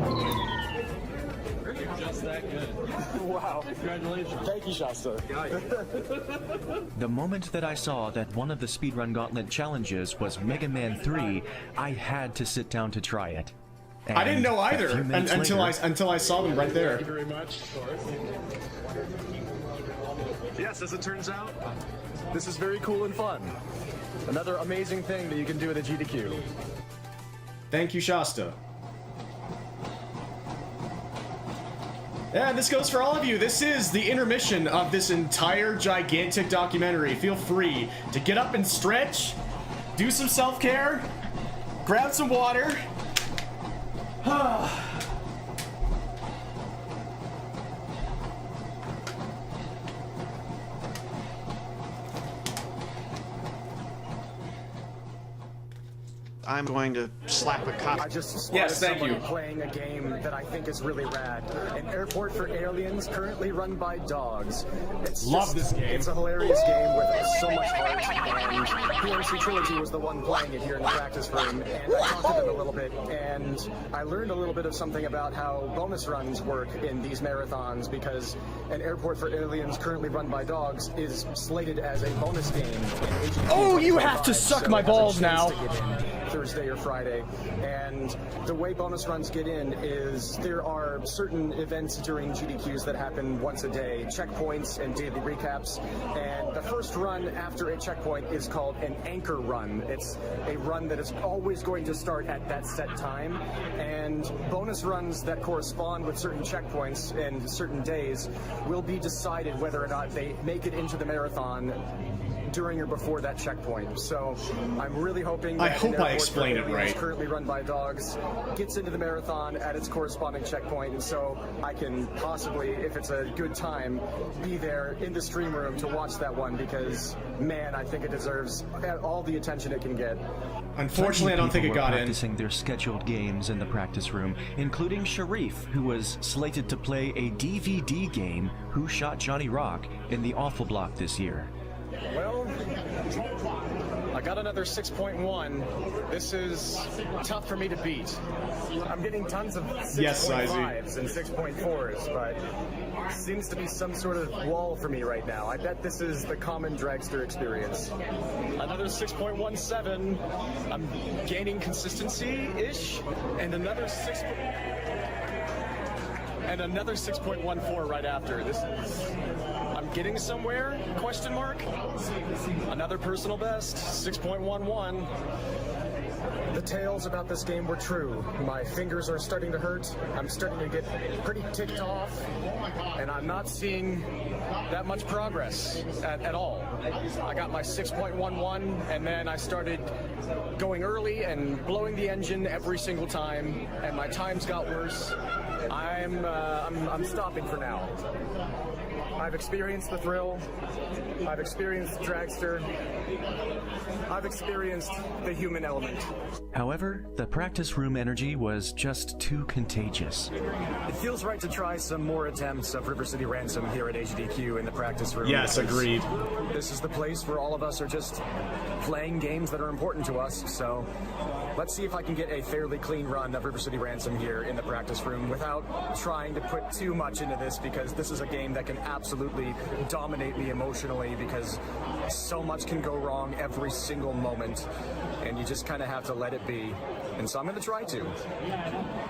You're just that good. Wow. Congratulations. Thank you, Shasta. The moment that I saw that one of the Speedrun Gauntlet challenges was Mega Man 3, I had to sit down to try it. I didn't know either until I saw them right there. Thank you very much. Yes, as it turns out, this is very cool and fun. Another amazing thing that you can do with a GDQ. Thank you, Shasta. And this goes for all of you. This is the intermission of this entire gigantic documentary. Feel free to get up and stretch, do some self-care, grab some water. I'm going to slap a cop. I just spotted somebody playing a game that I think is really rad. An airport for aliens currently run by dogs. Love this game. It's a hilarious game with so much heart, and PNC Trilogy was the one playing it here in the practice room, and I talked to them a little bit, and I learned a little bit of something about how bonus runs work in these marathons, because an airport for aliens currently run by dogs is slated as a bonus game in Agent Oh, you have to suck my balls now. Thursday or Friday, and the way bonus runs get in is there are certain events during GDQs that happen once a day, checkpoints and daily recaps, and the first run after a checkpoint is called an anchor run. It's a run that is always going to start at that set time, and bonus runs that correspond with certain checkpoints and certain days will be decided whether or not they make it into the marathon during or before that checkpoint. So I'm really hoping that I hope I explained it right. Currently run by dogs gets into the marathon at its corresponding checkpoint, and so I can possibly, if it's a good time, be there in the stream room to watch that one, because man, I think it deserves all the attention it can get. Unfortunately, I don't think it got in. Practicing their scheduled games in the practice room, including Sharif, who was slated to play a DVD game, Who Shot Johnny Rock, in the Awful Block this year. Well, I got another 6.1. This is tough for me to beat. I'm getting tons of 6.5s and 6.4s, but seems to be some sort of wall for me right now. I bet this is the common dragster experience. Another 6.17. I'm gaining consistency-ish, and another 6.14 right after. This is, I'm getting somewhere, question mark. Another personal best, 6.11. The tales about this game were true. My fingers are starting to hurt. I'm starting to get pretty ticked off, and I'm not seeing that much progress at all. I got my 6.11, and then I started going early and blowing the engine every single time, and my times got worse. I'm stopping for now. I've experienced the thrill. I've experienced the dragster. I've experienced the human element. However, the practice room energy was just too contagious. It feels right to try some more attempts of River City Ransom here at Agdq in the practice room. Yes, agreed. This is the place where all of us are just playing games that are important to us, so let's see if I can get a fairly clean run of River City Ransom here in the practice room without trying to put too much into this, because this is a game that can absolutely dominate me emotionally, because so much can go wrong every single moment, and you just kind of have to let it be. And so I'm going to try to.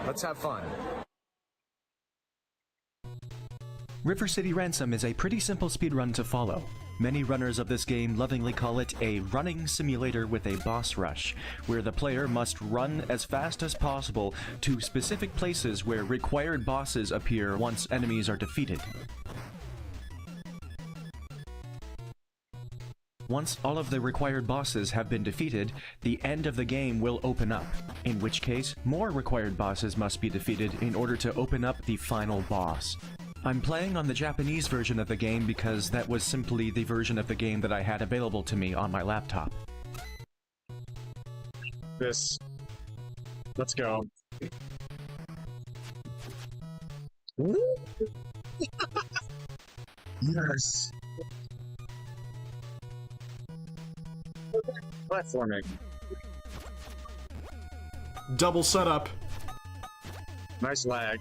Let's have fun. River City Ransom is a pretty simple speedrun to follow. Many runners of this game lovingly call it a running simulator with a boss rush, where the player must run as fast as possible to specific places where required bosses appear once enemies are defeated. Once all of the required bosses have been defeated, the end of the game will open up, in which case more required bosses must be defeated in order to open up the final boss. I'm playing on the Japanese version of the game because that was simply the version of the game that I had available to me on my laptop. Let's go. Yes. Platforming. Double setup. Nice lag.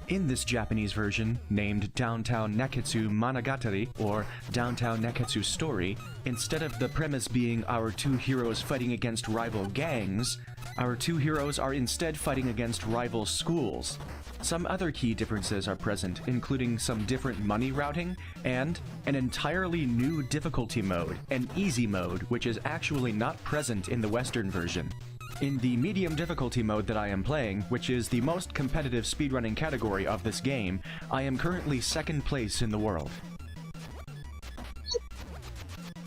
In this Japanese version, named Downtown Neketsu Monogatari, or Downtown Neketsu Story, instead of the premise being our two heroes fighting against rival gangs, our two heroes are instead fighting against rival schools. Some other key differences are present, including some different money routing, and an entirely new difficulty mode, an easy mode, which is actually not present in the Western version. In the medium difficulty mode that I am playing, which is the most competitive speedrunning category of this game, I am currently second place in the world.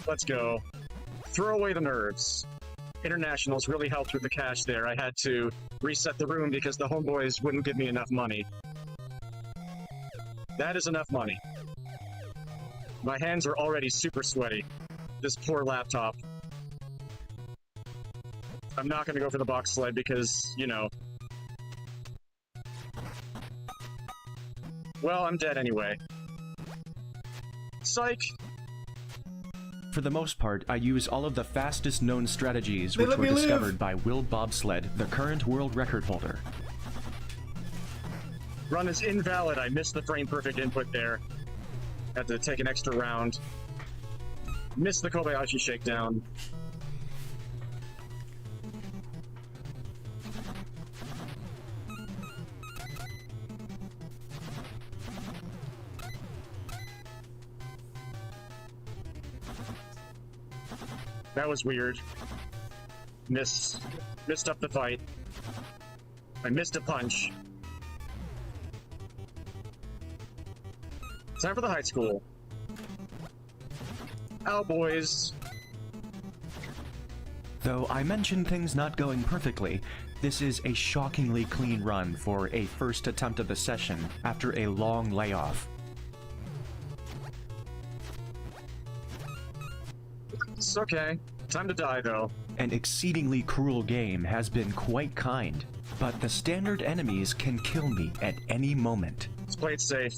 Let's go. Throw away the nerves. Internationals really helped with the cash there. I had to reset the room because the homeboys wouldn't give me enough money. That is enough money. My hands are already super sweaty. This poor laptop. I'm not going to go for the box sled because, you know. Well, I'm dead anyway. Psych! For the most part, I use all of the fastest known strategies which were discovered by Will Bobsled, the current world record holder. Run is invalid. I missed the frame perfect input there. Had to take an extra round. Missed the Kobayashi shakedown. That was weird. Missed up the fight. I missed a punch. Time for the high school. Ow, boys. Though I mentioned things not going perfectly, this is a shockingly clean run for a first attempt of the session after a long layoff. It's okay. Time to die, though. An exceedingly cruel game has been quite kind, but the standard enemies can kill me at any moment. Let's play it safe.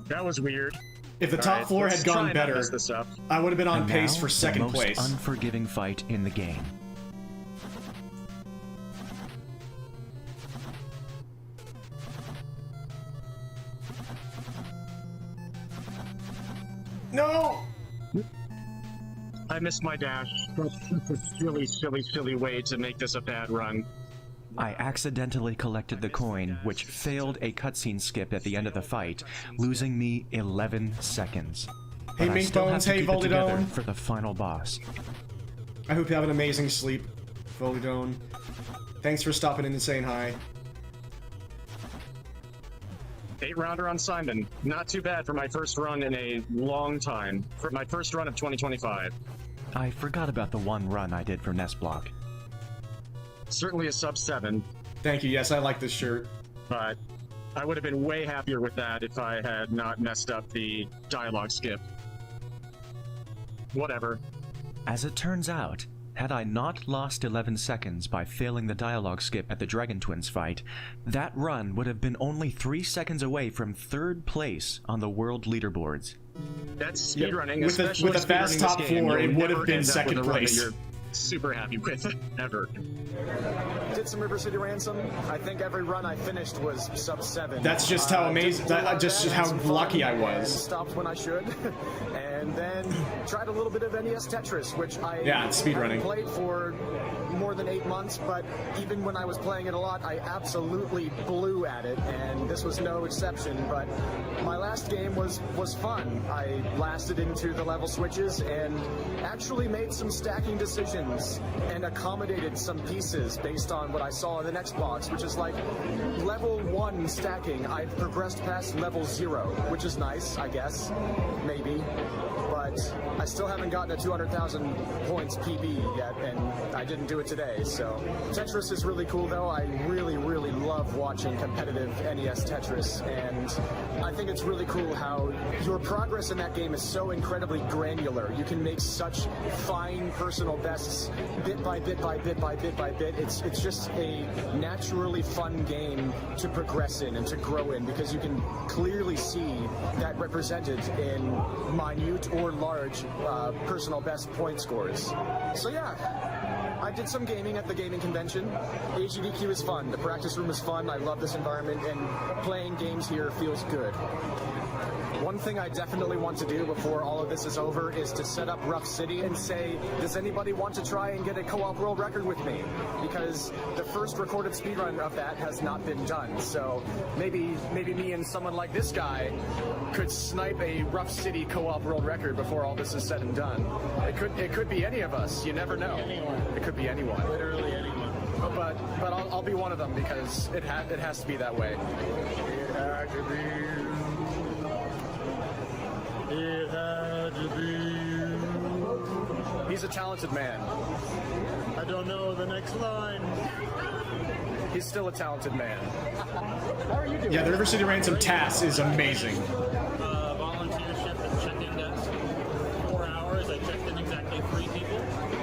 That was weird. If the top floor had gone better, I would have been on pace for second place. The most unforgiving fight in the game. No! I missed my dash. That's a silly, silly, silly way to make this a bad run. I accidentally collected the coin, which failed a cutscene skip at the end of the fight, losing me 11 seconds. Hey, But I Mink still have Bones, to hey, keep it together Volidone. for the final boss. I hope you have an amazing sleep, Volidone. Thanks for stopping in and saying hi. 8-rounder on Simon. Not too bad for my first run in a long time. For my first run of 2025. I forgot about the one run I did for Nest Block. Certainly a sub 7. Thank you, yes, I like this shirt. but I would have been way happier with that if I had not messed up the dialogue skip. Whatever. As it turns out, had I not lost 11 seconds by failing the dialogue skip at the Dragon Twins fight, that run would have been only 3 seconds away from 3rd place on the world leaderboards. That's speedrunning, with a fast top 4, it would have been 2nd place. You're super happy with ever. Did some River City Ransom. I think every run I finished was sub 7. That's just how amazing, just how lucky I was. Stopped when I should, and then tried a little bit of NES Tetris, which I it's speedrunning. Played for more than 8 months, but even when I was playing it a lot, I absolutely blew at it, and this was no exception. But my last game was fun. I lasted into the level switches and actually made some stacking decisions and accommodated some pieces based on what I saw in the next box, which is like level 1 stacking. I've progressed past level 0, which is nice, I guess, maybe. But I still haven't gotten a 200,000 points PB yet, and I didn't do it today. So Tetris is really cool, though. I really, really love watching competitive NES Tetris, and I think it's really cool how your progress in that game is so incredibly granular. You can make such fine personal bests bit by bit by bit by bit by bit. It's just a naturally fun game to progress in and to grow in, because you can clearly see that represented in minute or large personal best point scores. So yeah, I did some gaming at the gaming convention. Agdq is fun. The practice room is fun. I love this environment, and playing games here feels good. One thing I definitely want to do before all of this is over is to set up Rough City and say, does anybody want to try and get a co-op world record with me? Because the first recorded speedrun of that has not been done. So maybe me and someone like this guy could snipe a Rough City co-op world record before all this is said and done. It could be any of us. You never know. It could be anyone. Literally anyone. But I'll be one of them, because it has to be that way. It had to be. It had to be. He's a talented man. I don't know the next line. He's still a talented man. How are you doing? Yeah, the River City Ransom TAS is amazing. Volunteership and check-in desk. 4 hours. I checked in exactly 3 people.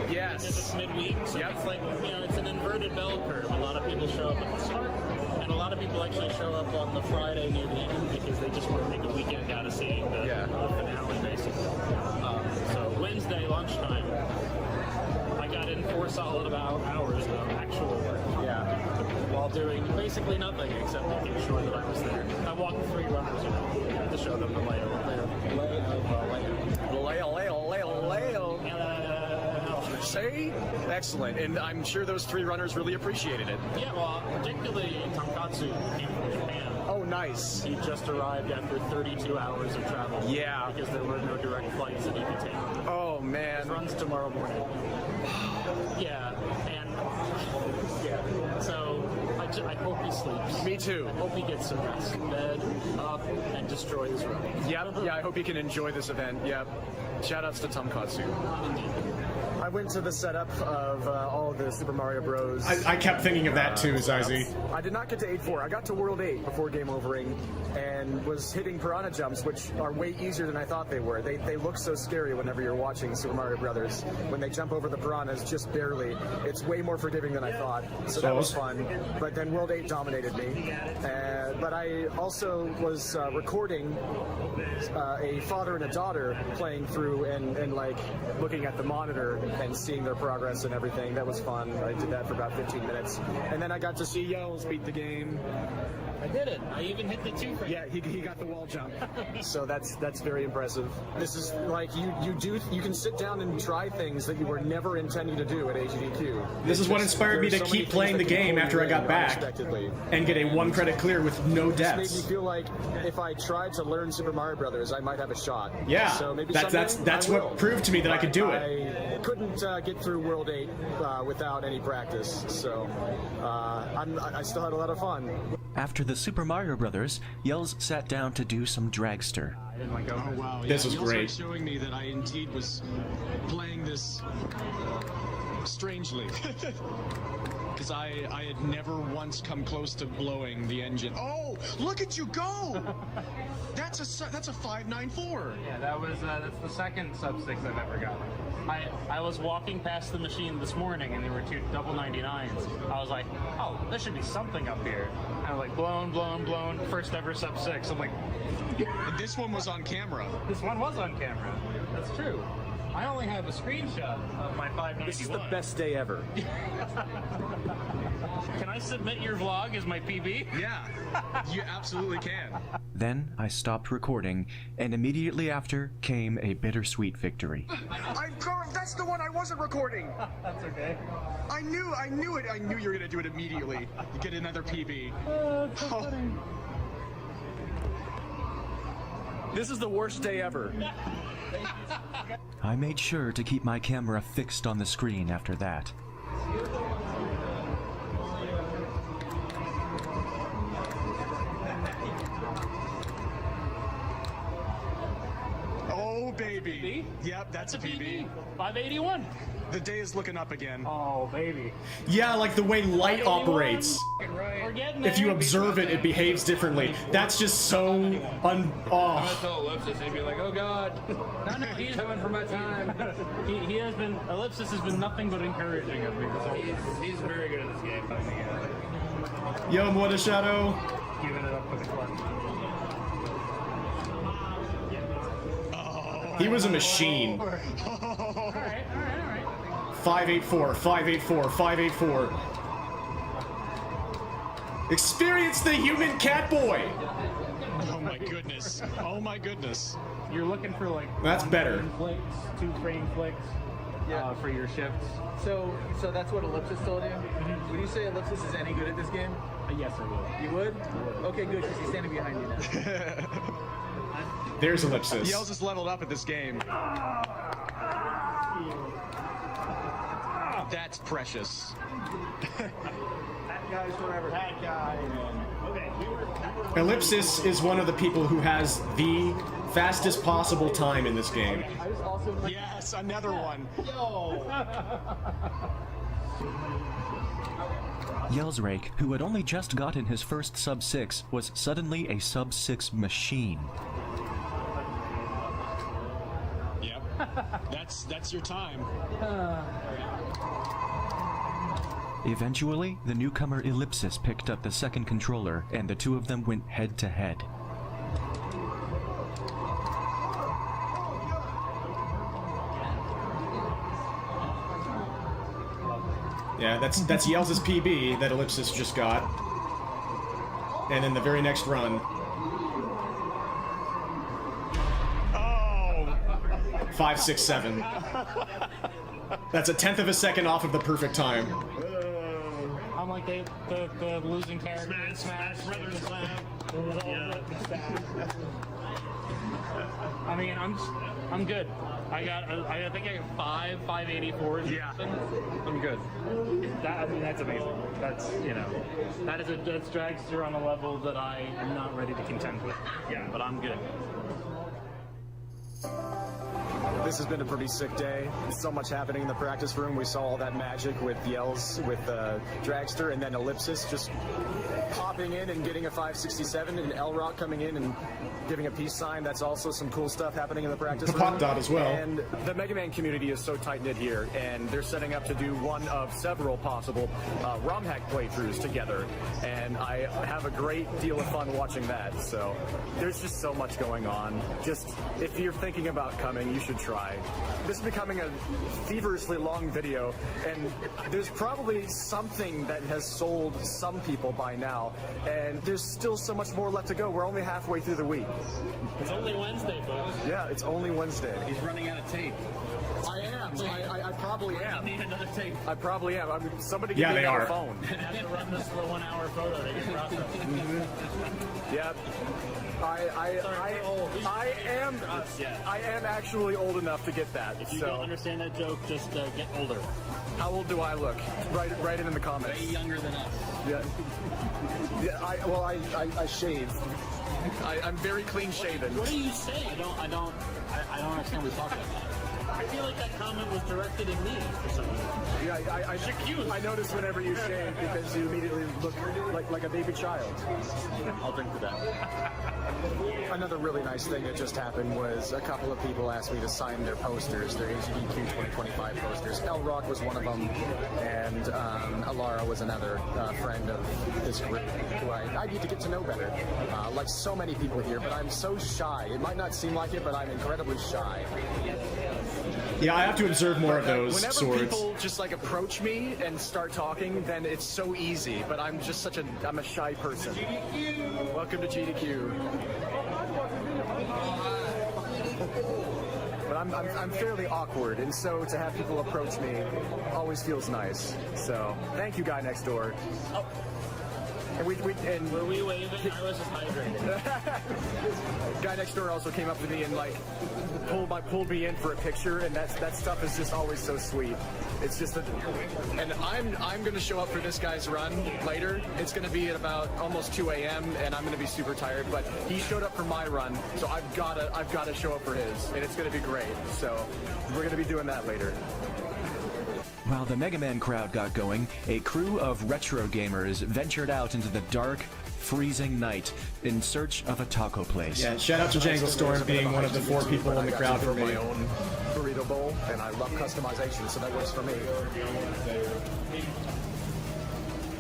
Yes. Because it's midweek, so it's like, it's an inverted bell curve. A lot of people show up at the start, and a lot of people actually show up on the Friday near the end because they just want to make a weekend out of seeing the finale, basically. So Wednesday lunchtime, I got in 4 solid hours of actual work. Yeah. While doing basically nothing except making sure that I was there. I walked 3 runners around to show them the layout. See? Excellent. And I'm sure those 3 runners really appreciated it. Yeah, well, particularly Tonkatsu came from Japan. Oh, nice. He just arrived after 32 hours of travel. Yeah. Because there were no direct flights that he could take. Oh, man. His runs tomorrow morning. Yeah, and so I hope he sleeps. Me too. I hope he gets some rest, bed, up, and destroy his run. Yep. Yeah, I hope he can enjoy this event. Yep. Shoutouts to Tonkatsu. Indeed. I went to the setup of all of the Super Mario Bros. I kept thinking of that too, Zazie. I did not get to 8-4. I got to World 8 before game overing and was hitting piranha jumps, which are way easier than I thought they were. They look so scary whenever you're watching Super Mario Brothers. When they jump over the piranhas just barely, it's way more forgiving than I thought. So that was fun. But then World 8 dominated me. But I also was recording a father and a daughter playing through and like looking at the monitor and seeing their progress and everything. That was fun. I did that for about 15 minutes. And then I got to see Yells beat the game. I did it. I even hit the 2 frame. Yeah, he got the wall jump. So that's very impressive. This is like you can sit down and try things that you were never intending to do at Agdq. This is what inspired me to keep playing the game after I got back and get a 1 credit clear with no deaths. This made me feel like if I tried to learn Super Mario Brothers, I might have a shot. Yeah, so maybe that's what proved to me that I could do it. I couldn't get through World 8 without any practice, so I still had a lot of fun. After the Super Mario Brothers, Yells sat down to do some Dragster. Oh wow! This was Yells great. Showing me that I indeed was playing this strangely. because I had never once come close to blowing the engine. Oh, look at you go! That's a 594. Yeah, that's the second sub-6 I've ever gotten. I was walking past the machine this morning and there were 2 double 99s. I was like, oh, there should be something up here. And I'm like, blown, first ever sub-6. I'm like, this one was on camera. This one was on camera. That's true. I only have a screenshot of my 591. This is the best day ever. Can I submit your vlog as my PB? Yeah, you absolutely can. Then I stopped recording, and immediately after came a bittersweet victory. That's the one I wasn't recording. That's okay. I knew it. I knew you were gonna do it immediately. You get another PB. That's so funny. This is the worst day ever. I made sure to keep my camera fixed on the screen after that. Oh, baby. Yep, that's a PB. 581. The day is looking up again. Oh, baby. Yeah, like the way light operates. We're getting If you there. observe it, it behaves differently. That's just so I'm gonna oh. tell Ellipsis, he'd be like, oh god, No, he's coming for my time. He has been, Ellipsis has been nothing but encouraging of me. He's very good at this game. Yo, what a shadow. Giving it up for the clutch. He was a machine. All right. 584, 584, 584. Experience the human cat boy. Oh my goodness. Oh my goodness. You're looking for like That's 1 better. frame flicks, 2 frame flicks for your shifts. So that's what Ellipsis told you? Would you say Ellipsis is any good at this game? Yes, I would. You would? Okay, good, because he's standing behind you now. There's Ellipsis. Yells is leveled up at this game. That's precious. That guy's forever. That guy. Okay, Ellipsis is one of the people who has the fastest possible time in this game. I was also Yes, another one. Yo! Yellsrake, who had only just gotten his first sub-6, was suddenly a sub-6 machine. Yep. That's your time. Eventually, the newcomer Ellipsis picked up the second controller, and the two of them went head-to-head. Yeah, that's Yells' PB that Ellipsis just got. And then the very next run. Oh! 567. That's a 1/10 of a second off of the perfect time. I'm like the losing character. Smash Brothers Lab. I mean, I'm good. I think I got 584s. Yeah. I'm good. That's amazing. That's that's Dragster on a level that I am not ready to contend with. Yeah, but I'm good. This has been a pretty sick day. So much happening in the practice room. We saw all that magic with Yells, with Dragster, and then Ellipsis just popping in and getting a 567, and L-Rock coming in and giving a peace sign. That's also some cool stuff happening in the practice room. Pop Dot as well. And the Mega Man community is so tight-knit here, and they're setting up to do one of several possible ROM hack playthroughs together. And I have a great deal of fun watching that. So there's just so much going on. Just, if you're thinking about coming, you should try. This is becoming a feverishly long video, and there's probably something that has sold some people by now, and there's still so much more left to go. We're only halfway through the week. It's only Wednesday, folks. Yeah, it's only Wednesday. He's running out of tape. I am. I probably am. Need another tape. I probably am. I mean, somebody Yeah, give me they another are. phone. I have to run this for a 1 hour photo to get processed. Yeah. I am actually old enough to get that. If you so don't understand that joke, just get older. how old do I look? Write it in the comments. Way younger than us. Yeah. I shave. I'm very clean shaven. What do you say? I don't understand what you're talking about. I feel like thought that comment was directed at me for some reason. Yeah, I noticed whenever you shave because you immediately look like a baby child. I'll drink to that. Another really nice thing that just happened was a couple of people asked me to sign their posters, their AGDQ 2025 posters. El Rock was one of them, and Alara was another friend of this group who I need to get to know better. Like so many people here, but I'm so shy. It might not seem like it, but I'm incredibly shy. Yeah, I have to observe more of those whenever swords. People just like approach me and start talking, then it's so easy. But I'm just I'm a shy person. Welcome to GDQ. But I'm fairly awkward, and so to have people approach me always feels nice. So thank you, guy next door. And were we waving? I was just hydrating. Guy next door also came up to me and like pulled me in for a picture, and that stuff is just always so sweet. It's just and I'm gonna show up for this guy's run later. It's gonna be at about almost 2 a.m. and I'm gonna be super tired. But he showed up for my run, so I've gotta show up for his, and it's gonna be great. So we're gonna be doing that later. While the Mega Man crowd got going, a crew of retro gamers ventured out into the dark, freezing night in search of a taco place. Yeah, shout out to Jangle Storm being one of the 4 people in the crowd for me. My own burrito bowl, and I love customization, so that works for me.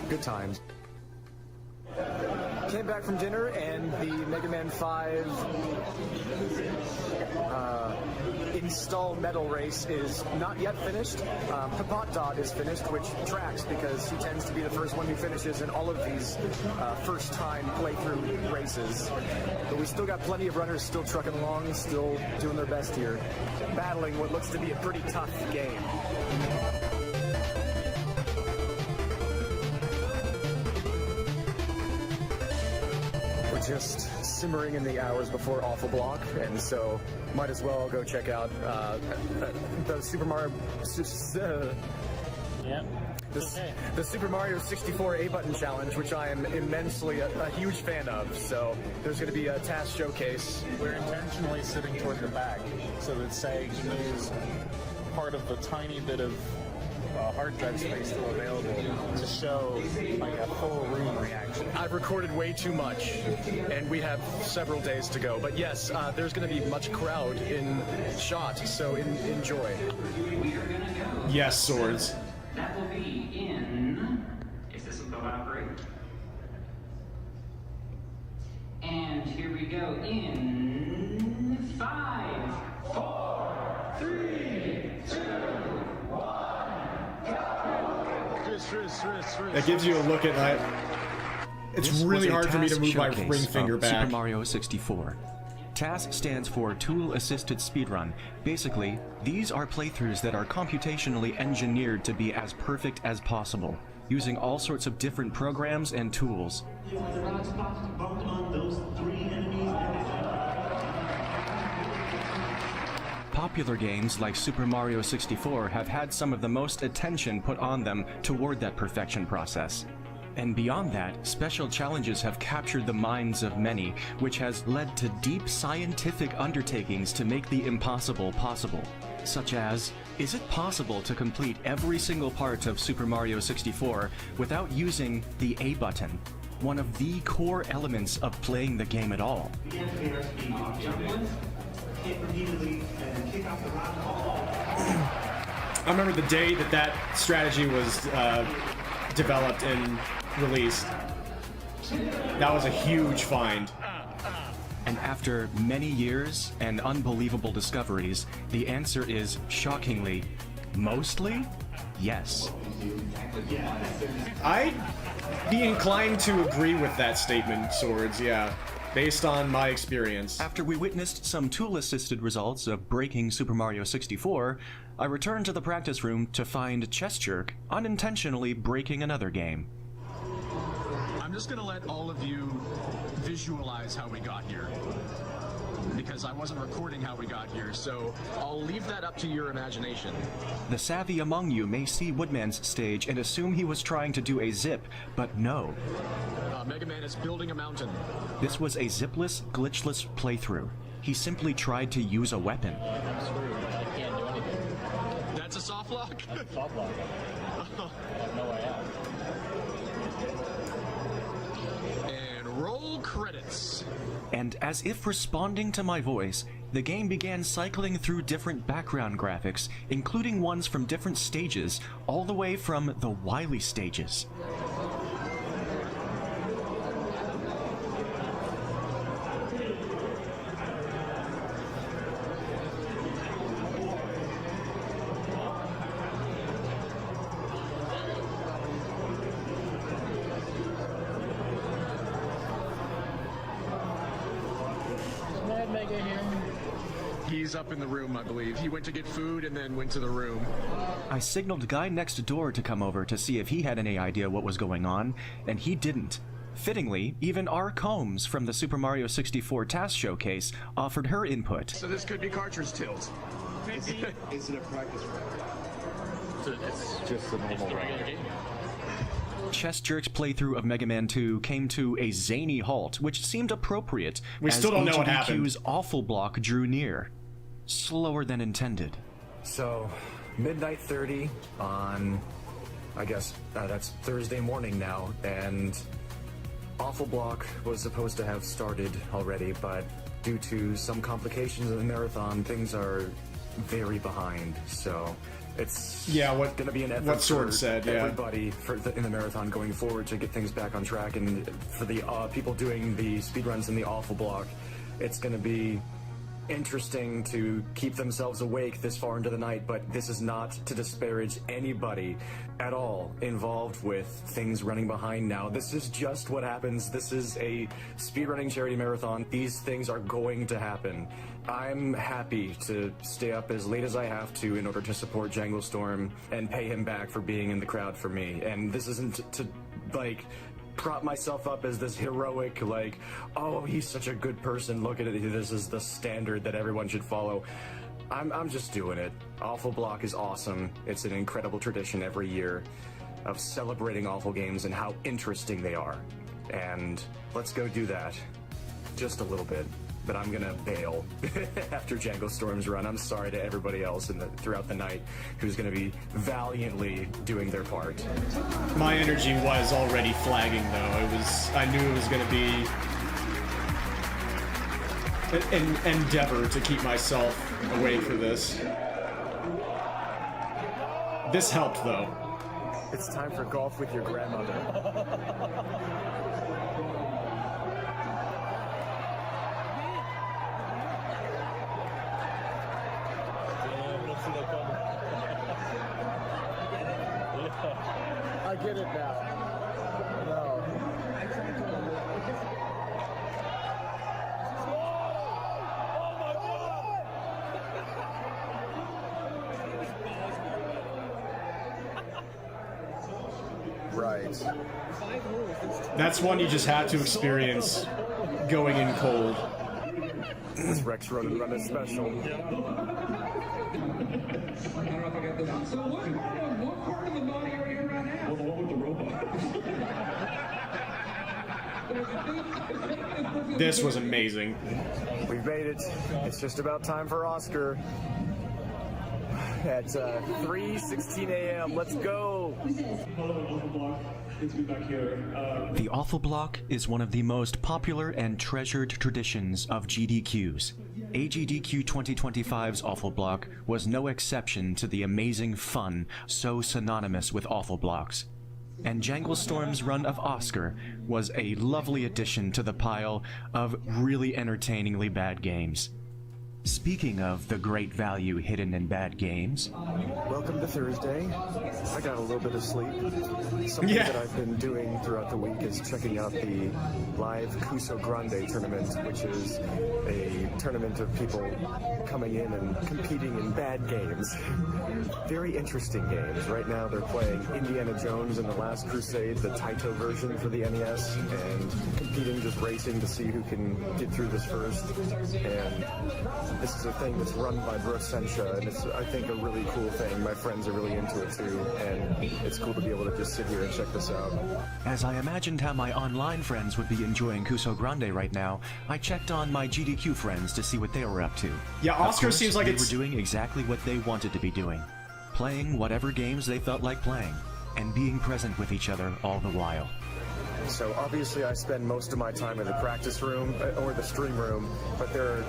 Good times. Came back from dinner, and the Mega Man 5 install medal race is not yet finished. Papat Dot is finished, which tracks because he tends to be the first one who finishes in all of these first-time playthrough races. But we still got plenty of runners still trucking along, still doing their best here, battling what looks to be a pretty tough game. Just simmering in the hours before Awful Block, and so might as well go check out the Super Mario. The Super Mario 64 A-Button Challenge, which I am immensely a huge fan of. So there's going to be a task showcase. We're intentionally sitting toward the back so that SAG is part of the tiny bit of hard drive space still available to show like a full room reaction. I've recorded way too much, and we have several days to go. But yes, there's going to be much crowd in shot, so enjoy. Yes, swords. That will be in. Is this a operate? And here we go in 5, 4, 3, 2, 1. That gives you a look at that. It's really hard for me to move my ring finger back. Super Mario 64. TAS stands for Tool Assisted Speedrun. Basically, these are playthroughs that are computationally engineered to be as perfect as possible, using all sorts of different programs and tools. Popular games like Super Mario 64 have had some of the most attention put on them toward that perfection process. And beyond that, special challenges have captured the minds of many, which has led to deep scientific undertakings to make the impossible possible. Such as, is it possible to complete every single part of Super Mario 64 without using the A button, one of the core elements of playing the game at all? I remember the day that strategy was developed and released. That was a huge find. And after many years and unbelievable discoveries, the answer is shockingly, mostly, yes. I'd be inclined to agree with that statement, Swords, yeah. Based on my experience. After we witnessed some tool-assisted results of breaking Super Mario 64, I returned to the practice room to find Chess Jerk unintentionally breaking another game. I'm just gonna let all of you visualize how we got here, because I wasn't recording how we got here, so I'll leave that up to your imagination. The savvy among you may see Woodman's stage and assume he was trying to do a zip, but no. Mega Man is building a mountain. This was a zipless, glitchless playthrough. He simply tried to use a weapon. soft lock? That's soft lock. I have no way out. And roll credits. And as if responding to my voice, the game began cycling through different background graphics, including ones from different stages, all the way from the Wily stages. He's up in the room, I believe. He went to get food and then went to the room. I signaled Guy next door to come over to see if he had any idea what was going on, and he didn't. Fittingly, even R. Combs from the Super Mario 64 Task Showcase offered her input. So this could be cartridge tilt. Is it a practice round? It's just a normal round. Chess Jerk's playthrough of Mega Man 2 came to a zany halt, which seemed appropriate. We still don't know what happened. AGDQ's awful block drew near. Slower than intended. So, midnight 30 on, I guess, that's Thursday morning now, and Awful Block was supposed to have started already, but due to some complications in the marathon, things are very behind, so it's going to be an effort what Sword for said, yeah. everybody in the marathon going forward to get things back on track, and for the people doing the speedruns in the Awful Block, it's going to be interesting to keep themselves awake this far into the night, but this is not to disparage anybody at all involved with things running behind now. This is just what happens. This is a speedrunning charity marathon. These things are going to happen. I'm happy to stay up as late as I have to in order to support Jangle Storm and pay him back for being in the crowd for me. And this isn't to like prop myself up as this heroic, like, oh, he's such a good person, look at it, this is the standard that everyone should follow. I'm just doing it. Awful Block is awesome. It's an incredible tradition every year of celebrating awful games and how interesting they are. And let's go do that. Just a little bit. But I'm gonna bail after Jangle Storm's run. I'm sorry to everybody else throughout the night who's gonna be valiantly doing their part. My energy was already flagging, though. I knew it was gonna be an endeavor to keep myself awake for this. This helped, though. It's time for golf with your grandmother. I get it now. No. Right. That's one you just had to experience going in cold. This Rex Run and Run is special. So what part of the body are you in right now? Well, the one with the robot. This was amazing. We've made it. It's just about time for Oscar. At 3:16 a.m. Let's go. The Awful Block is one of the most popular and treasured traditions of GDQs. AGDQ 2025's Awful Block was no exception to the amazing fun so synonymous with Awful Blocks. And Jangle Storm's run of Oscar was a lovely addition to the pile of really entertainingly bad games. Speaking of the great value hidden in bad games... Welcome to Thursday. I got a little bit of sleep. Something that I've been doing throughout the week is checking out the live Cuso Grande tournament, which is a tournament of people coming in and competing in bad games. Very interesting games. Right now they're playing Indiana Jones and the Last Crusade, the Taito version for the NES, and competing, just racing to see who can get through this first. And this is a thing that's run by Brosensha, and it's, I think, a really cool thing. My friends are really into it too, and it's cool to be able to just sit here and check this out. As I imagined how my online friends would be enjoying Cuso Grande right now, I checked on my GDQ friends to see what they were up to. Yeah, Oscar seems like they were doing exactly what they wanted to be doing. playing whatever games they felt like playing, and being present with each other all the while. So obviously I spend most of my time in the practice room or the stream room, but there are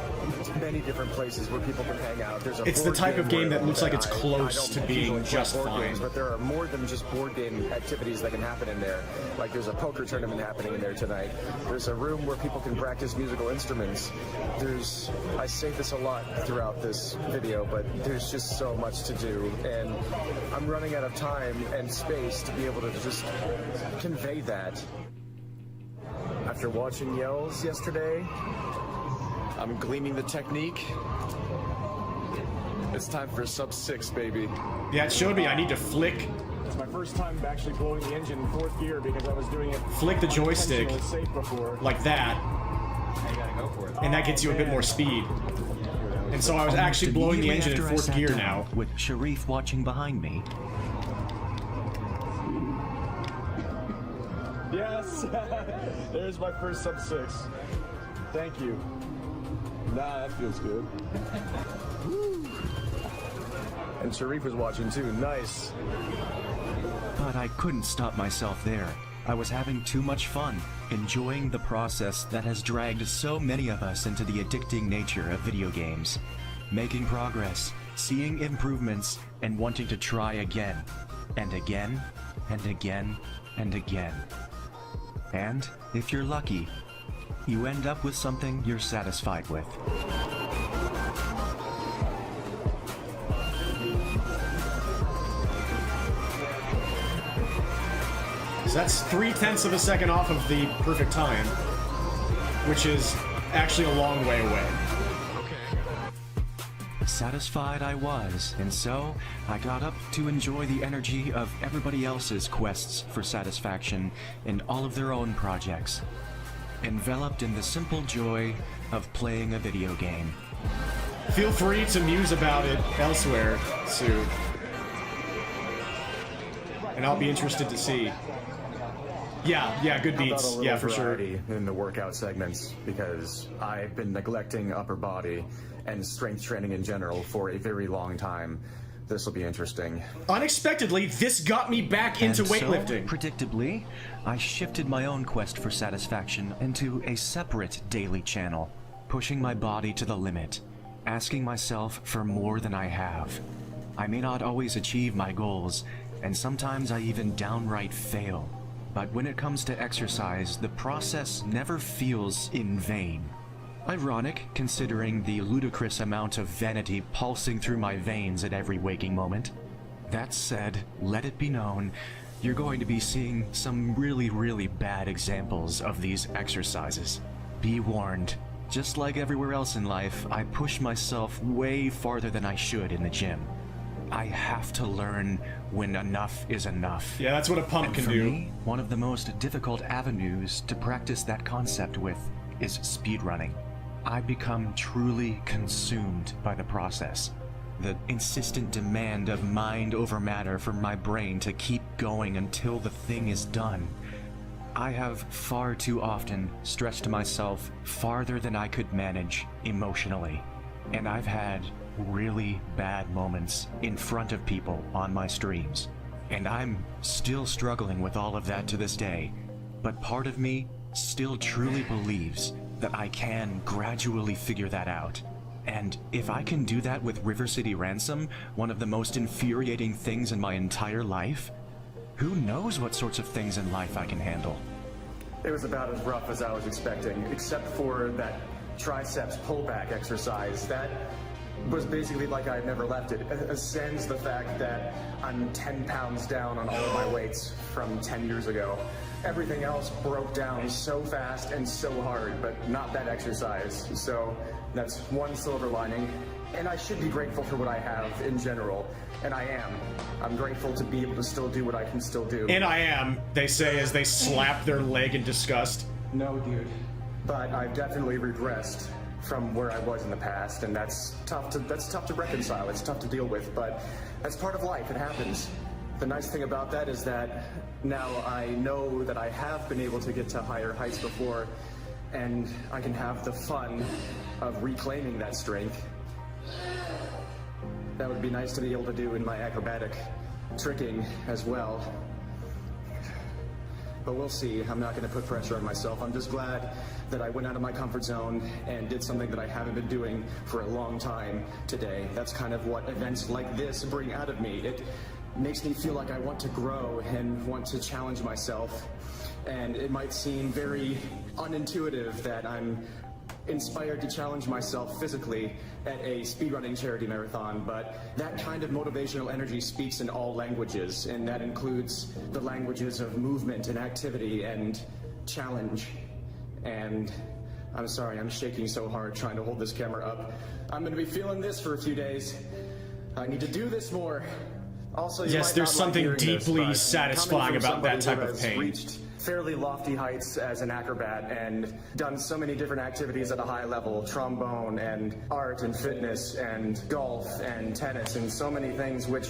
many different places where people can hang out. It's the type of game that looks like it's close to being just fine. But there are more than just board game activities that can happen in there. Like there's a poker tournament happening in there tonight. There's a room where people can practice musical instruments. I say this a lot throughout this video, but there's just so much to do, and I'm running out of time and space to be able to just convey that. After watching Yells yesterday, I'm gleaming the technique. It's time for sub 6, baby. Yeah, it showed me I need to flick. It's my first time actually blowing the engine in 4th gear because I was doing it. Flick the joystick like that, and that gets you a bit more speed. And so I was actually blowing the engine in 4th gear now. With Sharif watching behind me. Yes! There's my first sub 6. Thank you. Nah, that feels good. And Sharif was watching too. Nice. But I couldn't stop myself there. I was having too much fun, enjoying the process that has dragged so many of us into the addicting nature of video games. Making progress, seeing improvements, and wanting to try again, and again, and again, and again. And, if you're lucky, you end up with something you're satisfied with. So that's 0.3 of a second off of the perfect time, which is actually a long way away. Satisfied I was, and so I got up to enjoy the energy of everybody else's quests for satisfaction in all of their own projects, enveloped in the simple joy of playing a video game. Feel free to muse about it elsewhere, Sue. And I'll be interested to see. Yeah, good beats. Yeah, for sure. In the workout segments, because I've been neglecting upper body and strength training in general for a very long time. This will be interesting. Unexpectedly, this got me back into weightlifting. So, predictably, I shifted my own quest for satisfaction into a separate daily channel, pushing my body to the limit, asking myself for more than I have. I may not always achieve my goals, and sometimes I even downright fail. But when it comes to exercise, the process never feels in vain. Ironic, considering the ludicrous amount of vanity pulsing through my veins at every waking moment. That said, let it be known, you're going to be seeing some really bad examples of these exercises. Be warned. Just like everywhere else in life, I push myself way farther than I should in the gym. I have to learn when enough is enough. Yeah, that's what a pump can do. do. For me, one of the most difficult avenues to practice that concept with is speedrunning. I become truly consumed by the process. The insistent demand of mind over matter from my brain to keep going until the thing is done. I have far too often stretched myself farther than I could manage emotionally. And I've had really bad moments in front of people on my streams. And I'm still struggling with all of that to this day. But part of me still truly believes that I can gradually figure that out. And if I can do that with River City Ransom, one of the most infuriating things in my entire life, who knows what sorts of things in life I can handle? It was about as rough as I was expecting, except for that triceps pullback exercise. That was basically like I had never left it. Ascends the fact that I'm 10 pounds down on all of my weights from 10 years ago. Everything else broke down so fast and so hard, but not that exercise. So that's one silver lining. And I should be grateful for what I have in general. And I am. I'm grateful to be able to still do what I can still do. And I am, they say as they slap their leg in disgust. No, dude. But I've definitely regressed from where I was in the past, and that's tough to reconcile. It's tough to deal with, but that's part of life. It happens. The nice thing about that is that now I know that I have been able to get to higher heights before, and I can have the fun of reclaiming that strength. that would be nice to be able to do in my acrobatic tricking as well. But we'll see. I'm not going to put pressure on myself. I'm just glad that I went out of my comfort zone and did something that I haven't been doing for a long time today. That's kind of what events like this bring out of me. It makes me feel like I want to grow and want to challenge myself. And it might seem very unintuitive that I'm inspired to challenge myself physically at a speedrunning charity marathon, but that kind of motivational energy speaks in all languages, and that includes the languages of movement and activity and challenge. And I'm sorry, I'm shaking so hard trying to hold this camera up. I'm going to be feeling this for a few days. I need to do this more. Also, yes, there's something deeply satisfying about that type of pain. Reached fairly lofty heights as an acrobat and done so many different activities at a high level, trombone and art and fitness and golf and tennis and so many things which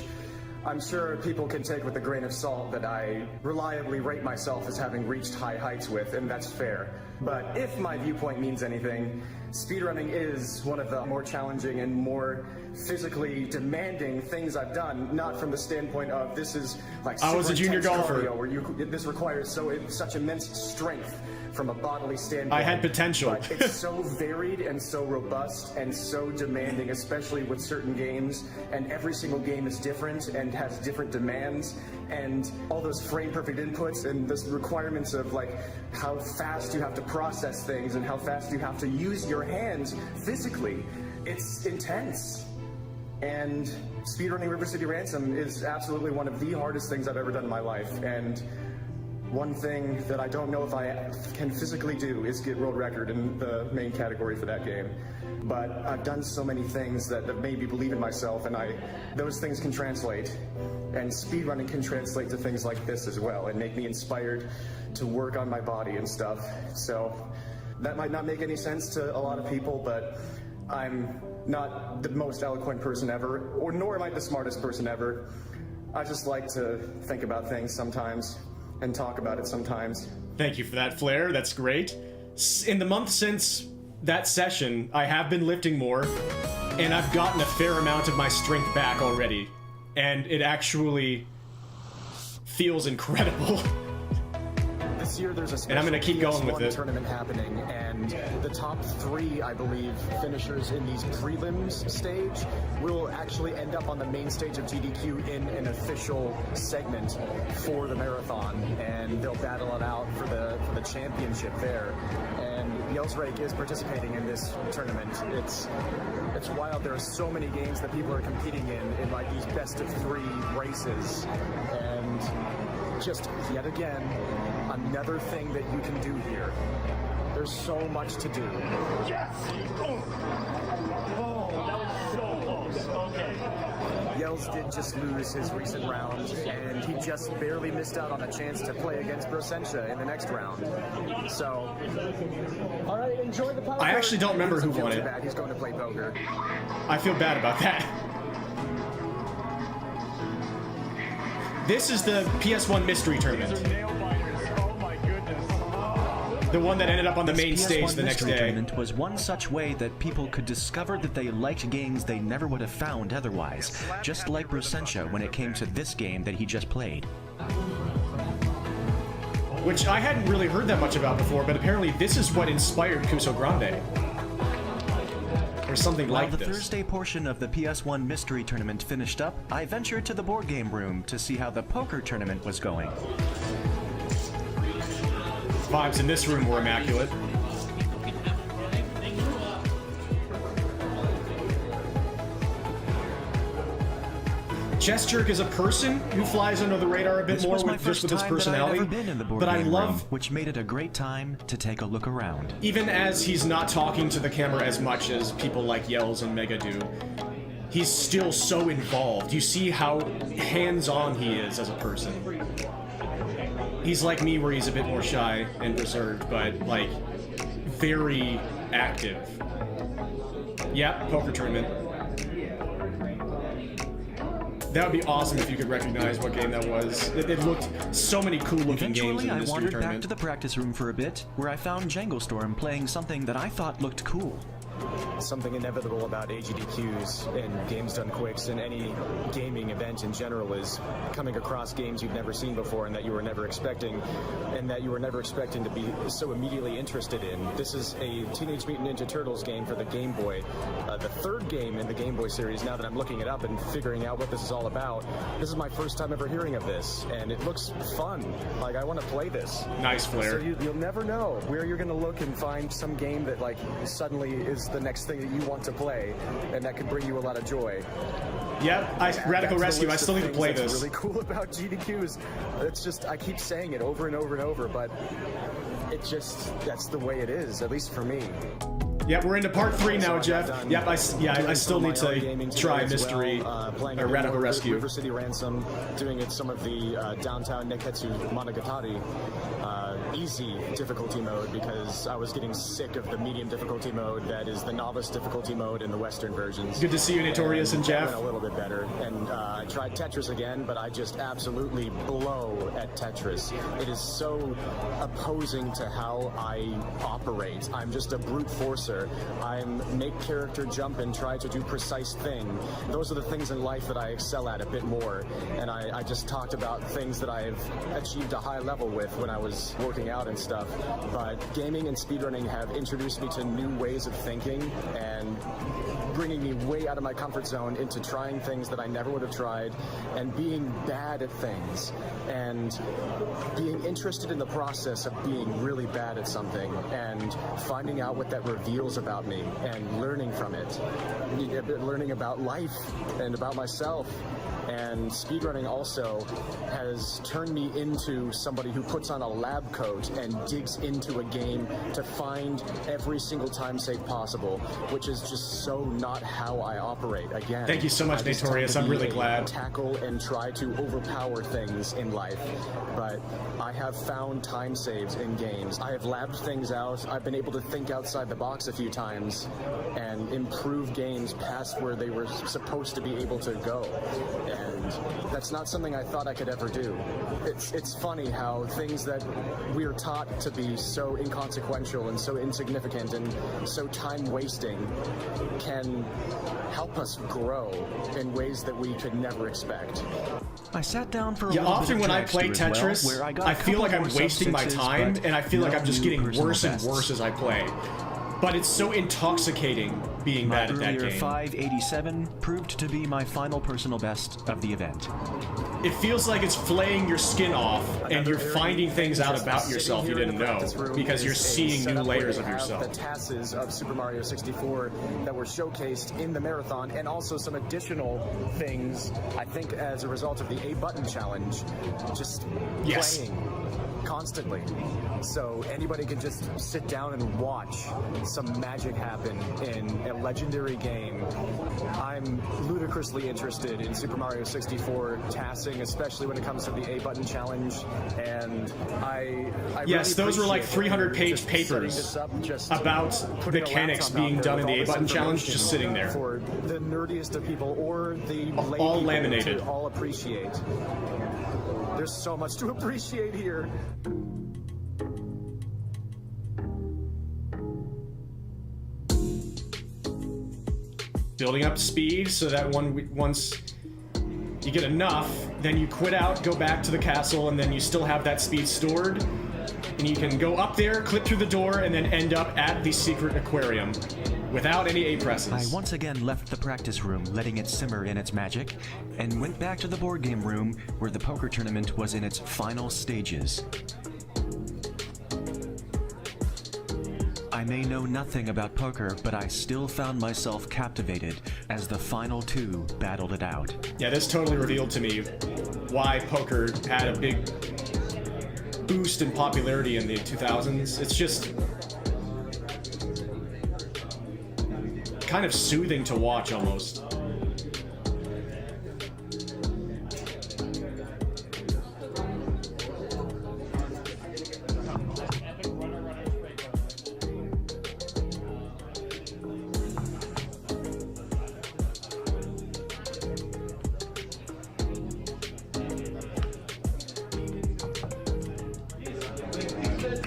I'm sure people can take with a grain of salt that I reliably rate myself as having reached high heights with, and that's fair. But if my viewpoint means anything, speedrunning is one of the more challenging and more physically demanding things I've done, not from the standpoint of this is like I was a junior golfer where this requires such immense strength from a bodily standpoint. I had potential. But it's so varied and so robust and so demanding, especially with certain games, and every single game is different and has different demands, and all those frame perfect inputs and the requirements of like how fast you have to process things and how fast you have to use your hands physically. It's intense. And speedrunning River City Ransom is absolutely one of the hardest things I've ever done in my life. And one thing that I don't know if I can physically do is get world record in the main category for that game. But I've done so many things that have made me believe in myself, and those things can translate. And speedrunning can translate to things like this as well and make me inspired to work on my body and stuff. So that might not make any sense to a lot of people, but I'm not the most eloquent person ever, nor am I the smartest person ever. I just like to think about things sometimes and talk about it sometimes. Thank you for that, Flair. That's great. In the month since that session, I have been lifting more, and I've gotten a fair amount of my strength back already. And it actually feels incredible. This year there's a special and I'm going to keep going with it. Tournament happening, and the top 3, I believe, finishers in these prelims stage will actually end up on the main stage of GDQ in an official segment for the marathon, and they'll battle it out for the championship there. And Yelsrake is participating in this tournament. It's wild. There are so many games that people are competing in like these best of 3 races, and just yet again, another thing that you can do here. There's so much to do. Yes! Oh, that was so close. Okay. Yells did just lose his recent round, and he just barely missed out on a chance to play against Brosensha in the next round. So, all right, enjoy the poker. I actually don't remember who won it. He's going to play poker. I feel bad about that. This is the PS1 Mystery Tournament. The one that ended up on the main stage the next day. Tournament was one such way that people could discover that they liked games they never would have found otherwise, just like Brosensha when it came to this game that he just played. Which I hadn't really heard that much about before, but apparently this is what inspired Kuso Grande. Or something like this. While the Thursday portion of the PS1 Mystery Tournament finished up, I ventured to the board game room to see how the poker tournament was going. Vibes in this room were immaculate. Chess Jerk is a person who flies under the radar a bit more with just with his personality, but I love, which made it a great time to take a look around. Even as he's not talking to the camera as much as people like Yells and Mega do, he's still so involved. You see how hands-on he is as a person. He's like me where he's a bit more shy and reserved, but like very active. Yeah, poker tournament. That would be awesome if you could recognize what game that was. It looked so many cool-looking games in the mystery tournament. I wandered back to the practice room for a bit, where I found Jangle Storm playing something that I thought looked cool. something inevitable about AGDQs and Games Done Quicks and any gaming event in general is coming across games you've never seen before and that you were never expecting, to be so immediately interested in. This is a Teenage Mutant Ninja Turtles game for the Game Boy, the third game in the Game Boy series. Now that I'm looking it up and figuring out what this is all about, this is my first time ever hearing of this, and it looks fun. Like, I want to play this. Nice, Flair. So you'll never know where you're going to look and find some game that, like, suddenly is the next thing that you want to play, and that could bring you a lot of joy. Yeah, Radical Rescue, I still need to play this. What's really cool about GDQs, it's just, I keep saying it over and over and over, but that's the way it is, at least for me. Yeah, we're into part 3 now, Jeff. Yep, I still need to try Mystery or Radical Rescue. River City Ransom, doing it some of the downtown Neketsu Monogatari easy difficulty mode, because I was getting sick of the medium difficulty mode that is the novice difficulty mode in the Western versions. Good to see you, Notorious and Jeff. A little bit better, and I tried Tetris again, but I just absolutely blow at Tetris. It is so opposing to how I operate. I'm just a brute forcer. I'm make character jump and try to do precise thing. Those are the things in life that I excel at a bit more, and I just talked about things that I've achieved a high level with when I was working out and stuff, but gaming and speedrunning have introduced me to new ways of thinking and bringing me way out of my comfort zone into trying things that I never would have tried, and being bad at things, and being interested in the process of being really bad at something, and finding out what that reveals about me, and learning from it, learning about life and about myself. And speedrunning also has turned me into somebody who puts on a lab coat and digs into a game to find every single time save possible, which is just so not how I operate. Again, thank you so much, Notorious. I'm really glad. Tackle and try to overpower things in life, but I have found time saves in games. I have labbed things out. I've been able to think outside the box a few times and improve games past where they were supposed to be able to go. And that's not something I thought I could ever do. It's funny how things that we're taught to be so inconsequential and so insignificant and so time-wasting can help us grow in ways that we could never expect. I sat down for a yeah, little often bit when I play Tetris, I feel like I'm wasting my time, and I feel like I'm just getting worse and worse as I play. But it's so intoxicating being bad at that game. 587 proved to be my final personal best of the event. It feels like it's flaying your skin off, and you're finding things out about yourself you didn't know, because you're seeing new layers of yourself. The TASes of Super Mario 64 that were showcased in the marathon, and also some additional things, I think, as a result of the A Button Challenge, just playing constantly. So anybody can just sit down and watch some magic happen in a legendary game. I'm ludicrously interested in Super Mario 64 tassing, especially when it comes to the A Button Challenge, and I yes, really those were like appreciate 300-page papers about mechanics being done in the A Button Challenge, just sitting there. For the nerdiest of people, or the lay all people laminated. to all appreciate. There's so much to appreciate here. Building up speed so that once you get enough, then you quit out, go back to the castle, and then you still have that speed stored. And you can go up there, clip through the door, and then end up at the secret aquarium without any A presses. I once again left the practice room, letting it simmer in its magic, and went back to the board game room where the poker tournament was in its final stages. I may know nothing about poker, but I still found myself captivated as the final two battled it out. Yeah, this totally revealed to me why poker had a big boost in popularity in the 2000s. It's just kind of soothing to watch almost.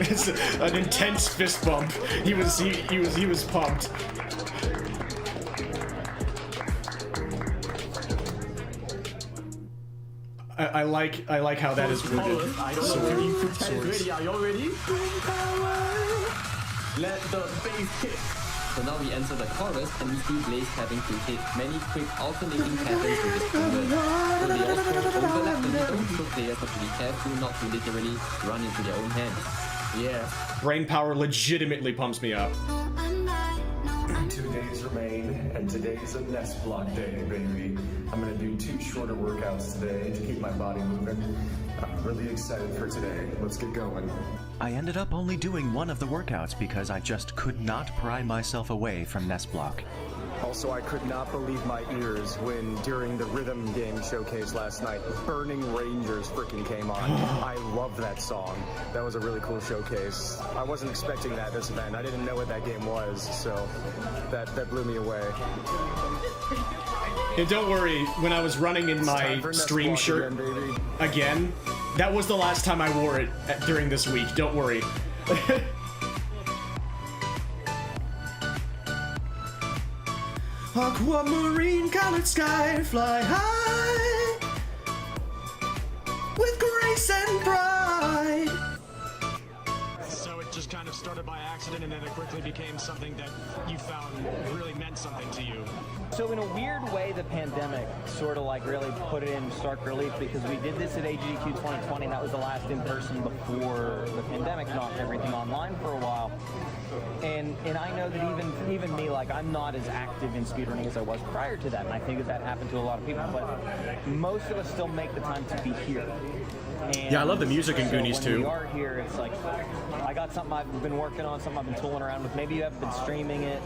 It's an intense fist bump. He was pumped. I like how that is worded. I don't know if you pretend ready. Are you all ready? Let the bass kick. So now we enter the chorus, and we see Blaze having to hit many quick alternating patterns with his fingers. So they also overlap a little, so players have to be careful not to literally run into their own hands. Yeah. Brain power legitimately pumps me up. 2 days remain, and today's a nest block day, baby. I'm gonna do 2 shorter workouts today to keep my body moving. I'm really excited for today. Let's get going. I ended up only doing one of the workouts because I just could not pry myself away from Nest Block. Also, I could not believe my ears when, during the rhythm game showcase last night, Burning Rangers freaking came on. I love that song. That was a really cool showcase. I wasn't expecting that this event. I didn't know what that game was, so that blew me away. And don't worry, when I was running in my stream shirt again, that was the last time I wore it during this week. Don't worry. Aquamarine colored sky, fly high with grace and pride. So it just kind of started by accident, and then it quickly became something that you found really meant something to you. So in a weird way, the pandemic sort of like really put it in stark relief, because we did this at AGDQ 2020, and that was the last in-person before the pandemic knocked everything online for a while. And I know that even me, like, I'm not as active in speedrunning as I was prior to that, and I think that happened to a lot of people, but most of us still make the time to be here. And yeah, I love the music in Goonies when too. we are here, it's like, I got something I've been working on, something I've been tooling around with. Maybe you haven't been streaming it,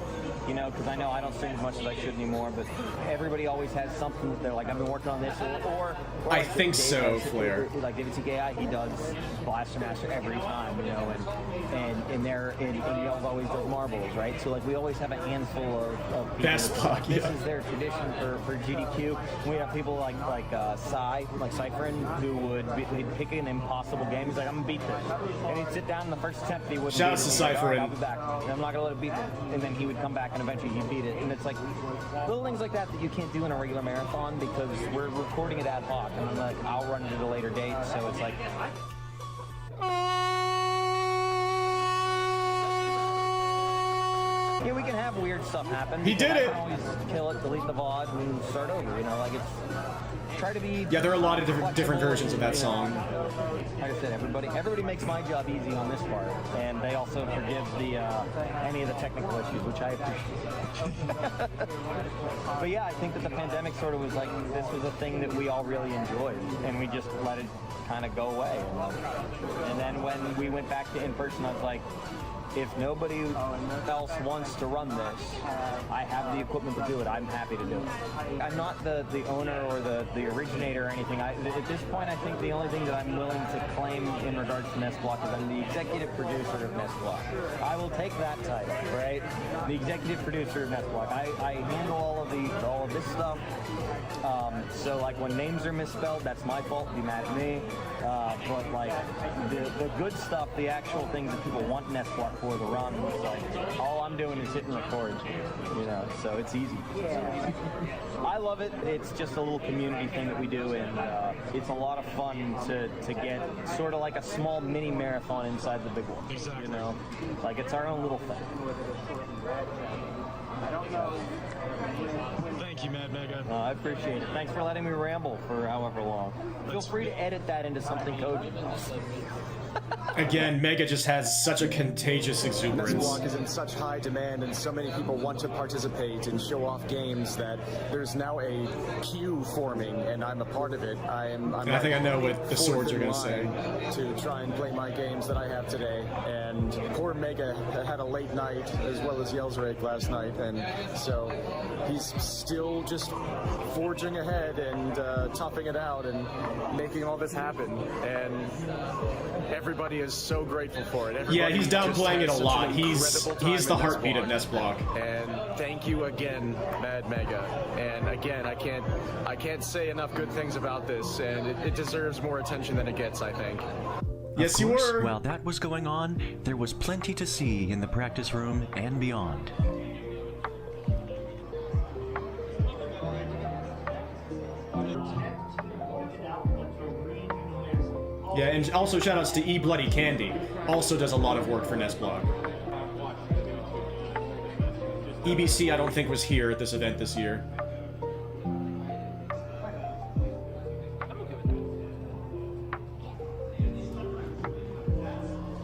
you know, because I know I don't stream as much as I should anymore, but everybody always has something that they're like, I've been working on this, or I like think so, Flair. Like David TKI, he does Blaster Master every time, you know, and he always does marbles, right? So like we always have a handful of people. Best Buck, This yeah. is their tradition for GDQ. We have people like Cypherin, who would he'd pick an impossible game. He's like, I'm gonna beat this, and he'd sit down in the first attempt. He wouldn't. Shout out beat to it. He's like, all right, Cypherin. I'll be back. And I'm not gonna let it beat it. And then he would come back, and eventually he'd beat it. And it's like little things like that you can't do in a regular marathon, because we're recording it ad hoc, and I'm like, I'll run it at a later date. So it's like. Yeah, we can have weird stuff happen. He did it! I can always kill it, delete the VOD, and start over, you know, like it's... Try to be... Yeah, there are a lot of different versions of that song. Like I said, everybody makes my job easy on this part, and they also forgive the any of the technical issues, which I appreciate. But yeah, I think that the pandemic sort of was like, this was a thing that we all really enjoyed, and we just let it kind of go away. And then when we went back to in-person, I was like, if nobody else wants to run this, I have the equipment to do it. I'm happy to do it. I'm not the owner or the originator or anything. At this point, I think the only thing that I'm willing to claim in regards to Nest Block is I'm the executive producer of Nest Block. I will take that title, right? The executive producer of Nest Block. I handle all of this stuff. So like when names are misspelled, that's my fault. Be mad at me. But like the good stuff, the actual things that people want Nest Block for, the run, it's like all I'm doing is hitting record, you know, so it's easy. I love it. It's just a little community thing that we do, and it's a lot of fun to get sort of like a small mini marathon inside the big one. Exactly. You know, like it's our own little thing. Thank you, Mad Mega. I appreciate it. Thanks for letting me ramble for however long. Feel free to edit that into something cogent. Again, Mega just has such a contagious Nest exuberance. Block is in such high demand, and so many people want to participate and show off games that there's now a queue forming, and I'm a part of it. I'm I think I know what the swords are going to say. To try and play my games that I have today, and poor Mega had a late night as well as Yellsrake last night, and so he's still just forging ahead and toughing it out and making all this happen, and everybody is so grateful for it. Yeah, he's downplaying it a lot. He's the heartbeat of Nest Nest Block. And thank you again, Mad Mega. And again, I can't say enough good things about this, and it deserves more attention than it gets, I think. Yes, you were. While that was going on, there was plenty to see in the practice room and beyond. Yeah, and also shoutouts to E Bloody Candy. Also does a lot of work for Nestblock. EBC I don't think was here at this event this year.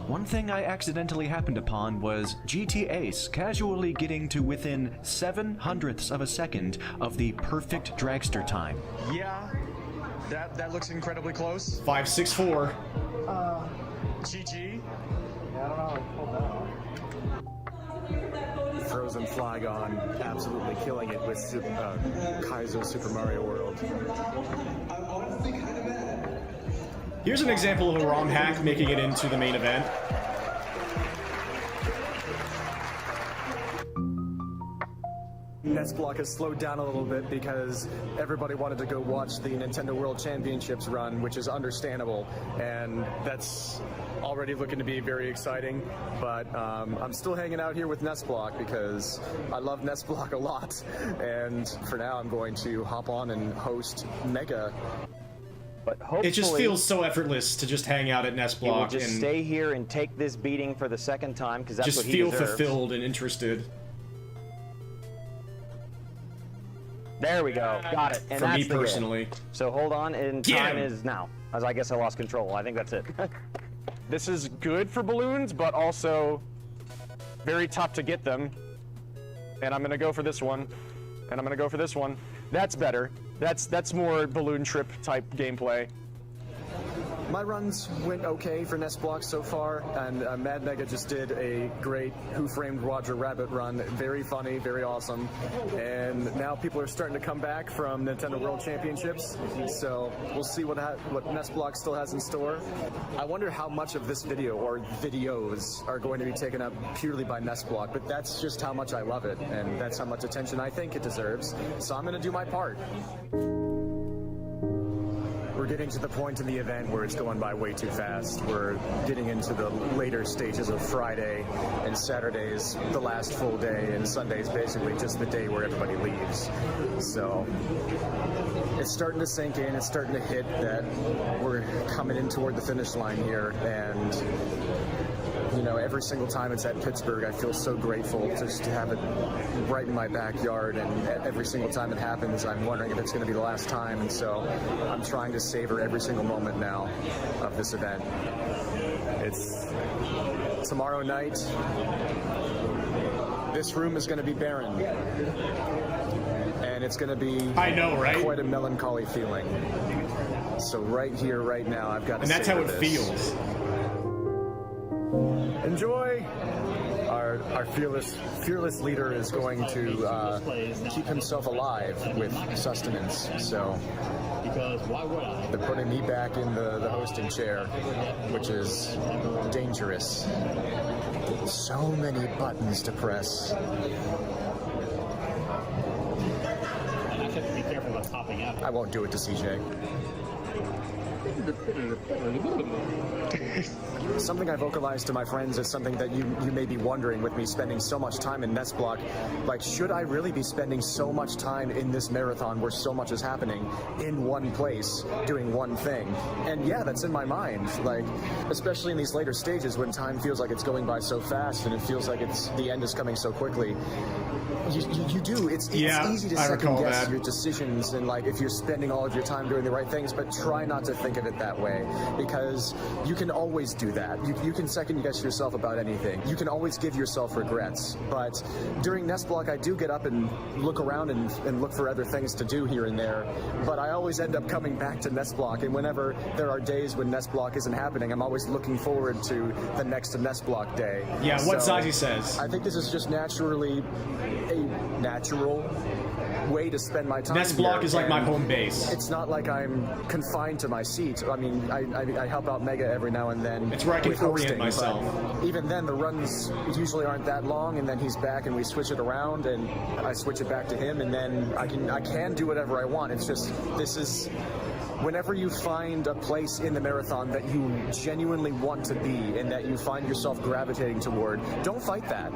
One thing I accidentally happened upon was GT Ace casually getting to within 7/100ths of a second of the perfect dragster time. Yeah, that looks incredibly close. 564. GG. Yeah, I don't know how I pulled that off. Frozen Flygon absolutely killing it with Kaizo Super Mario World. Here's an example of a ROM hack making it into the main event. Nestblock has slowed down a little bit because everybody wanted to go watch the Nintendo World Championships run, which is understandable, and that's already looking to be very exciting. But I'm still hanging out here with Nestblock because I love Nestblock a lot, and for now I'm going to hop on and host Mega. But hopefully, it just feels so effortless to just hang out at Nestblock he will just and stay here and take this beating for the second time because that's just what he feel deserves. fulfilled and interested. There we go. Got it. And For that's me the game. personally. So hold on, and time is now. As I guess I lost control. I think that's it. This is good for balloons, but also very tough to get them. And I'm gonna go for this one. And I'm gonna go for this one. That's better. That's more balloon trip type gameplay. My runs went okay for Nestblock so far, and Mad Mega just did a great Who Framed Roger Rabbit run. Very funny, very awesome. And now people are starting to come back from Nintendo World Championships, so we'll see what Nestblock still has in store. I wonder how much of this video, or videos, are going to be taken up purely by Nestblock, but that's just how much I love it, and that's how much attention I think it deserves, so I'm going to do my part. We're getting to the point in the event where it's going by way too fast. We're getting into the later stages of Friday, and Saturday's the last full day, and Sunday's basically just the day where everybody leaves. So it's starting to sink in, it's starting to hit that we're coming in toward the finish line here, and you know, every single time it's at Pittsburgh, I feel so grateful just to have it right in my backyard, and every single time it happens, I'm wondering if it's going to be the last time, and so I'm trying to savor every single moment now of this event. It's tomorrow night. This room is going to be barren, and it's going to be quite a melancholy feeling. So right here, right now, I've got to And that's how savor it this. feels. Enjoy. Our fearless leader is going to keep himself alive with sustenance. So they're putting me back in the hosting chair, which is dangerous. So many buttons to press. Be careful about popping out. I won't do it to CJ. Something I vocalized to my friends is something that you may be wondering with me spending so much time in Nestblock. Like, should I really be spending so much time in this marathon where so much is happening in one place, doing one thing? And yeah, that's in my mind. Like, especially in these later stages when time feels like it's going by so fast and it feels like the end is coming so quickly. You do. It's easy to second guess your decisions, and like if you're spending all of your time doing the right things, but try not to think of it that way, because you can always do that. You can second guess yourself about anything. You can always give yourself regrets. But during Nestblock, I do get up and look around and look for other things to do here and there. But I always end up coming back to Nestblock, and whenever there are days when Nestblock isn't happening, I'm always looking forward to the next Nestblock day. Yeah, what Zazie says. I think this is just naturally a natural way to spend my time. Nestblock is like my home base. It's not like I'm confined to my seat. I mean, I help out Mega every now and then. It's where I can with orient hosting, myself. but even then, the runs usually aren't that long, and then he's back, and we switch it around, and I switch it back to him, and then I can do whatever I want. It's just this is whenever you find a place in the marathon that you genuinely want to be and that you find yourself gravitating toward, don't fight that.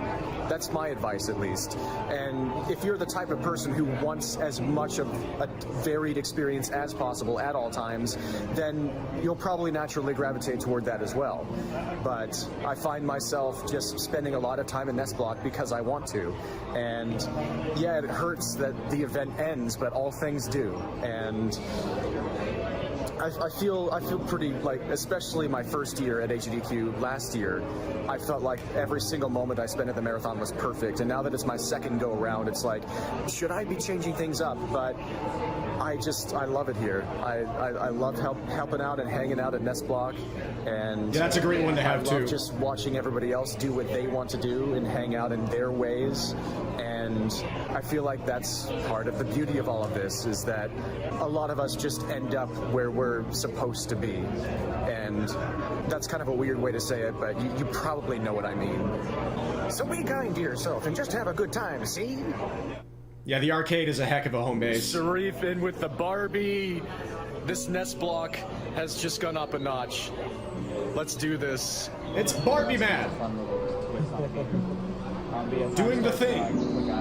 That's my advice, at least. And if you're the type of person who wants as much of a varied experience as possible at all times, then you'll probably naturally gravitate toward that as well. But I find myself just spending a lot of time in Nest Block because I want to. And yeah, it hurts that the event ends, but all things do. And I feel pretty, like, especially my first year at Agdq last year, I felt like every single moment I spent at the marathon was perfect. And now that it's my second go around, it's like, should I be changing things up? But I love it here. I love helping out and hanging out at Nest Block. And yeah, that's a great one to have I love too. Just watching everybody else do what they want to do and hang out in their ways. And I feel like that's part of the beauty of all of this, is that a lot of us just end up where we're supposed to be. And that's kind of a weird way to say it, but you probably know what I mean. So be kind to yourself and just have a good time, see? Yeah, the arcade is a heck of a home base. Sharif in with the Barbie. This Nest Block has just gone up a notch. Let's do this. It's Barbie Man! Doing the thing.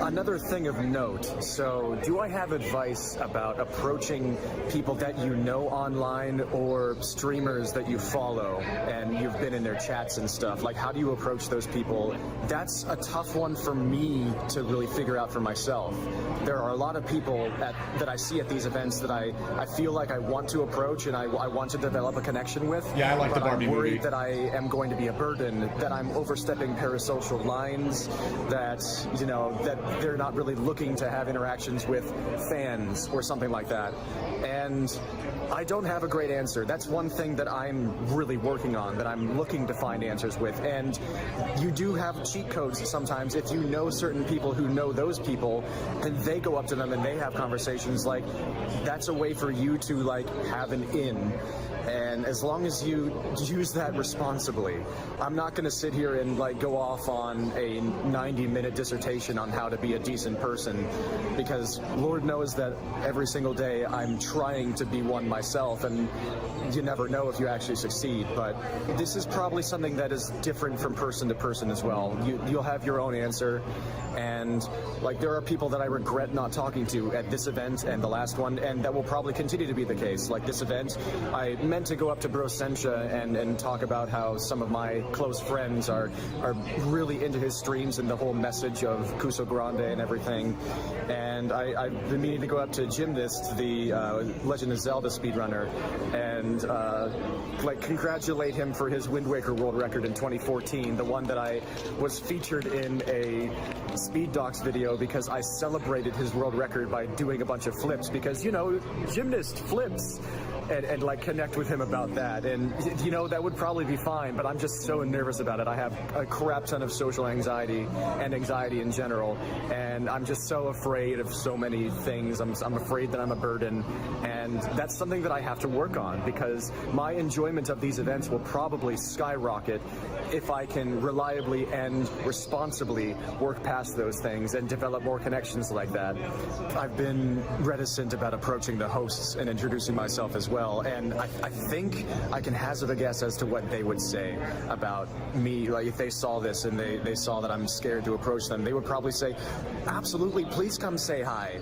Another thing of note, so do I have advice about approaching people that you know online or streamers that you follow and you've been in their chats and stuff? Like, how do you approach those people? That's a tough one for me to really figure out for myself. There are a lot of people that I see at these events that I feel like I want to approach and I want to develop a connection with. Yeah, I like the Barbie I'm worried movie. that I am going to be a burden, that I'm overstepping parasocial lines, that, you know, that they're not really looking to have interactions with fans or something like that. And I don't have a great answer. That's one thing that I'm really working on, that I'm looking to find answers with. And you do have cheat codes sometimes. If you know certain people who know those people, and they go up to them and they have conversations, like, that's a way for you to, like, have an in. And as long as you use that responsibly, I'm not going to sit here and, like, go off on a 90-minute dissertation on how to be a decent person, because Lord knows that every single day I'm trying to be one myself, and you never know if you actually succeed. But this is probably something that is different from person to person as well. You'll have your own answer, and, like, there are people that I regret not talking to at this event and the last one, and that will probably continue to be the case. Like this event, I meant to go up to Brosensha and talk about how some of my close friends are really into his streams and the whole message of Kuso Grande and everything. And I've been meaning to go up to Gymnast, the Legend of Zelda speedrunner, and like congratulate him for his Wind Waker world record in 2014, the one that I was featured in a Speed Docs video because I celebrated his world record by doing a bunch of flips, because, you know, Gymnast flips. And like connect with him about that, and you know, that would probably be fine, but I'm just so nervous about it. I have a crap ton of social anxiety and anxiety in general, and I'm just so afraid of so many things. I'm afraid that I'm a burden, and that's something that I have to work on, because my enjoyment of these events will probably skyrocket if I can reliably and responsibly work past those things and develop more connections like that. I've been reticent about approaching the hosts and introducing myself as well, and I think I can hazard a guess as to what they would say about me. Like, if they saw this and they saw that I'm scared to approach them, they would probably say, absolutely, please come say hi.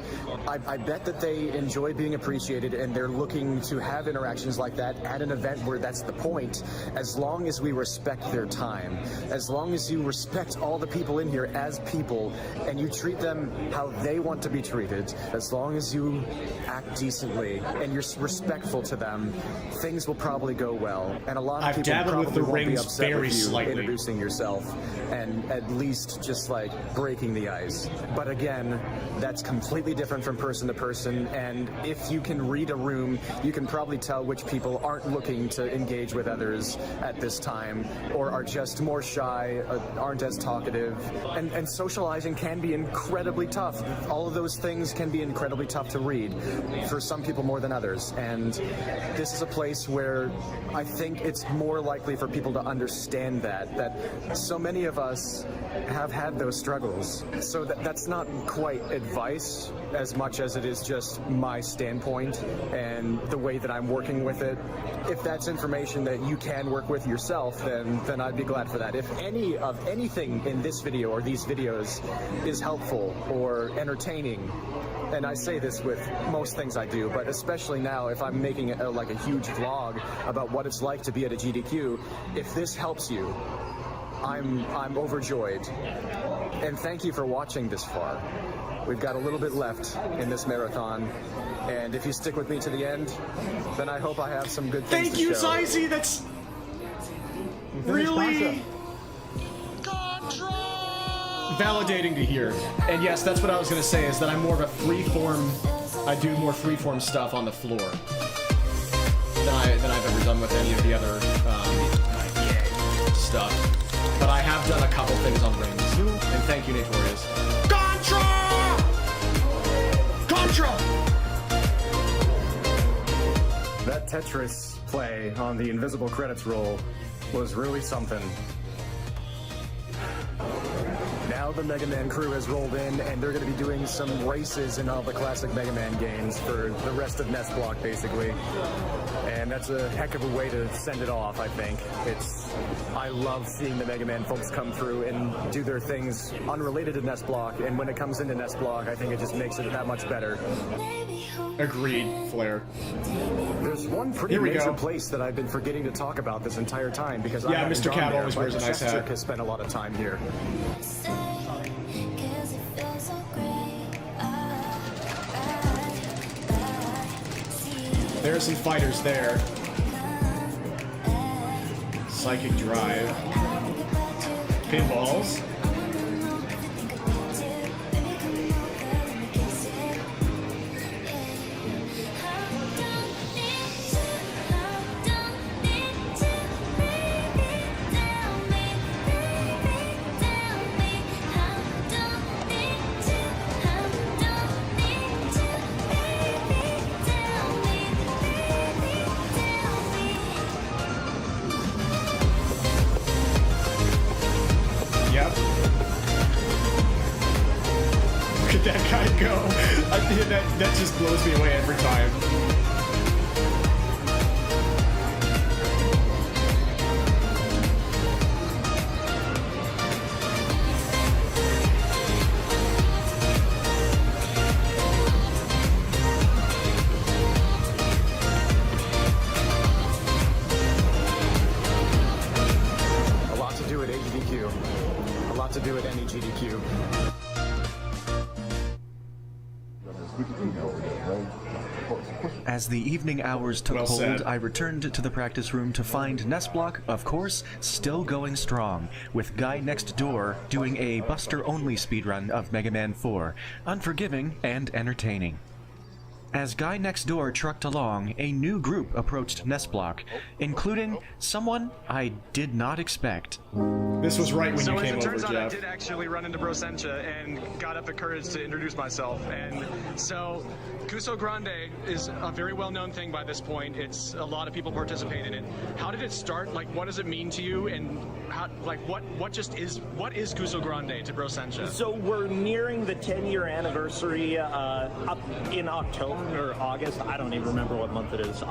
I bet that they enjoy being appreciated, and they're looking to have interactions like that at an event where that's the point, as long as we respect their time, as long as you respect all the people in here as people, and you treat them how they want to be treated, as long as you act decently and you're respectful to them, things will probably go well. And a lot of people probably with the won't be rings upset very with you slightly. introducing yourself and at least just like breaking the ice. But again, that's completely different from person to person, and if you can read a room, you can probably tell which people aren't looking to engage with others at this time, or are just more shy, aren't as talkative. And socializing can be incredibly tough. All of those things can be incredibly tough to read, for some people more than others. And this is a place where I think it's more likely for people to understand that so many of us have had those struggles. So that's not quite advice as much as it is just my standpoint and the way that I'm working with it. If that's information that you can work with yourself, then I'd be glad for that. If anything in this video or these videos is helpful or entertaining, and I say this with most things I do, but especially now if I'm making like a huge vlog about what it's like to be at a GDQ, if this helps you, I'm overjoyed. And thank you for watching this far. We've got a little bit left in this marathon, and if you stick with me to the end, then I hope I have some good things to show. Thank you, Zyzy! That's really validating to hear. And yes, that's what I was gonna say, is that I'm more of a freeform, I do more freeform stuff on the floor than I've ever done with any of the other stuff. But I have done a couple things on rings. And thank you, Notorious. Contra! Contra! That Tetris play on the invisible credits roll was really something. Now the Mega Man crew has rolled in, and they're going to be doing some races in all the classic Mega Man games for the rest of Nest Block, basically. And that's a heck of a way to send it off, I think. I love seeing the Mega Man folks come through and do their things unrelated to Nest Block, and when it comes into Nest Block, I think it just makes it that much better. Agreed, Flair. There's one pretty major place that I've been forgetting to talk about this entire time because I haven't Mr. gone Cat there, always but wears a nice hat. Chestrick has spent a lot of time here. There are some fighters there. Psychic Drive. Pinballs. Look at that guy go. That just blows me away every time. A lot to do at Agdq. A lot to do at any GDQ. As the evening hours took hold, said. I returned to the practice room to find Nest Block, of course, still going strong, with Guy Next Door doing a Buster-only speedrun of Mega Man 4, unforgiving and entertaining. As Guy Next Door trucked along, a new group approached Nest Block, including someone I did not expect. This was right when you came over, So as it turns out, I Jeff. did actually run into Brosentia and got up the courage to introduce myself. And so, Kuso Grande is a very well-known thing by this point. It's a lot of people participate in it. How did it start? Like, what does it mean to you? And how, like, what is Kuso Grande to Brosentia? So we're nearing the 10-year anniversary up in October or August. I don't even remember what month it is.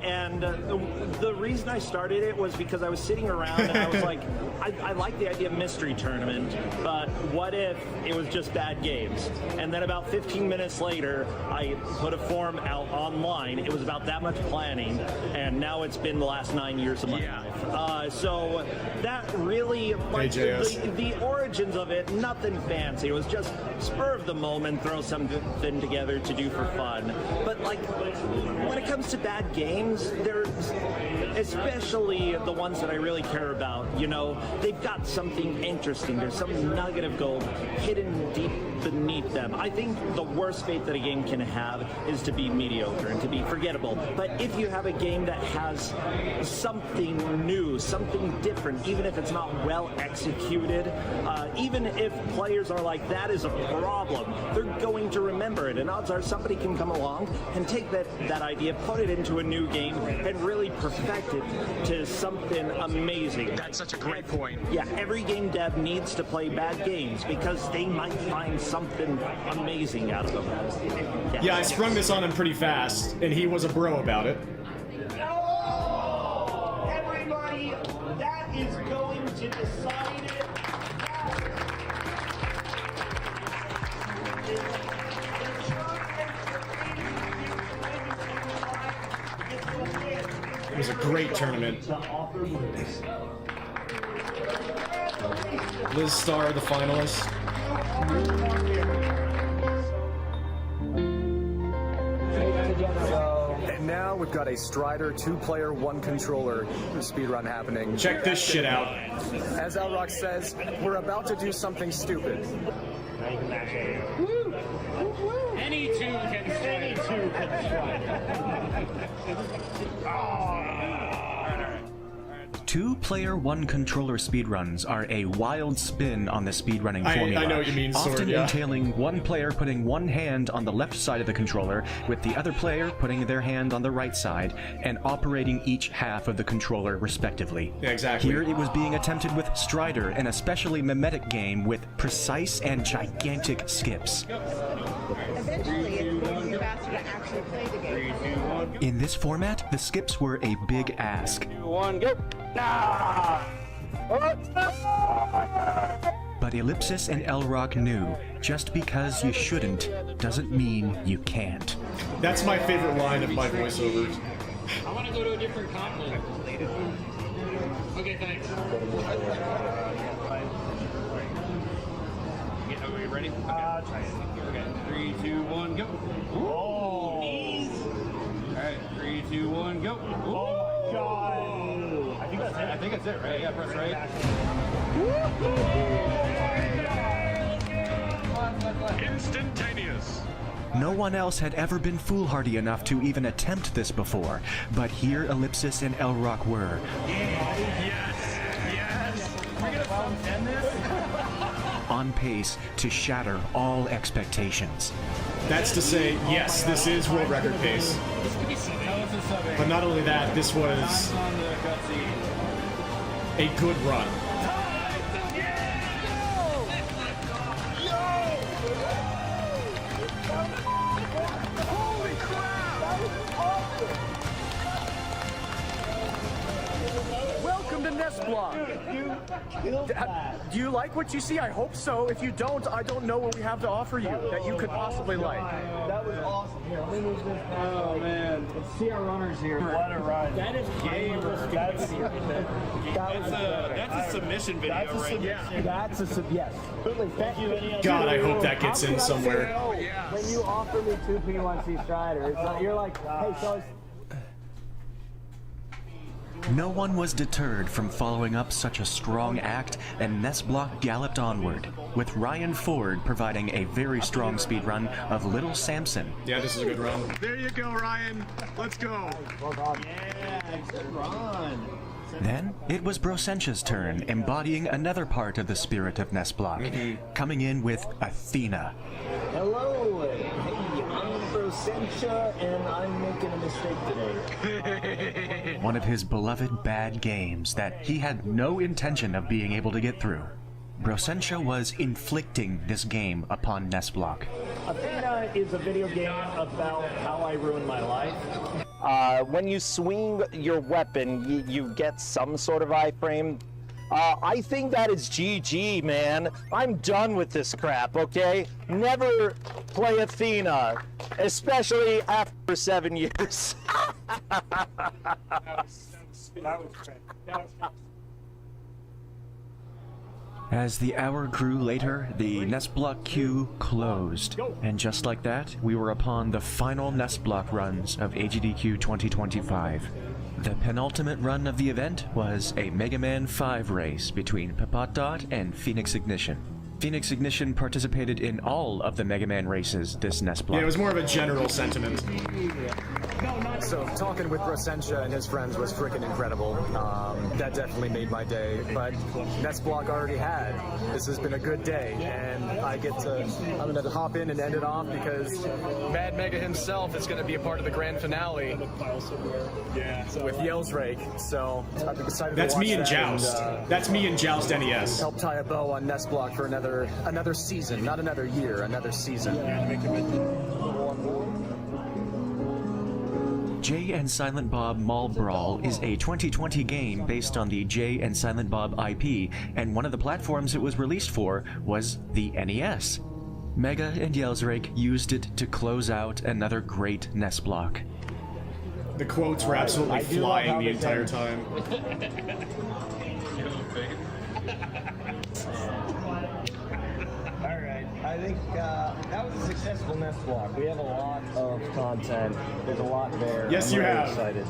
And the reason I started it was because I was sitting around and I was like, I like the idea of mystery tournament, but what if it was just bad games? And then about 15 minutes later, I put a form out online. It was about that much planning, and now it's been the last 9 years of my life. So that really, like, the origins of it, nothing fancy. It was just spur of the moment, throw something together to do for fun. But like, when it comes to bad games, there's especially the ones that I really care about, you know, they've got something interesting. There's some nugget of gold hidden deep beneath them. I think the worst fate that a game can have is to be mediocre and to be forgettable. But if you have a game that has something new, something different, even if it's not well executed, even if players are like, that is a problem, they're going to remember it. And odds worlds are, somebody can come along and take that idea, put it into a new game, and really perfect it to something amazing. That's such a great point. Yeah, every game dev needs to play bad games because they might find something amazing out of them. Yeah, I sprung this on him pretty fast, and he was a bro about it. Oh, everybody, that is going to decide it. It was a great tournament. Liz Starr, the finalist. And now we've got a Strider 2-player, 1-controller speedrun happening. Check this shit out. As Elrock says, we're about to do something stupid. Any two can Two-player, one-controller speedruns are a wild spin on the speedrunning formula. I know what you mean, Sword, often yeah. entailing one player putting one hand on the left side of the controller, with the other player putting their hand on the right side, and operating each half of the controller respectively. Yeah, exactly. Here it was being attempted with Strider, an especially mimetic game with precise and gigantic skips. Eventually, it's going to be faster to actually play the game. In this format, the skips were a big ask. 3, 2, 1, go! But Ellipsis and Elrock knew, just because you shouldn't doesn't mean you can't. That's my favorite line of my voiceovers. I want to go to a different continent. Okay, thanks. Are you ready? Okay, 3, 2, 1, go. Oh, knees. All right, 3, 2, 1, go. Oh my God. I think that's it, right? Yeah, press right. Instantaneous. No one else had ever been foolhardy enough to even attempt this before, but here Ellipsis and Elrock were. Yes. We're going to end this? On pace to shatter all expectations. That's to say, yes, this is world record pace. But not only that, this was a good run. Holy crap! That was awesome! Welcome to Nest Block. Do you like what you see? I hope so. If you don't, I don't know what we have to offer you that you could possibly like. That was awesome. Here, let me move this. Oh man, let's see our runners here. What a ride. That is game. That's a submission video, that's right? That's a yes. God, I hope that gets in somewhere. When you offer me 2 P1C Striders, you're like, hey, fellas. No one was deterred from following up such a strong act, and Nestblock galloped onward, with Ryan Ford providing a very strong speedrun of Little Samson. Yeah, this is a good run. There you go, Ryan. Let's go. Well done. Yeah, good run. Then it was Brosentia's turn, embodying another part of the spirit of Nestblock, coming in with Athena. Hello, hey, I'm Brosentia, and I'm making a mistake today. One of his beloved bad games that he had no intention of being able to get through. Brosentia was inflicting this game upon Nestblock. Athena is a video game about how I ruined my life. When you swing your weapon, you get some sort of iframe. I think that is GG, man. I'm done with this crap, okay? Never play Athena, especially after 7 years. As the hour grew later, the Nestblock queue closed. And just like that, we were upon the final Nestblock runs of Agdq 2025. The penultimate run of the event was a Mega Man 5 race between Papatot and Phoenix Ignition. Phoenix Ignition participated in all of the Mega Man races this Nestblock. Yeah, it was more of a general sentiment. So talking with Rosentia and his friends was freaking incredible. That definitely made my day. But Nestblock already had. This has been a good day, and I'm going to hop in and end it off because Mad Mega himself is going to be a part of the grand finale with Yellsrake. So I'm excited. That's to watch me and that Joust. That's me and Joust NES. Help tie a bow on Nestblock for another season, not another year, another season. Jay and Silent Bob Mall Brawl is a 2020 game based on the Jay and Silent Bob IP, and one of the platforms it was released for was the NES. Mega and Yellsrake used it to close out another great NES block. The quotes were absolutely flying the entire time. I think that was a successful Nest block. We have a lot of content. There's a lot there. Yes, you have. Excited.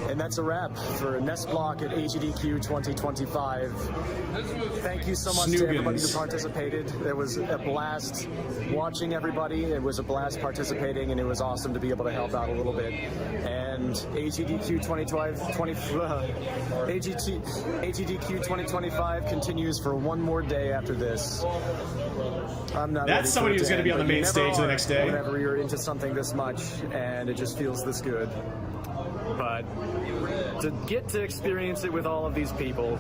And that's a wrap for Nest Block at AGDQ 2025. Thank you so much to everybody who participated. It was a blast watching everybody. It was a blast participating, and it was awesome to be able to help out a little bit. And AGDQ 2025 continues for one more day after this. I'm not. That's somebody who's going to be on the main stage the next day. Whenever you're into something this much, and it just feels this good. But to get to experience it with all of these people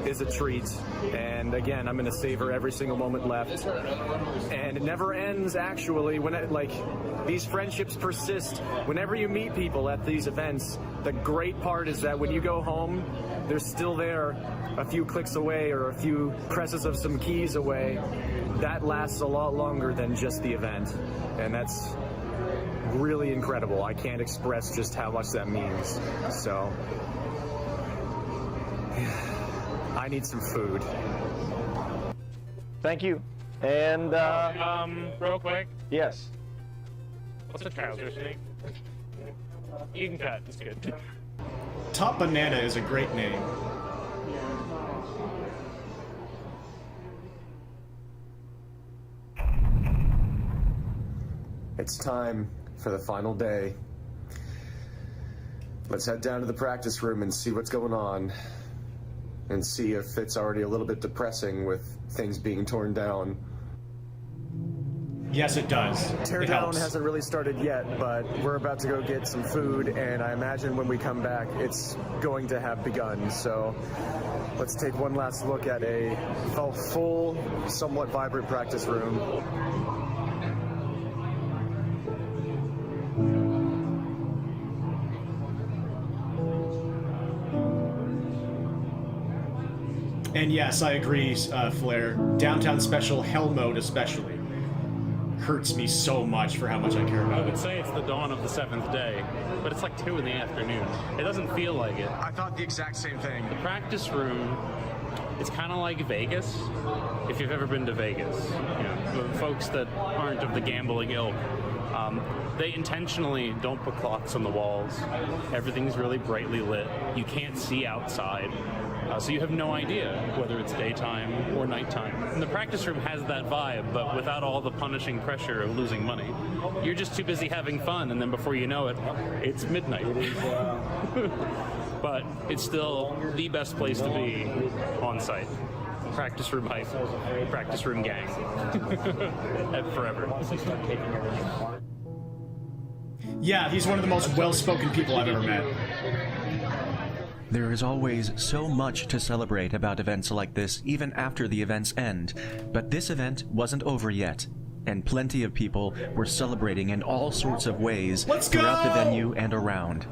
is a treat. And again, I'm going to savor every single moment left. And it never ends, actually. These friendships persist. Whenever you meet people at these events, the great part is that when you go home, they're still there a few clicks away or a few presses of some keys away. That lasts a lot longer than just the event. And that's really incredible. I can't express just how much that means. So, I need some food. Thank you. And, real quick. Yes. What's the trousers name? You can cut, it's good. Top Banana is a great name. It's time for the final day. Let's head down to the practice room and see what's going on. And see if it's already a little bit depressing with things being torn down. Yes, it does. Teardown hasn't really started yet, but we're about to go get some food, and I imagine when we come back, it's going to have begun. So let's take one last look at a full, somewhat vibrant practice room. And yes, I agree, Flair. Downtown Special, Hell Mode especially, hurts me so much for how much I care about it. I would say it's the dawn of the 7th day, but it's like 2 in the afternoon. It doesn't feel like it. I thought the exact same thing. The practice room, it's kind of like Vegas, if you've ever been to Vegas. You know, the folks that aren't of the gambling ilk, they intentionally don't put clocks on the walls. Everything's really brightly lit. You can't see outside. So you have no idea whether it's daytime or nighttime. And the practice room has that vibe, but without all the punishing pressure of losing money. You're just too busy having fun, and then before you know it, it's midnight. But it's still the best place to be on site. Practice room hype, practice room gang. Forever. Yeah, he's one of the most well-spoken people I've ever met. There is always so much to celebrate about events like this, even after the events end. But this event wasn't over yet, and plenty of people were celebrating in all sorts of ways throughout the venue and around.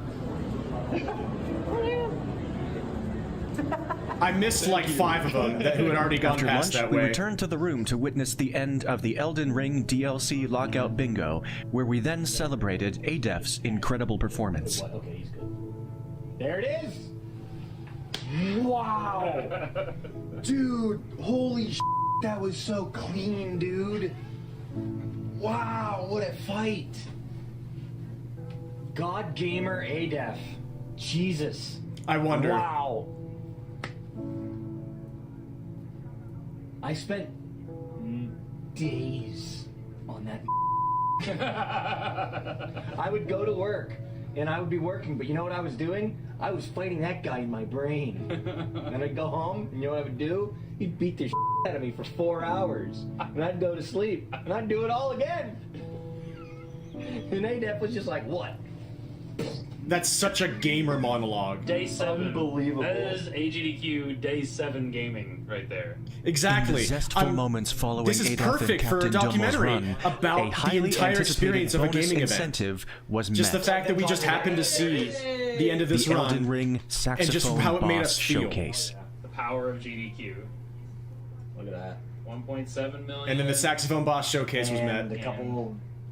I missed like 5 of them who had already gone After past lunch, that we way. returned to the room to witness the end of the Elden Ring DLC Lockout Bingo, where we then celebrated Agdq's incredible performance. Okay, he's good. There it is! Wow! Dude, holy sh**, that was so clean, dude. Wow, what a fight. God Gamer Agdq. Jesus. I wonder. Wow. I spent days on that I would go to work, and I would be working, but you know what I was doing? I was fighting that guy in my brain. And I'd go home, and you know what I would do? He'd beat the out of me for 4 hours, and I'd go to sleep, and I'd do it all again. And ADEF was just like, what? That's such a gamer monologue. Day 7. Unbelievable. That is AGDQ Day 7 gaming right there. Exactly. In the zestful moments following this is ADEF and perfect for a Captain Dillmo's documentary run, about a the highly entire anticipated experience of a bonus gaming event. incentive was Just met. the fact that we just happened to see the end of this the run Elden Ring and just saxophone how it made boss us feel. showcase. The power of GDQ. Look at that. 1.7 million. And then the saxophone boss showcase was met. And a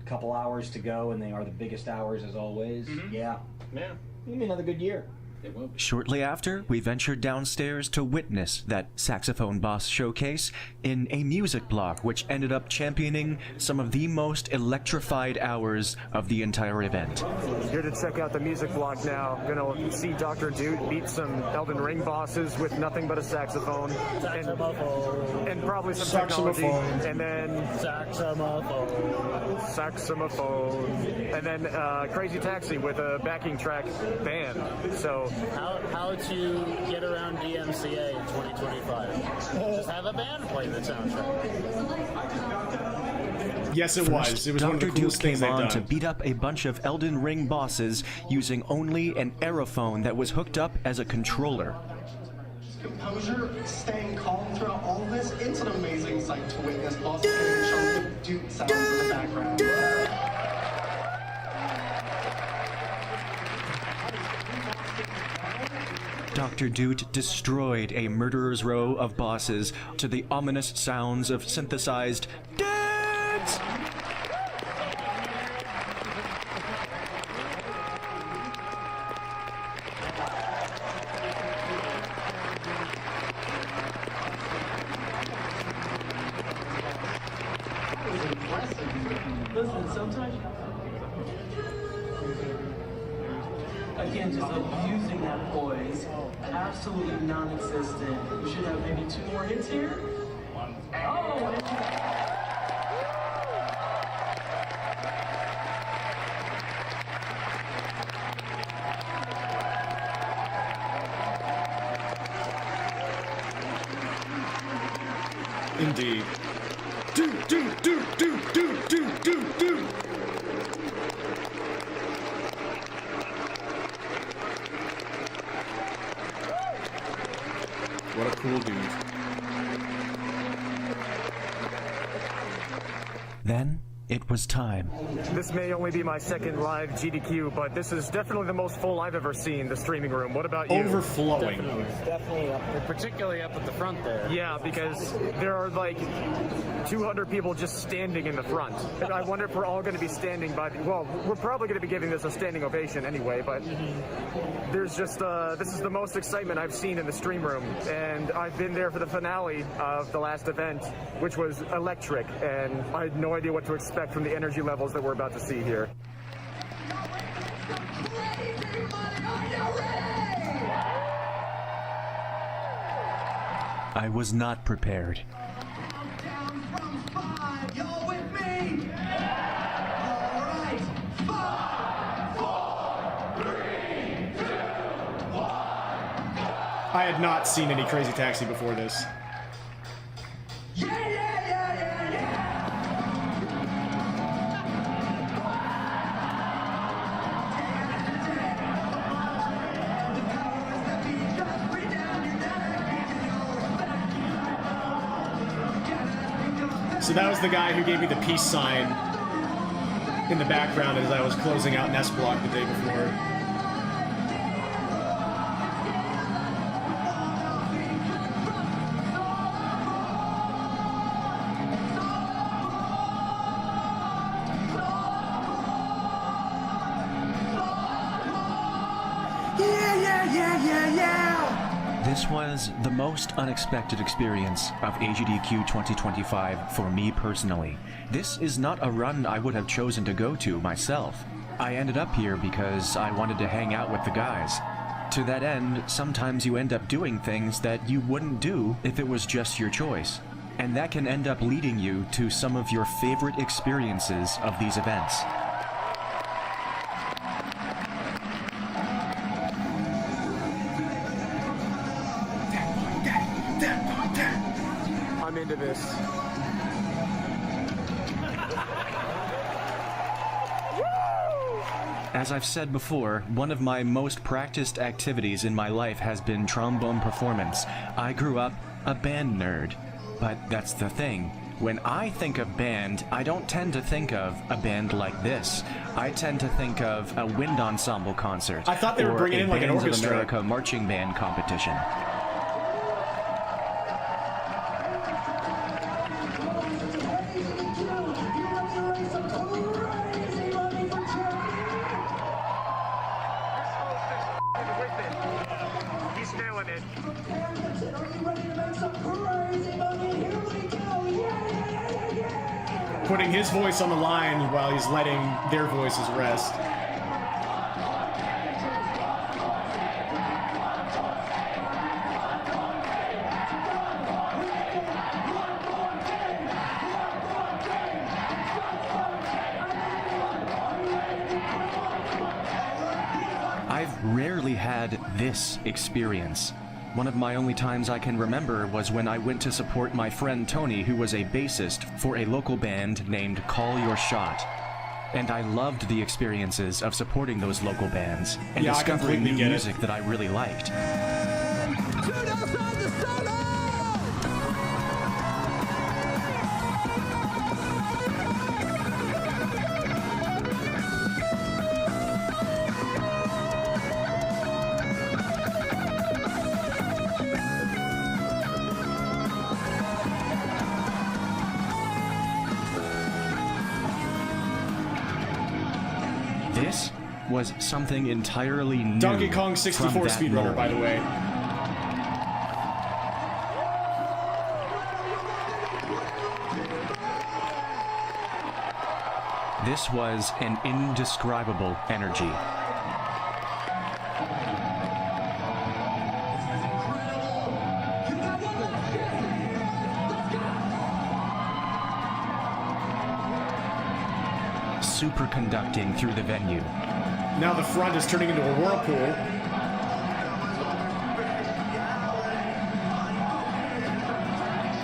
couple hours to go, and they are the biggest hours as always. Yeah. Yeah. It'll be another good year. It will be. Shortly after, we ventured downstairs to witness that saxophone boss showcase in a music block, which ended up championing some of the most electrified hours of the entire event. Here to check out the music block now. Gonna see Dr. Dude beat some Elden Ring bosses with nothing but a saxophone. And probably some technology. And then saxophone. And then Crazy Taxi with a backing track band. So how to get around DMCA in 2025? Just have a band play the soundtrack. Yes, it was. It was one of the Dr. coolest Duke things came they've on done. to beat up a bunch of Elden Ring bosses using only an aerophone that was hooked up as a controller. Composure, staying calm throughout all of this, it's an amazing sight to witness. Also getting chunks of Duke sounds in the background. Dr. Doot destroyed a murderer's row of bosses to the ominous sounds of synthesized dance. Listen, sometimes again, just abusing that poise, absolutely non-existent. We should have maybe 2 more hits here. Indeed. Do. What a cool dude. Then it was time. This may only be my second live GDQ, but this is definitely the most full I've ever seen, the streaming room. What about you? Overflowing. Definitely up, particularly up at the front there. Yeah, because there are like 200 people just standing in the front. And I wonder if we're all going to be standing by the, well, we're probably going to be giving this a standing ovation anyway, but there's just, this is the most excitement I've seen in the stream room. And I've been there for the finale of the last event, which was electric, and I had no idea what to expect from the energy levels that we're about to see here. I was not prepared. Y'all with me? Alright. 5, 4, 3, 2, 1. I had not seen any Crazy Taxi before this. So that was the guy who gave me the peace sign in the background as I was closing out Nest Block the day before. This was the most unexpected experience of AGDQ 2025 for me personally. This is not a run I would have chosen to go to myself. I ended up here because I wanted to hang out with the guys. To that end, sometimes you end up doing things that you wouldn't do if it was just your choice. And that can end up leading you to some of your favorite experiences of these events. I'm into this. As I've said before, one of my most practiced activities in my life has been trombone performance. I grew up a band nerd. But that's the thing. When I think of band, I don't tend to think of a band like this. I tend to think of a wind ensemble concert. I thought they were bringing in like an orchestra. Bands of America marching band competition. He's nailing it. Putting his voice on the line while he's letting their voices rest. I've rarely had this experience. One of my only times I can remember was when I went to support my friend Tony, who was a bassist for a local band named Call Your Shot. And I loved the experiences of supporting those local bands and discovering new music that I really liked. This was something entirely new. Donkey Kong 64 speedrunner, by the way. This was an indescribable energy. Superconducting through the venue. Now the front is turning into a whirlpool.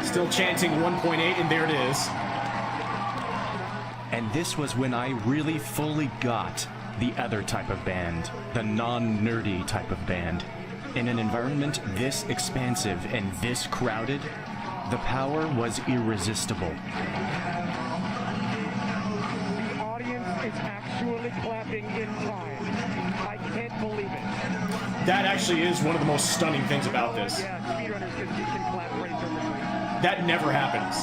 Still chanting 1.8, and there it is. And this was when I really fully got the other type of band, the non-nerdy type of band. In an environment this expansive and this crowded, the power was irresistible. It's actually clapping in time. I can't believe it. That actually is one of the most stunning things about this. Yeah, speedrunners can clap right over time. That never happens.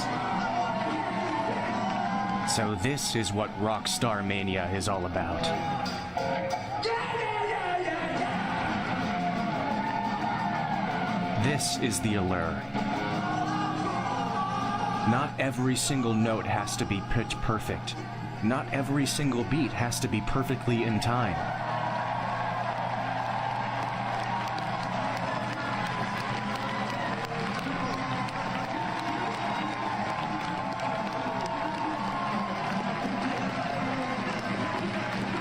So this is what Rockstar Mania is all about. This is the allure. Not every single note has to be pitch perfect. Not every single beat has to be perfectly in time.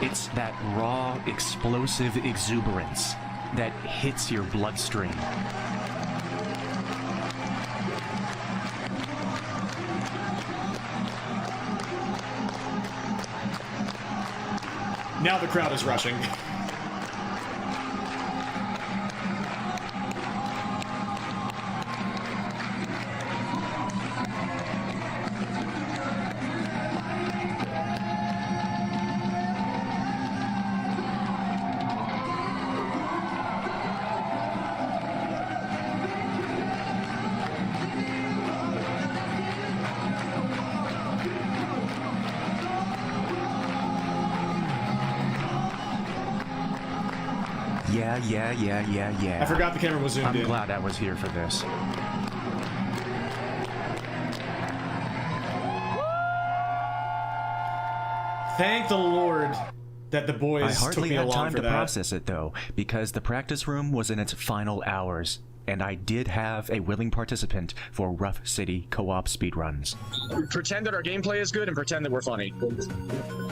It's that raw, explosive exuberance that hits your bloodstream. Now the crowd is rushing. Yeah. I forgot the camera was zoomed in. I'm glad I was here for this. Thank the Lord that the boys I hardly took me had along time for to that. process it though, because the practice room was in its final hours. and I did have a willing participant for Rough City co-op speedruns. Pretend that our gameplay is good and pretend that we're funny.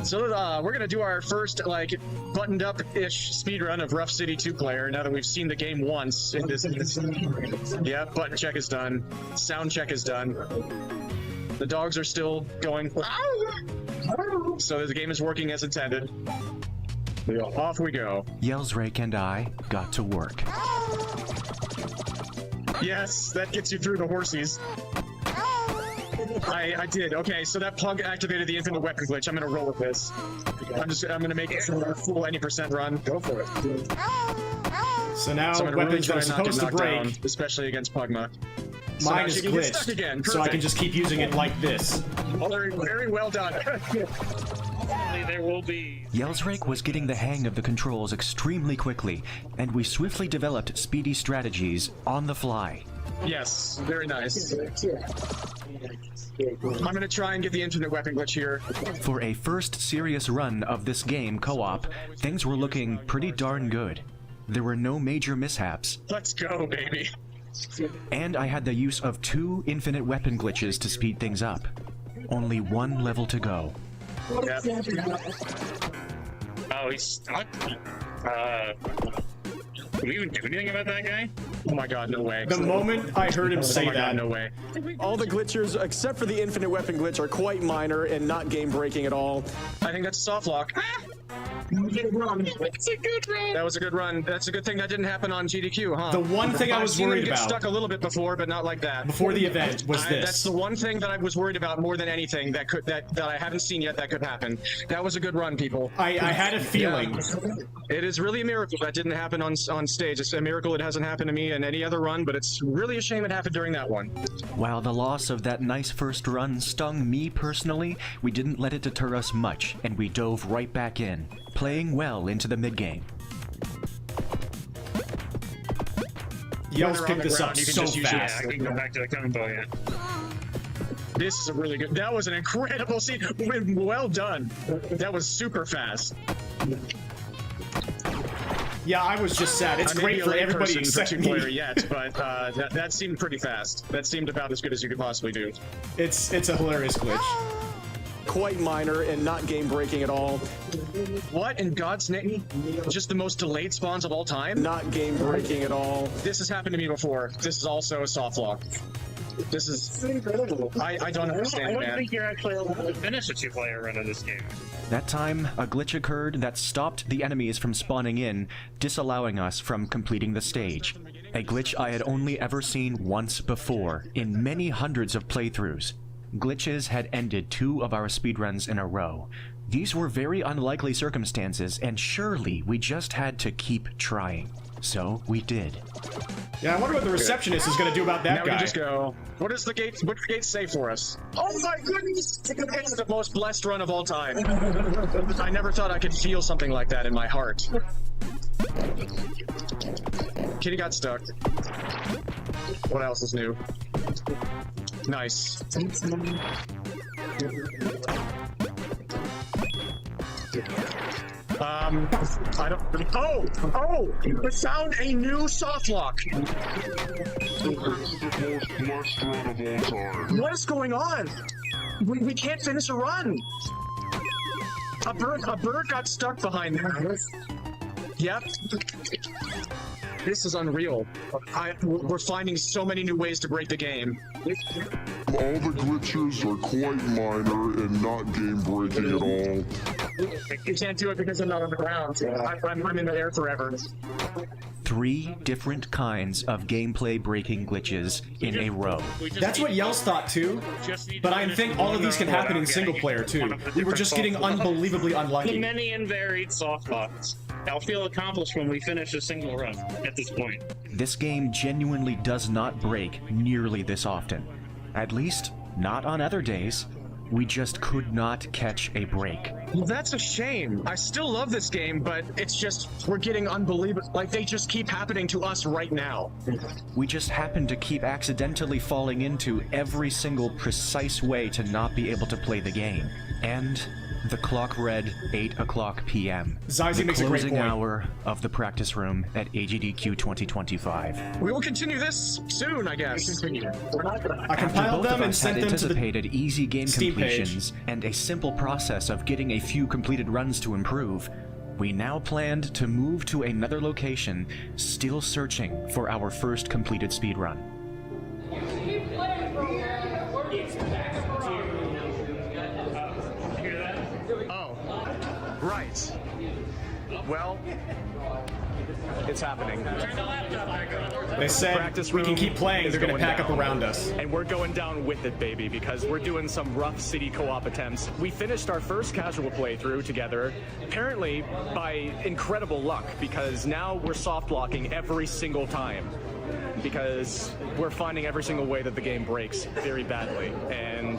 So we're gonna do our first buttoned up-ish speedrun of Rough City 2-player now that we've seen the game once. Yeah, button check is done. Sound check is done. The dogs are still going. So the game is working as intended. Off we go. Yellsrake and I got to work. Yes, that gets you through the horsies. I did. Okay, so that plug activated the infinite weapon glitch. I'm gonna roll with this. I'm gonna make it a full any % run. Go for it. So now I'm gonna weapons really that are supposed to break. Down, especially against Pugma. Mine is glitched, again. So I can just keep using it like this. Oh, very well done. There will be. Yellsrake was getting the hang of the controls extremely quickly, and we swiftly developed speedy strategies on the fly. Yes, very nice. I'm gonna try and get the infinite weapon glitch here. For a first serious run of this game co-op, things were looking pretty darn good. There were no major mishaps. Let's go, baby. And I had the use of 2 infinite weapon glitches to speed things up. Only 1 level to go. Yep. Oh, he's stuck? Can we even do anything about that guy? Oh my god, no way. The moment I heard him say that, god, no way. All the glitchers, except for the infinite weapon glitch, are quite minor and not game-breaking at all. I think that's a soft lock. It's a good run. That was a good run. That's a good thing that didn't happen on GDQ, huh? The one thing I was worried I've seen him get about stuck a little bit before, but not like that. before the event was this. That's the one thing that I was worried about more than anything that I haven't seen yet that could happen. That was a good run, people. I had a feeling. Yeah. It is really a miracle that didn't happen on stage. It's a miracle it hasn't happened to me in any other run, but it's really a shame it happened during that one. While the loss of that nice first run stung me personally, we didn't let it deter us much, and we dove right back in, playing well into the mid-game. Yells picked this up so fast. Yeah, I can go back to the combo, yeah. This is a really good. That was an incredible scene. Well done. That was super fast. Yeah, I was just sad. It's great for everybody except me. Player yet, but that seemed pretty fast. That seemed about as good as you could possibly do. It's a hilarious glitch. Quite minor and not game-breaking at all. What in God's name? Just the most delayed spawns of all time? Not game-breaking at all. This has happened to me before. This is also a soft lock. This is incredible. I don't understand, man. I don't think you're actually able to finish a 2-player run of this game. That time, a glitch occurred that stopped the enemies from spawning in, disallowing us from completing the stage. A glitch I had only ever seen once before, in many hundreds of playthroughs. Glitches had ended 2 of our speedruns in a row. These were very unlikely circumstances, and surely we just had to keep trying. So we did. Yeah, I wonder what the receptionist is going to do about that now guy. We can just go. What does the gate? What does the gate say for us? Oh my goodness! It's the most blessed run of all time. I never thought I could feel something like that in my heart. Kitty got stuck. What else is new? Nice. I don't. Oh! We found a new soft lock. What is going on? We can't finish a run. A bird got stuck behind there. Yep. This is unreal. We're finding so many new ways to break the game. All the glitches are quite minor and not game-breaking at all. You can't do it because I'm not on the ground. I'm in the air forever. 3 different kinds of gameplay-breaking glitches in a row. That's what Yells thought too, but I think all of these can happen in single player too. We were just getting unbelievably unlucky. Many and varied soft locks. I'll feel accomplished when we finish a single run at this point. This game genuinely does not break nearly this often. At least, not on other days. We just could not catch a break. Well, that's a shame. I still love this game, but it's just, we're getting unbelievable. Like, they just keep happening to us right now. We just happen to keep accidentally falling into every single precise way to not be able to play the game. And The clock read 8 o'clock p.m. Zazie makes a the great closing point. hour of the practice room at Agdq 2025. We will continue this soon, I guess. I compiled them and sent them to the anticipated easy game Steam page. completions and a simple process of getting a few completed runs to improve, we now planned to move to another location, still searching for our first completed speedrun. Oh, right. Well, it's happening. They said Practice we can room keep playing, is they're gonna going pack up down. around us. And we're going down with it, baby, because we're doing some rough city co-op attempts. We finished our first casual playthrough together, apparently by incredible luck, because now we're soft locking every single time. Because we're finding every single way that the game breaks very badly. And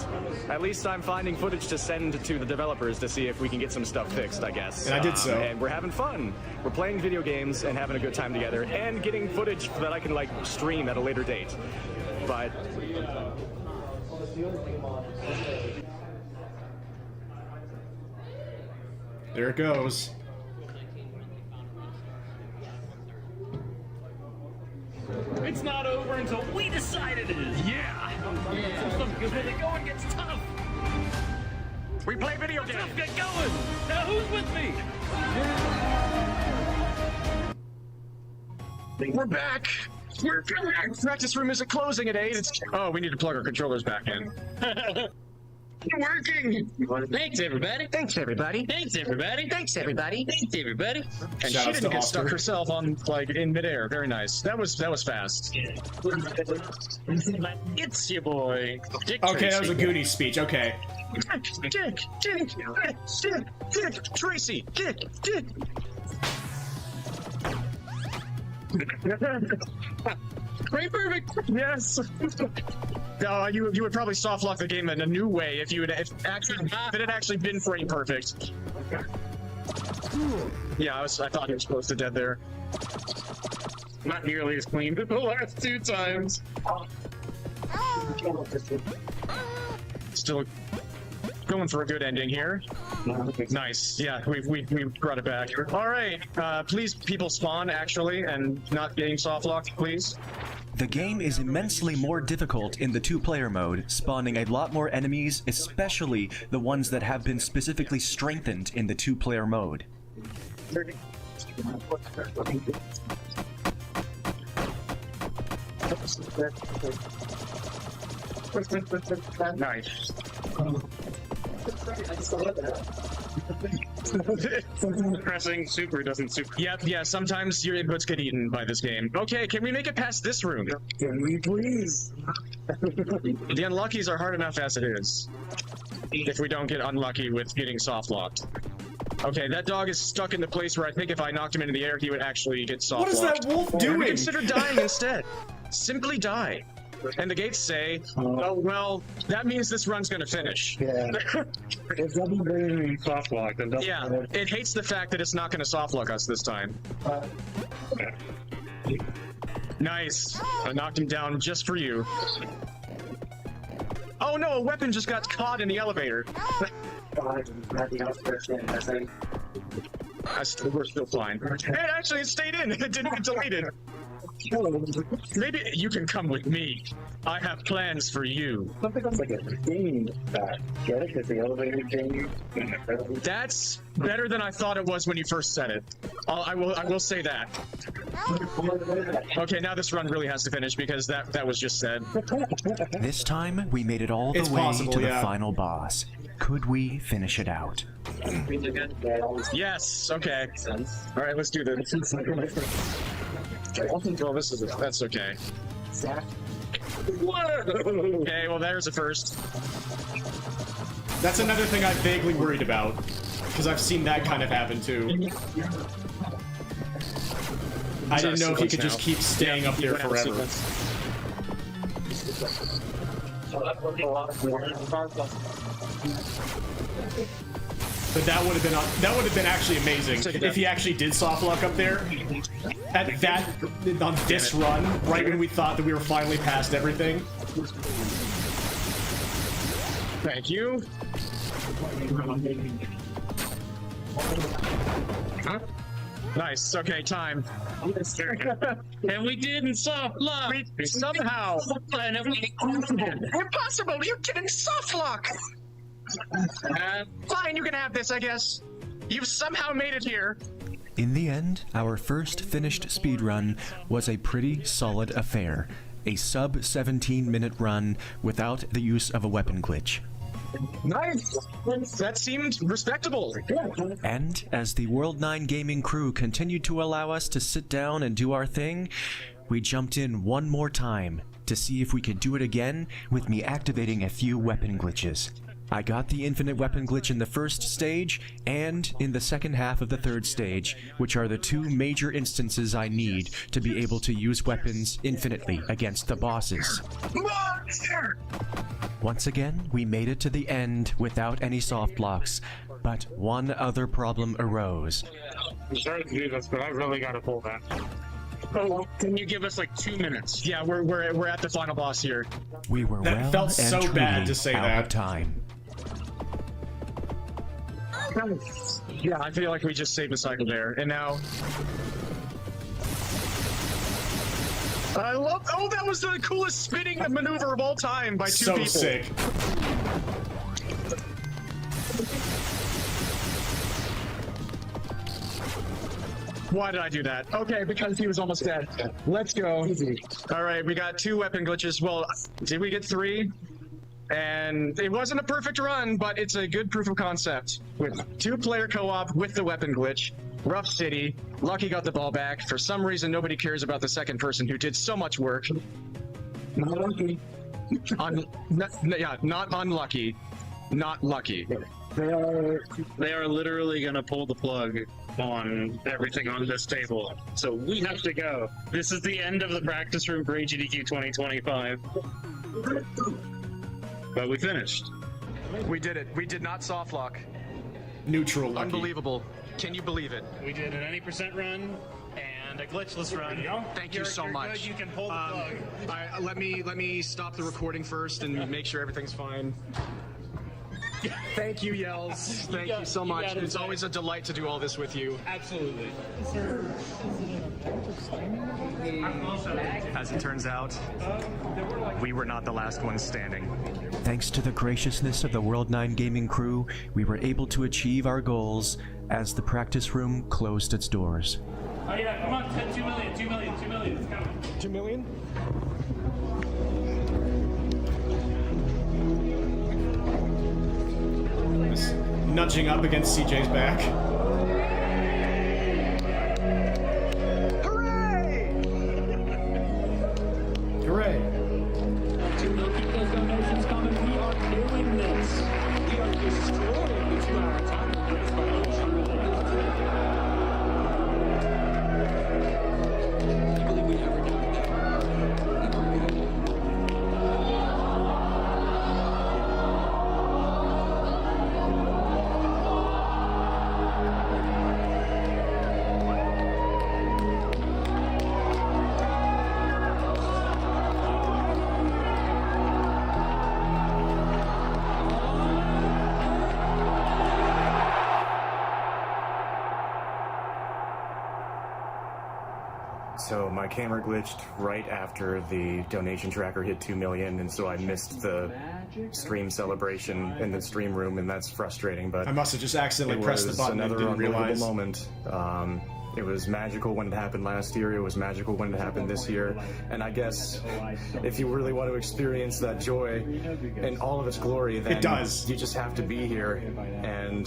at least I'm finding footage to send to the developers to see if we can get some stuff fixed, I guess. And I did so. And we're having fun. We're playing video games and having a good time together and getting footage that I can, like, stream at a later date. But... There it goes. It's not over until we decide it is. Yeah. Because when the going gets tough, we play video games. Let's get going. Now who's with me? We're back. We're back. Practice room isn't closing at 8. Oh, we need to plug our controllers back in. Working! Thanks, everybody. Thanks, everybody. Thanks, everybody. Thanks, everybody. Thanks, everybody. And she didn't get stuck herself on, like, in midair. Very nice. That was fast. It's your boy, Dick Okay, that was Tracy. a Goonies speech, okay. Dick, Tracy, Dick. Pretty perfect. Yes. You would probably soft lock the game in a new way if it had actually been frame perfect. Yeah, I thought he was close to dead there. Not nearly as clean as the last 2 times. Still going for a good ending here. Nice. Yeah, we brought it back. All right. Please, people spawn actually, and not getting soft locked, please. The game is immensely more difficult in the 2-player mode, spawning a lot more enemies, especially the ones that have been specifically strengthened in the 2-player mode. Nice. Pressing super doesn't super. Yeah, sometimes your inputs get eaten by this game. Okay, can we make it past this room? Can we please? The unluckies are hard enough as it is. If we don't get unlucky with getting soft locked. Okay, that dog is stuck in the place where I think if I knocked him into the air, he would actually get soft locked. What is that wolf doing? Consider dying instead. Simply die. And the gates say, oh, well, that means this run's gonna finish. Yeah. It doesn't really soft lock. Yeah, it hates the fact that it's not gonna soft lock us this time. Nice. I knocked him down just for you. Oh no, a weapon just got caught in the elevator. We're still fine. Hey, actually, it stayed in. It didn't get deleted. Maybe you can come with me. I have plans for you. Something like a theme back. Get it? Because the elevator thing. That's better than I thought it was when you first said it. I will say that. Okay, now this run really has to finish because that was just said. This time, we made it all the way to the final boss. Could we finish it out? Yes, okay. Alright, let's do this. Well, that's okay. Okay, well, there's a first. That's another thing I'm vaguely worried about, because I've seen that kind of happen too. I didn't know if he could just keep staying up there forever. But that would have been actually amazing if he actually did soft lock up there. On this run, right when we thought that we were finally past everything. Thank you. Huh? Nice. Okay, time. And we didn't soft lock. We somehow. Impossible! You didn't soft lock. Fine, you can have this, I guess. You've somehow made it here. In the end, our first finished speedrun was a pretty solid affair. A sub 17-minute run without the use of a weapon glitch. Nice! That seemed respectable. And as the World 9 gaming crew continued to allow us to sit down and do our thing, we jumped in one more time to see if we could do it again with me activating a few weapon glitches. I got the infinite weapon glitch in the first stage and in the second half of the third stage, which are the two major instances I need to be able to use weapons infinitely against the bosses. Monster! Once again, we made it to the end without any soft locks, but one other problem arose. I'm sorry to do this, but I really gotta pull that. Oh, can you give us like 2 minutes? Yeah, we're at the final boss here. We were That well felt and so truly bad to say out that. of time. Yeah, I feel like we just saved the cycle there, and now... I love... Oh, that was the coolest spinning maneuver of all time by two people. So sick. Why did I do that? Okay, because he was almost dead. Let's go. All right, we got 2 weapon glitches. Well, did we get 3? And it wasn't a perfect run, but it's a good proof of concept. With 2-player co-op with the weapon glitch, rough city, Lucky got the ball back. For some reason, nobody cares about the second person who did so much work. Not lucky. Not unlucky. Not lucky. They are literally gonna pull the plug on everything on this table. So we have to go. This is the end of the practice room for Agdq 2025. But we finished. We did it. We did not soft lock. Neutral lucky. Unbelievable. Can you believe it? We did an 80% run and a glitchless run. Thank you so much. Good, you can pull the plug. Let me stop the recording first and make sure everything's fine. Thank you, Yells. Thank you so much. It's always a delight to do all this with you. Absolutely. As it turns out, we were not the last ones standing. Thanks to the graciousness of the World 9 gaming crew, we were able to achieve our goals as the practice room closed its doors. Oh yeah, come on, 2 million, 2 million, 2 million, it's coming. 2 million? Just nudging up against CJ's back. Hooray! Hooray! To no keep those donations coming, we are doing this. We are destroying the 2-hour time limit by ensuring I believe we ever got So my camera glitched right after the donation tracker hit 2 million, and so I missed the stream celebration in the stream room, and that's frustrating. But I must have just accidentally pressed the button and didn't realize. Moment. It was magical when it happened last year. It was magical when it happened this year. And I guess if you really want to experience that joy in all of its glory, then it does. You just have to be here. And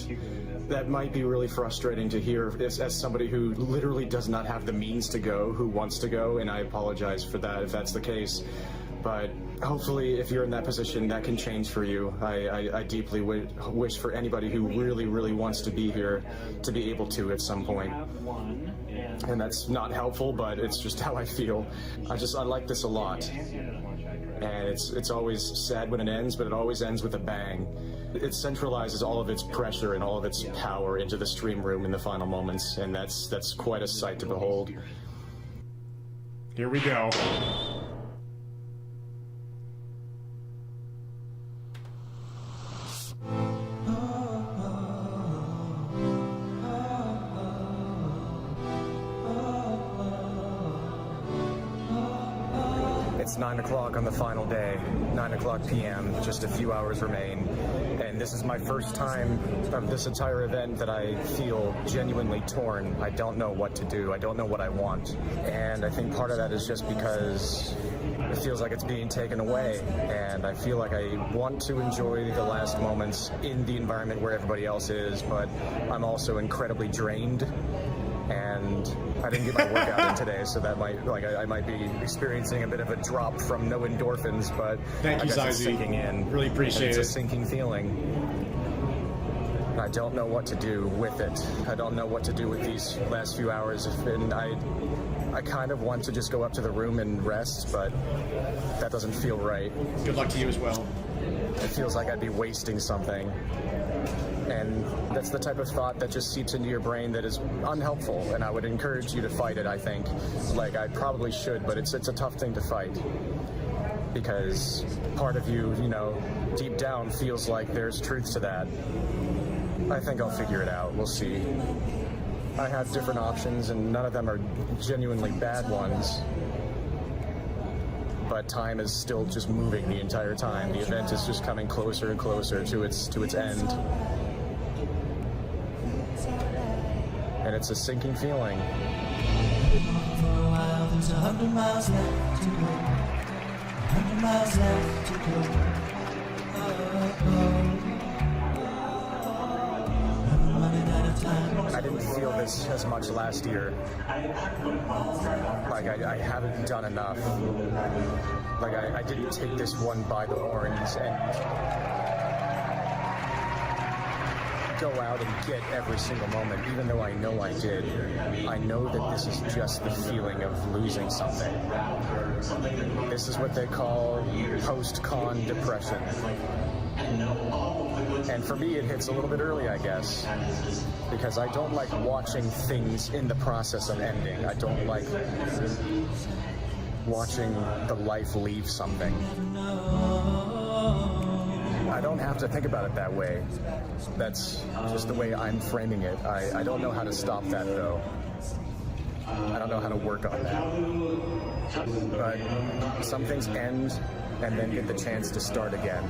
that might be really frustrating to hear as somebody who literally does not have the means to go, who wants to go, and I apologize for that if that's the case. But hopefully, if you're in that position, that can change for you. I deeply wish for anybody who really, really wants to be here to be able to at some point. And that's not helpful, but it's just how I feel. I like this a lot. And it's always sad when it ends, but it always ends with a bang. It centralizes all of its pressure and all of its power into the stream room in the final moments, and that's quite a sight to behold. Here we go. It's 9 o'clock on the final day, 9 o'clock p.m., just a few hours remain. And this is my first time of this entire event that I feel genuinely torn. I don't know what to do. I don't know what I want. And I think part of that is just because it feels like it's being taken away. And I feel like I want to enjoy the last moments in the environment where everybody else is, but I'm also incredibly drained. And I didn't get my workout in today, so that might, like, I might be experiencing a bit of a drop from no endorphins, but thank you, it's sinking in. Really appreciate it. It's a sinking feeling. I don't know what to do with it. I don't know what to do with these last few hours, and I kind of want to just go up to the room and rest, but that doesn't feel right. Good luck to you as well. It feels like I'd be wasting something. And that's the type of thought that just seeps into your brain that is unhelpful, and I would encourage you to fight it, I think. Like, I probably should, but it's a tough thing to fight. Because part of you, you know, deep down feels like there's truth to that. I think I'll figure it out. We'll see. I have different options, and none of them are genuinely bad ones. But time is still just moving the entire time. The event is just coming closer and closer to its end. And it's a sinking feeling. For a while, there's 100 miles left to go. 100 miles left to go. I'm running out of time. I didn't feel this as much last year. Like, I haven't done enough. Like, I didn't take this one by the horns and go out and get every single moment, even though I know I did. I know that this is just the feeling of losing something. This is what they call post-con depression. And for me, it hits a little bit early, I guess, because I don't like watching things in the process of ending. I don't like watching the life leave something. I don't have to think about it that way. That's just the way I'm framing it. I don't know how to stop that, though. I don't know how to work on that. But some things end and then get the chance to start again.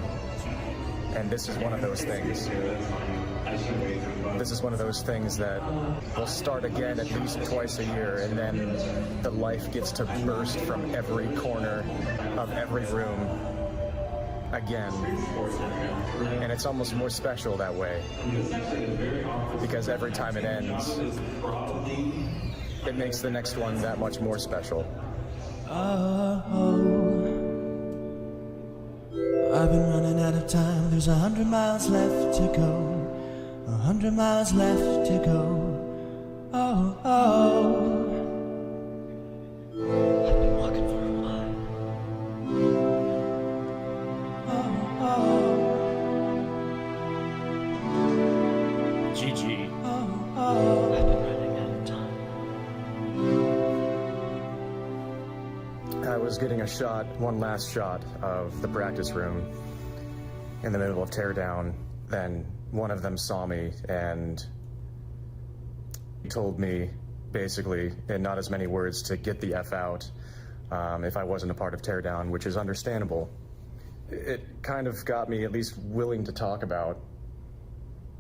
And this is one of those things. This is one of those things that will start again at least twice a year, and then the life gets to burst from every corner of every room again. And it's almost more special that way, because every time it ends, it makes the next one that much more special. I've been running out of time. There's 100 miles left to go. 100 miles left to go. I've been walking for a while. GG. I've been running out of time. I was getting a shot, one last shot of the practice room in the middle of teardown. Then one of them saw me and told me, basically, in not as many words, to get the F out if I wasn't a part of teardown, which is understandable. It kind of got me at least willing to talk about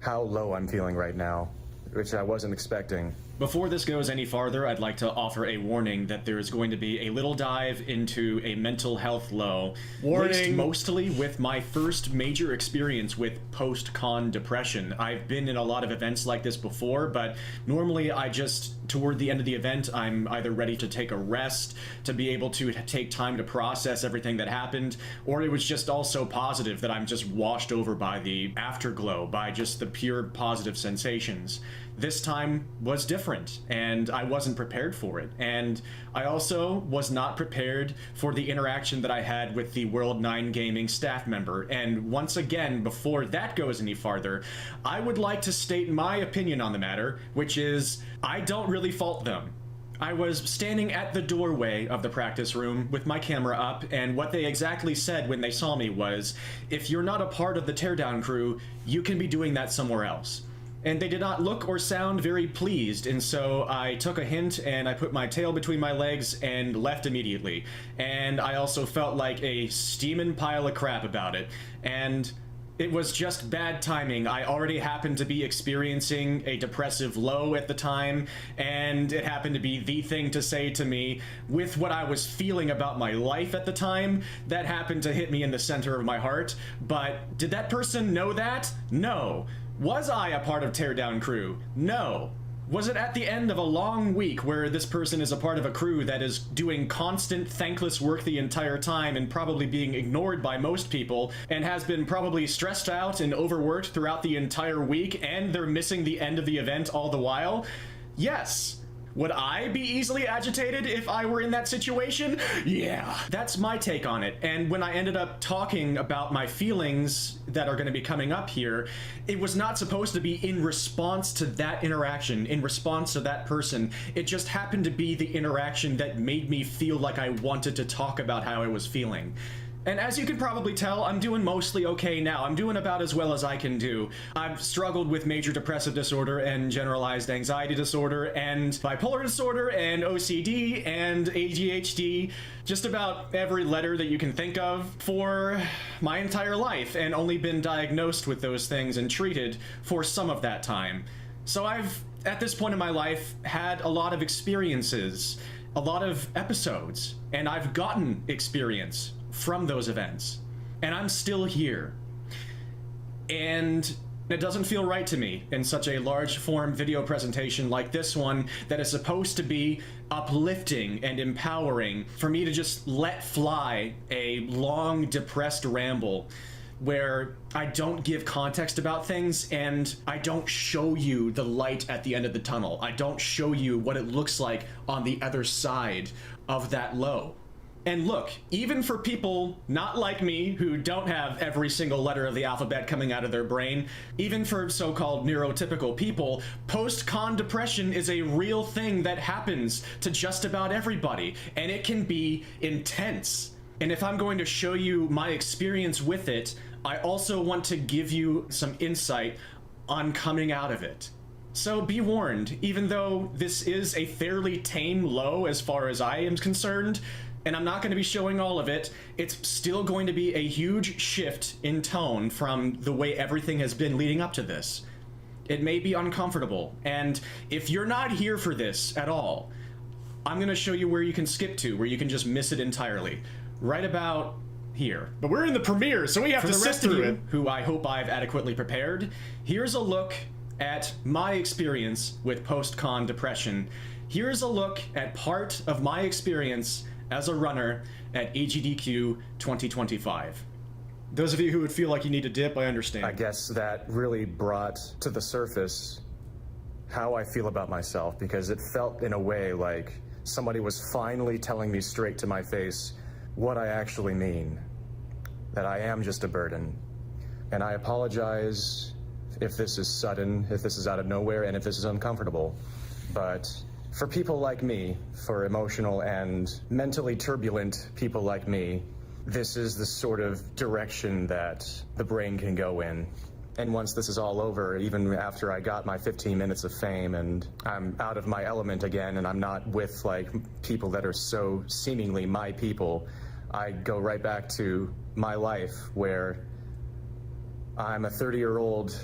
how low I'm feeling right now, which I wasn't expecting. Before this goes any farther, I'd like to offer a warning that there is going to be a little dive into a mental health low. Warning! Laced mostly with my first major experience with post-con depression. I've been in a lot of events like this before, but normally I just, toward the end of the event, I'm either ready to take a rest, to be able to take time to process everything that happened, or it was just all so positive that I'm just washed over by the afterglow, by just the pure positive sensations. This time was different, and I wasn't prepared for it. And I also was not prepared for the interaction that I had with the World 9 Gaming staff member. And once again, before that goes any farther, I would like to state my opinion on the matter, which is, I don't really fault them. I was standing at the doorway of the practice room with my camera up, and what they exactly said when they saw me was, if you're not a part of the teardown crew, you can be doing that somewhere else. and they did not look or sound very pleased, and so I took a hint and I put my tail between my legs and left immediately. And I also felt like a steaming pile of crap about it, and it was just bad timing. I already happened to be experiencing a depressive low at the time, and it happened to be the thing to say to me with what I was feeling about my life at the time. That happened to hit me in the center of my heart. But did that person know that? No. Was I a part of Teardown Crew? No. Was it at the end of a long week where this person is a part of a crew that is doing constant, thankless work the entire time and probably being ignored by most people, and has been probably stressed out and overworked throughout the entire week, and they're missing the end of the event all the while? Yes. Would I be easily agitated if I were in that situation? Yeah. That's my take on it. And when I ended up talking about my feelings that are going to be coming up here, it was not supposed to be in response to that interaction, in response to that person. It just happened to be the interaction that made me feel like I wanted to talk about how I was feeling. And as you can probably tell, I'm doing mostly okay now. I'm doing about as well as I can do. I've struggled with major depressive disorder and generalized anxiety disorder and bipolar disorder and OCD and ADHD, just about every letter that you can think of for my entire life, and only been diagnosed with those things and treated for some of that time. So I've, at this point in my life, had a lot of experiences, a lot of episodes, and I've gotten experience from those events, and I'm still here. And it doesn't feel right to me in such a large form video presentation like this one that is supposed to be uplifting and empowering for me to just let fly a long depressed ramble where I don't give context about things and I don't show you the light at the end of the tunnel. I don't show you what it looks like on the other side of that low. And look, even for people not like me who don't have every single letter of the alphabet coming out of their brain, even for so-called neurotypical people, post-con depression is a real thing that happens to just about everybody, and it can be intense. And if I'm going to show you my experience with it, I also want to give you some insight on coming out of it. So be warned, even though this is a fairly tame low as far as I am concerned, and I'm not going to be showing all of it, it's still going to be a huge shift in tone from the way everything has been leading up to this. It may be uncomfortable, and if you're not here for this at all, I'm going to show you where you can skip to, where you can just miss it entirely. Right about here. But we're in the premiere, so we have to sit through it. Who I hope I've adequately prepared, here's a look at my experience with post-con depression. Here's a look at part of my experience as a runner at Agdq 2025. Those of you who would feel like you need to dip, I understand. I guess that really brought to the surface how I feel about myself, because it felt in a way like somebody was finally telling me straight to my face what I actually mean, that I am just a burden. And I apologize if this is sudden, if this is out of nowhere, and if this is uncomfortable. But for people like me, for emotional and mentally turbulent people like me, this is the sort of direction that the brain can go in. And once this is all over, even after I got my 15 minutes of fame and I'm out of my element again and I'm not with like people that are so seemingly my people, I go right back to my life where I'm a 30-year-old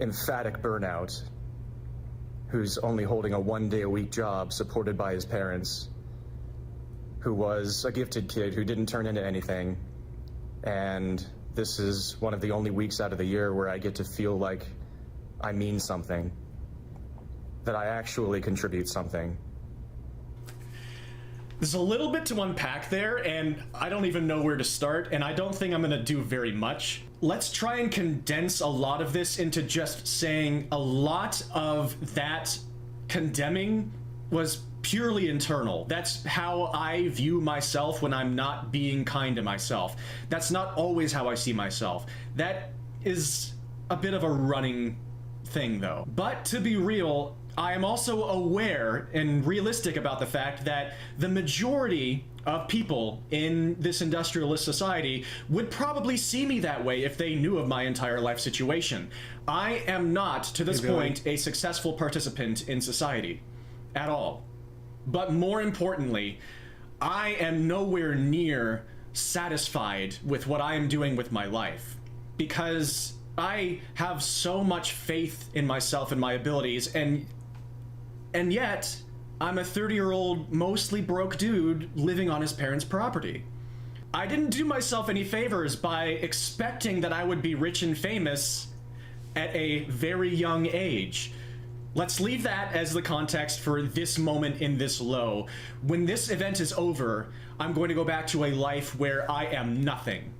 emphatic burnout who's only holding a one-day-a-week job supported by his parents, who was a gifted kid who didn't turn into anything, and this is one of the only weeks out of the year where I get to feel like I mean something, that I actually contribute something. There's a little bit to unpack there, and I don't even know where to start, and I don't think I'm gonna do very much. Let's try and condense a lot of this into just saying a lot of that condemning was purely internal. That's how I view myself when I'm not being kind to myself. That's not always how I see myself. That is a bit of a running thing, though. But to be real, I am also aware and realistic about the fact that the majority of people in this industrialist society would probably see me that way if they knew of my entire life situation. I am not, to this point, a successful participant in society at all. But more importantly, I am nowhere near satisfied with what I am doing with my life, because I have so much faith in myself and my abilities, and yet I'm a 30-year-old mostly broke dude living on his parents' property. I didn't do myself any favors by expecting that I would be rich and famous at a very young age. Let's leave that as the context for this moment in this low. When this event is over, I'm going to go back to a life where I am nothing.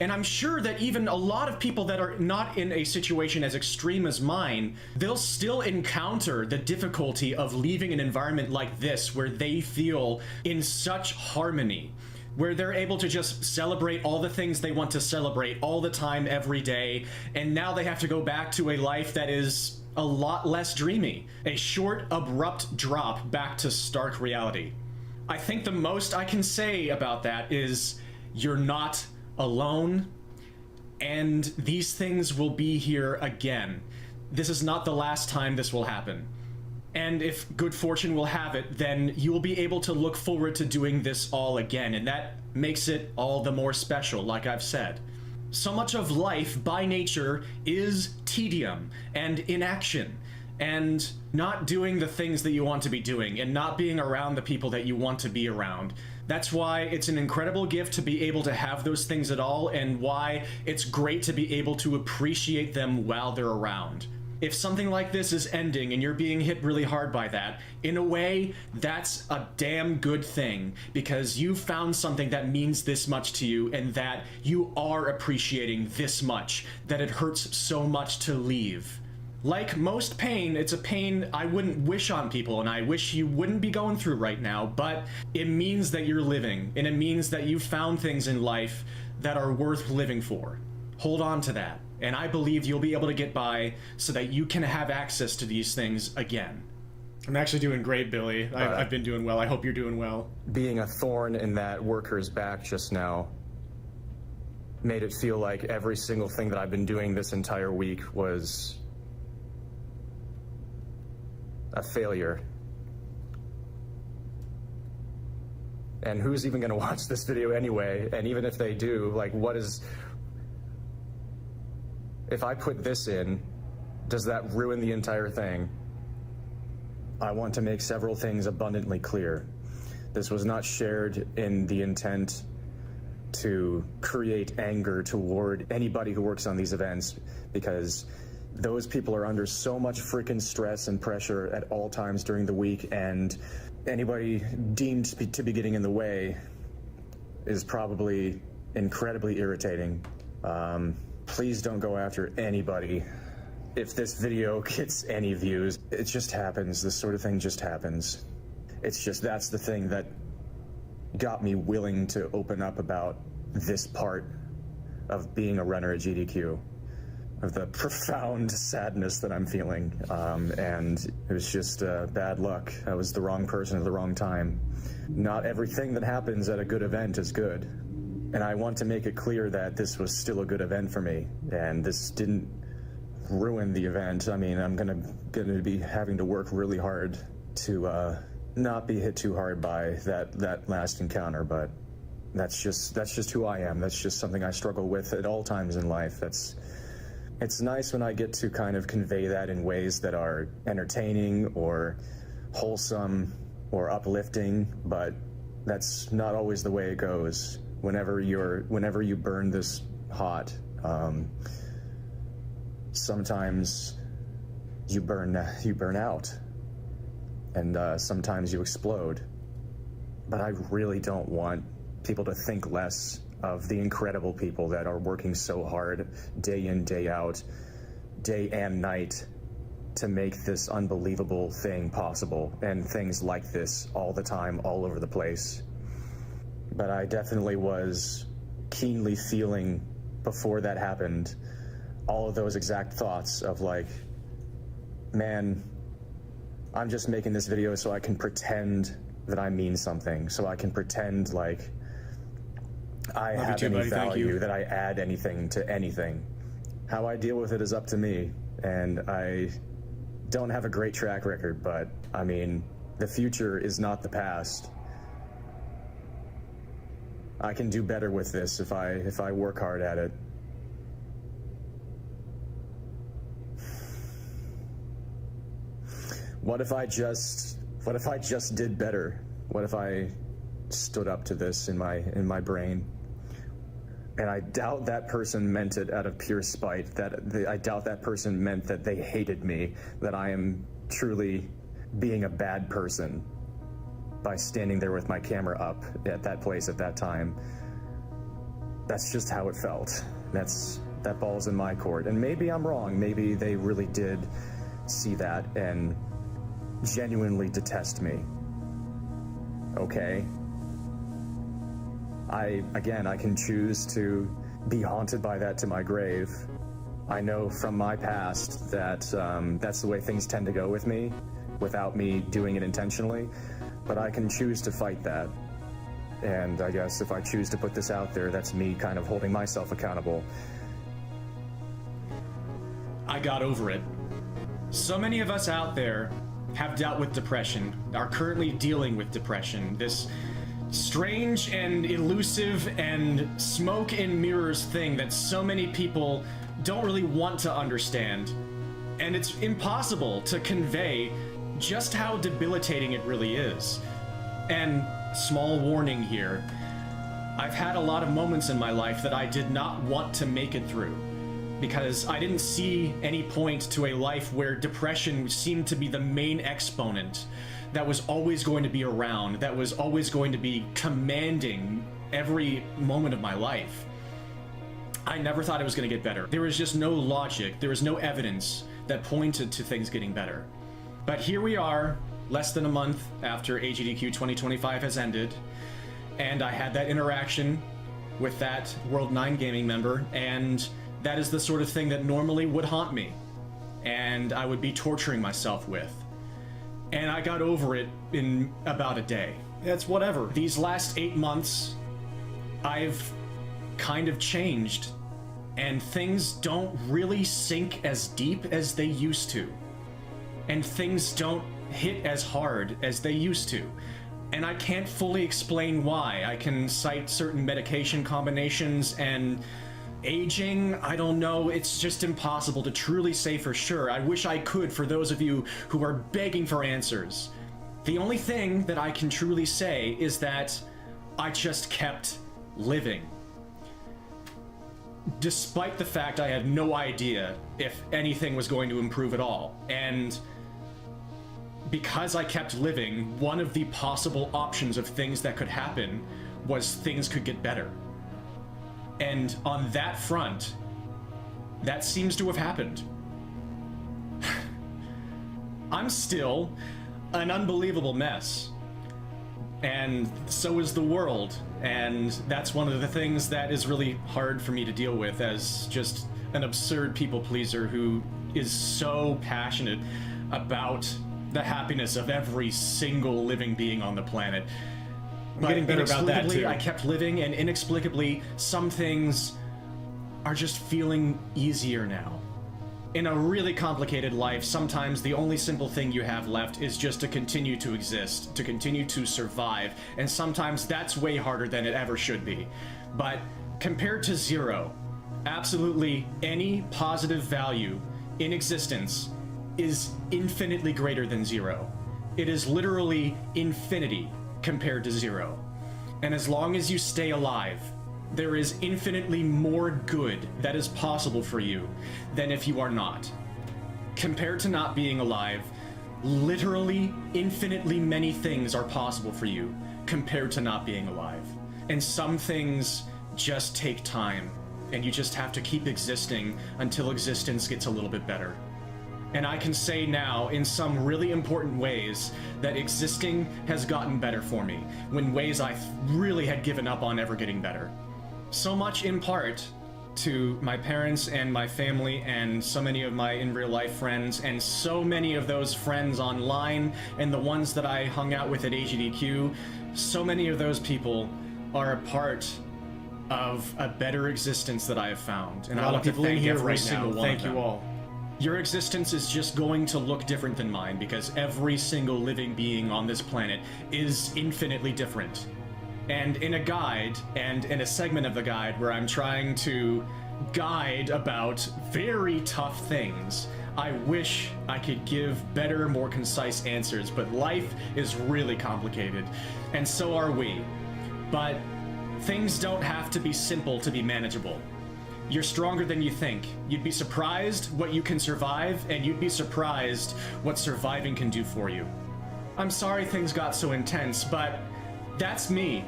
And I'm sure that even a lot of people that are not in a situation as extreme as mine, they'll still encounter the difficulty of leaving an environment like this where they feel in such harmony, where they're able to just celebrate all the things they want to celebrate all the time, every day, and now they have to go back to a life that is a lot less dreamy, a short, abrupt drop back to stark reality. I think the most I can say about that is you're not alone, and these things will be here again. This is not the last time this will happen. And if good fortune will have it, then you will be able to look forward to doing this all again, and that makes it all the more special, like I've said. So much of life, by nature, is tedium and inaction, and not doing the things that you want to be doing, and not being around the people that you want to be around. That's why it's an incredible gift to be able to have those things at all, and why it's great to be able to appreciate them while they're around. If something like this is ending and you're being hit really hard by that, in a way, that's a damn good thing, because you've found something that means this much to you and that you are appreciating this much, that it hurts so much to leave. Like most pain, it's a pain I wouldn't wish on people, and I wish you wouldn't be going through right now, but it means that you're living, and it means that you've found things in life that are worth living for. Hold on to that, and I believe you'll be able to get by so that you can have access to these things again. I'm actually doing great, Billy. I've been doing well. I hope you're doing well. Being a thorn in that worker's back just now made it feel like every single thing that I've been doing this entire week was a failure. And who's even going to watch this video anyway? And even if they do, like, if I put this in, does that ruin the entire thing? I want to make several things abundantly clear. This was not shared in the intent to create anger toward anybody who works on these events, because those people are under so much freaking stress and pressure at all times during the week, and anybody deemed to be getting in the way is probably incredibly irritating. Please don't go after anybody. If this video gets any views, it just happens. This sort of thing just happens. It's just, that's the thing that got me willing to open up about this part of being a runner at GDQ, of the profound sadness that I'm feeling. And it was just bad luck. I was the wrong person at the wrong time. Not everything that happens at a good event is good. And I want to make it clear that this was still a good event for me, and this didn't ruin the event. I mean, I'm gonna be having to work really hard to not be hit too hard by that last encounter, but that's just who I am. That's just something I struggle with at all times in life. It's nice when I get to kind of convey that in ways that are entertaining or wholesome or uplifting, but that's not always the way it goes. Whenever you burn this hot, sometimes you burn out, and sometimes you explode. But I really don't want people to think less of the incredible people that are working so hard, day in, day out, day and night, to make this unbelievable thing possible, and things like this all the time, all over the place. But I definitely was keenly feeling, before that happened, all of those exact thoughts of like, man, I'm just making this video so I can pretend that I mean something, so I can pretend like I have any value, that I add anything to anything. How I deal with it is up to me, and I don't have a great track record, but I mean, the future is not the past. I can do better with this if I work hard at it. What if I just did better? What if I stood up to this in my brain? And I doubt that person meant it out of pure spite. I doubt that person meant that they hated me, that I am truly being a bad person by standing there with my camera up at that place at that time. That's just how it felt. That ball's in my court. And maybe I'm wrong. Maybe they really did see that and genuinely detest me. Okay. I can choose to be haunted by that to my grave. I know from my past that that's the way things tend to go with me, without me doing it intentionally, but I can choose to fight that. And I guess if I choose to put this out there, that's me kind of holding myself accountable. I got over it. So many of us out there have dealt with depression, are currently dealing with depression. This strange and elusive and smoke and mirrors thing that so many people don't really want to understand. And it's impossible to convey just how debilitating it really is. And small warning here, I've had a lot of moments in my life that I did not want to make it through, because I didn't see any point to a life where depression seemed to be the main exponent that was always going to be around, that was always going to be commanding every moment of my life. I never thought it was going to get better. There was just no logic, there was no evidence that pointed to things getting better. But here we are, less than a month after Agdq 2025 has ended, and I had that interaction with that World 9 gaming member, and that is the sort of thing that normally would haunt me, and I would be torturing myself with. And I got over it in about a day. That's whatever. These last 8 months, I've kind of changed, and things don't really sink as deep as they used to. And things don't hit as hard as they used to. And I can't fully explain why. I can cite certain medication combinations and aging, I don't know, it's just impossible to truly say for sure. I wish I could for those of you who are begging for answers. The only thing that I can truly say is that I just kept living. Despite the fact I had no idea if anything was going to improve at all. And because I kept living, one of the possible options of things that could happen was things could get better. And on that front, that seems to have happened. I'm still an unbelievable mess. And so is the world. And that's one of the things that is really hard for me to deal with as just an absurd people pleaser who is so passionate about the happiness of every single living being on the planet. I'm getting better about that too. I kept living, and inexplicably, some things are just feeling easier now. In a really complicated life, sometimes the only simple thing you have left is just to continue to exist, to continue to survive, and sometimes that's way harder than it ever should be. But compared to zero, absolutely any positive value in existence is infinitely greater than zero. It is literally infinity compared to zero. And as long as you stay alive, there is infinitely more good that is possible for you than if you are not. Compared to not being alive, literally infinitely many things are possible for you compared to not being alive. And some things just take time, and you just have to keep existing until existence gets a little bit better. And I can say now, in some really important ways, that existing has gotten better for me, when ways I really had given up on ever getting better. So much in part to my parents and my family and so many of my in real life friends and so many of those friends online and the ones that I hung out with at Agdq. So many of those people are a part of a better existence that I have found. And I want to thank every single one of them. Thank you all. Your existence is just going to look different than mine because every single living being on this planet is infinitely different. And in a guide, and in a segment of the guide where I'm trying to guide about very tough things, I wish I could give better, more concise answers, but life is really complicated, and so are we. But things don't have to be simple to be manageable. You're stronger than you think. You'd be surprised what you can survive, and you'd be surprised what surviving can do for you. I'm sorry things got so intense, but that's me.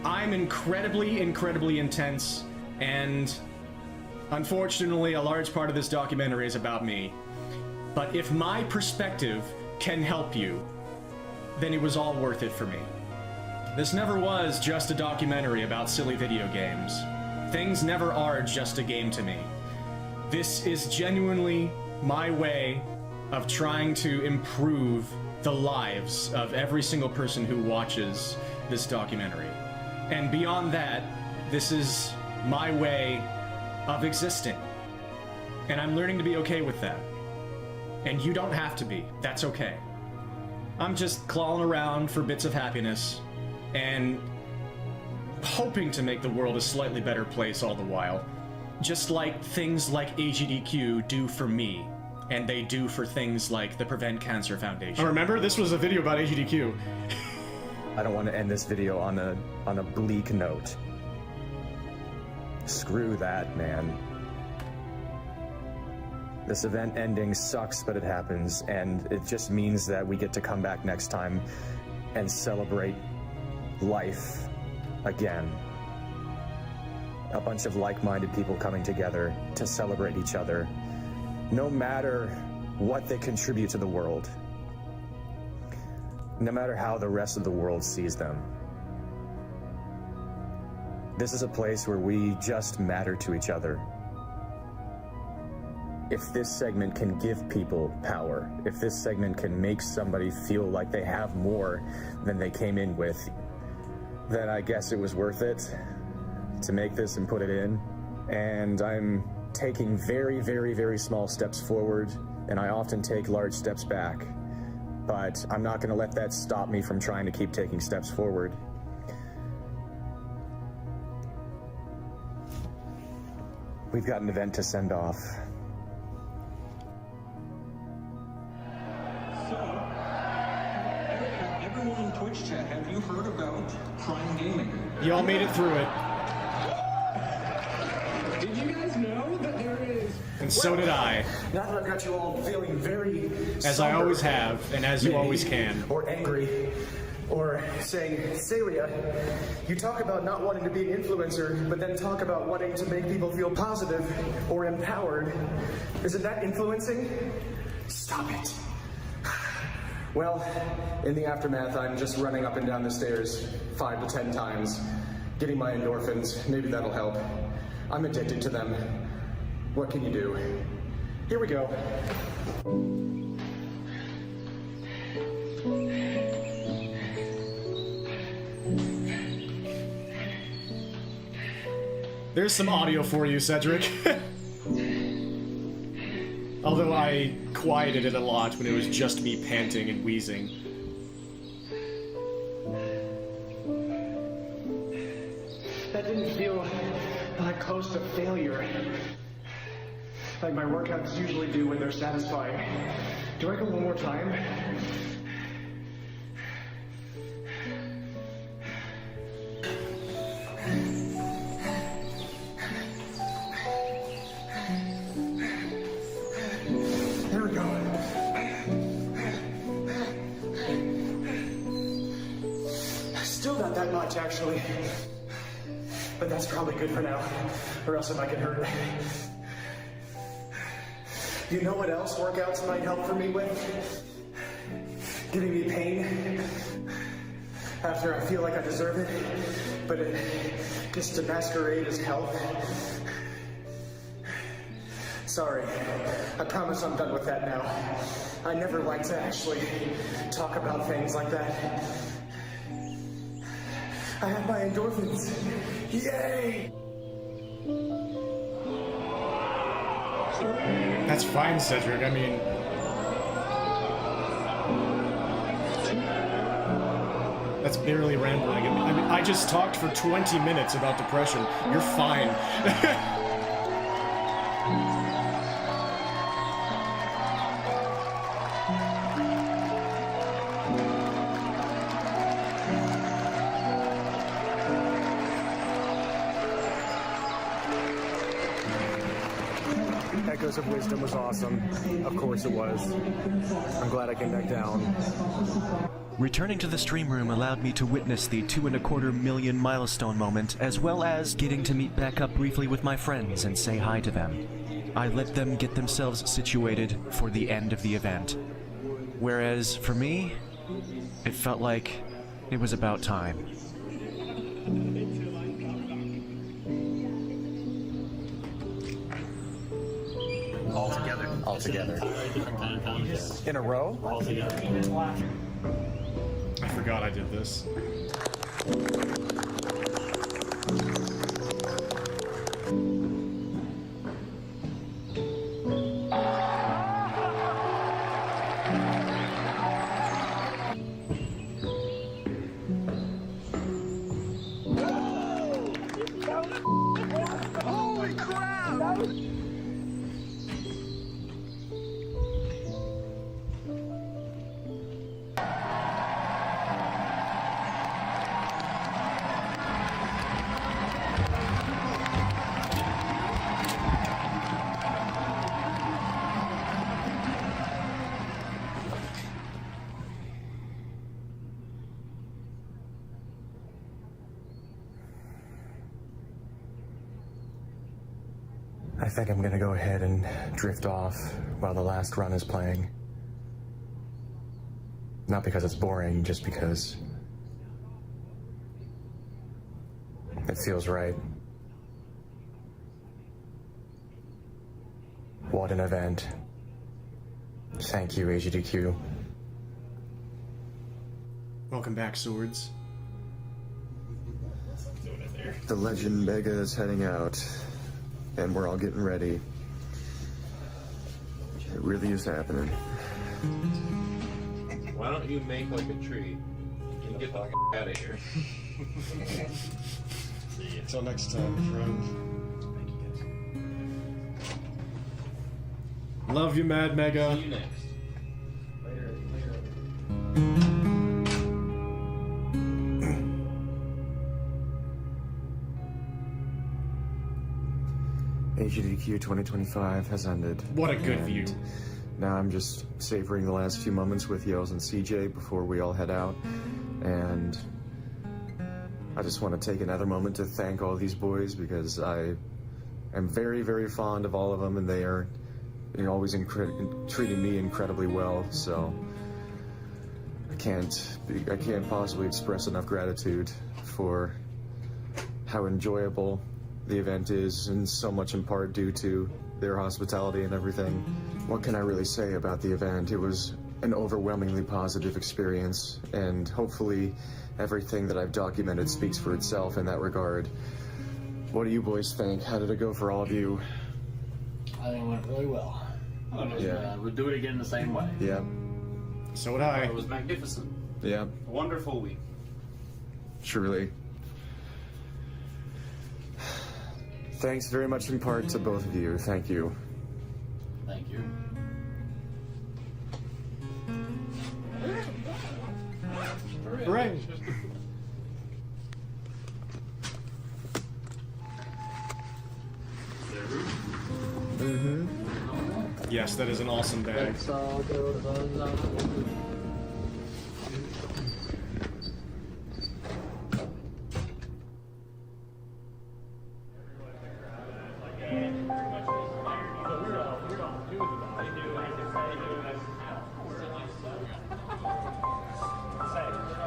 I'm incredibly, incredibly intense, and unfortunately a large part of this documentary is about me. But if my perspective can help you, then it was all worth it for me. This never was just a documentary about silly video games. Things never are just a game to me. This is genuinely my way of trying to improve the lives of every single person who watches this documentary. And beyond that, this is my way of existing. And I'm learning to be okay with that. And you don't have to be. That's okay. I'm just clawing around for bits of happiness and hoping to make the world a slightly better place all the while. Just like things like Agdq do for me, and they do for things like the Prevent Cancer Foundation. Oh, remember, this was a video about Agdq. I don't want to end this video on a bleak note. Screw that, man. This event ending sucks, but it happens, and it just means that we get to come back next time and celebrate life again. A bunch of like-minded people coming together to celebrate each other, no matter what they contribute to the world, no matter how the rest of the world sees them. This is a place where we just matter to each other. If this segment can give people power, if this segment can make somebody feel like they have more than they came in with, then I guess it was worth it to make this and put it in. And I'm taking very, very, very small steps forward, and I often take large steps back. But I'm not going to let that stop me from trying to keep taking steps forward. We've got an event to send off. Everyone in Twitch chat, have you heard about Prime Gaming? Y'all made it through it. Did you guys know that there is... And so did I. Now that I've got you all feeling very as I always have, and as you always can. Or angry, or saying, Celia, you talk about not wanting to be an influencer, but then talk about wanting to make people feel positive or empowered. Isn't that influencing? Stop it. Well, in the aftermath, I'm just running up and down the stairs 5 to 10 times, getting my endorphins. Maybe that'll help. I'm addicted to them. What can you do? Here we go. There's some audio for you, Cedric. Although I quieted it a lot when it was just me panting and wheezing. That didn't feel like close to failure. Like my workouts usually do when they're satisfying. Do I go one more time? There we go. Still not that much, actually. But that's probably good for now, or else it might get hurt. You know what else workouts might help for me with? Giving me pain after I feel like I deserve it, but it gets to masquerade as health. Sorry. I promise I'm done with that now. I never like to actually talk about things like that. I have my endorphins. Yay! That's fine, Cedric. I mean... That's barely rambling. I mean, I just talked for 20 minutes about depression. You're fine. Echoes of Wisdom was awesome. Of course it was. I'm glad I came back down. Returning to the stream room allowed me to witness the 2.25 million milestone moment, as well as getting to meet back up briefly with my friends and say hi to them. I let them get themselves situated for the end of the event. Whereas, for me, it felt like it was about time. All together. In a row? All together. I forgot I did this. Holy crap! I think I'm gonna go ahead and drift off while the last run is playing. Not because it's boring, just because it feels right. What an event. Thank you, Agdq. Welcome back, Swords. The Legend Mega is heading out, and we're all getting ready. It really is happening. Why don't you make like a tree and get the f out of here? Until next time, friend. Love you, Mad Mega. See you next. Agdq 2025 has ended. What a good and view. Now I'm just savoring the last few moments with Yells and CJ before we all head out. And I just want to take another moment to thank all these boys because I am very, very fond of all of them, and they're always treating me incredibly well. So I can't possibly express enough gratitude for how enjoyable the event is, and so much in part due to their hospitality and everything. What can I really say about the event? It was an overwhelmingly positive experience, and hopefully everything that I've documented speaks for itself in that regard. What do you boys think? How did it go for all of you? I think it went really well. We'll do it again the same way. Yeah. So would I. It was magnificent. Yeah. A wonderful week. Truly. Thanks very much in part to both of you. Thank you. Thank you. Hooray! Mm-hmm. Yes, that is an awesome bag. Let's all go to the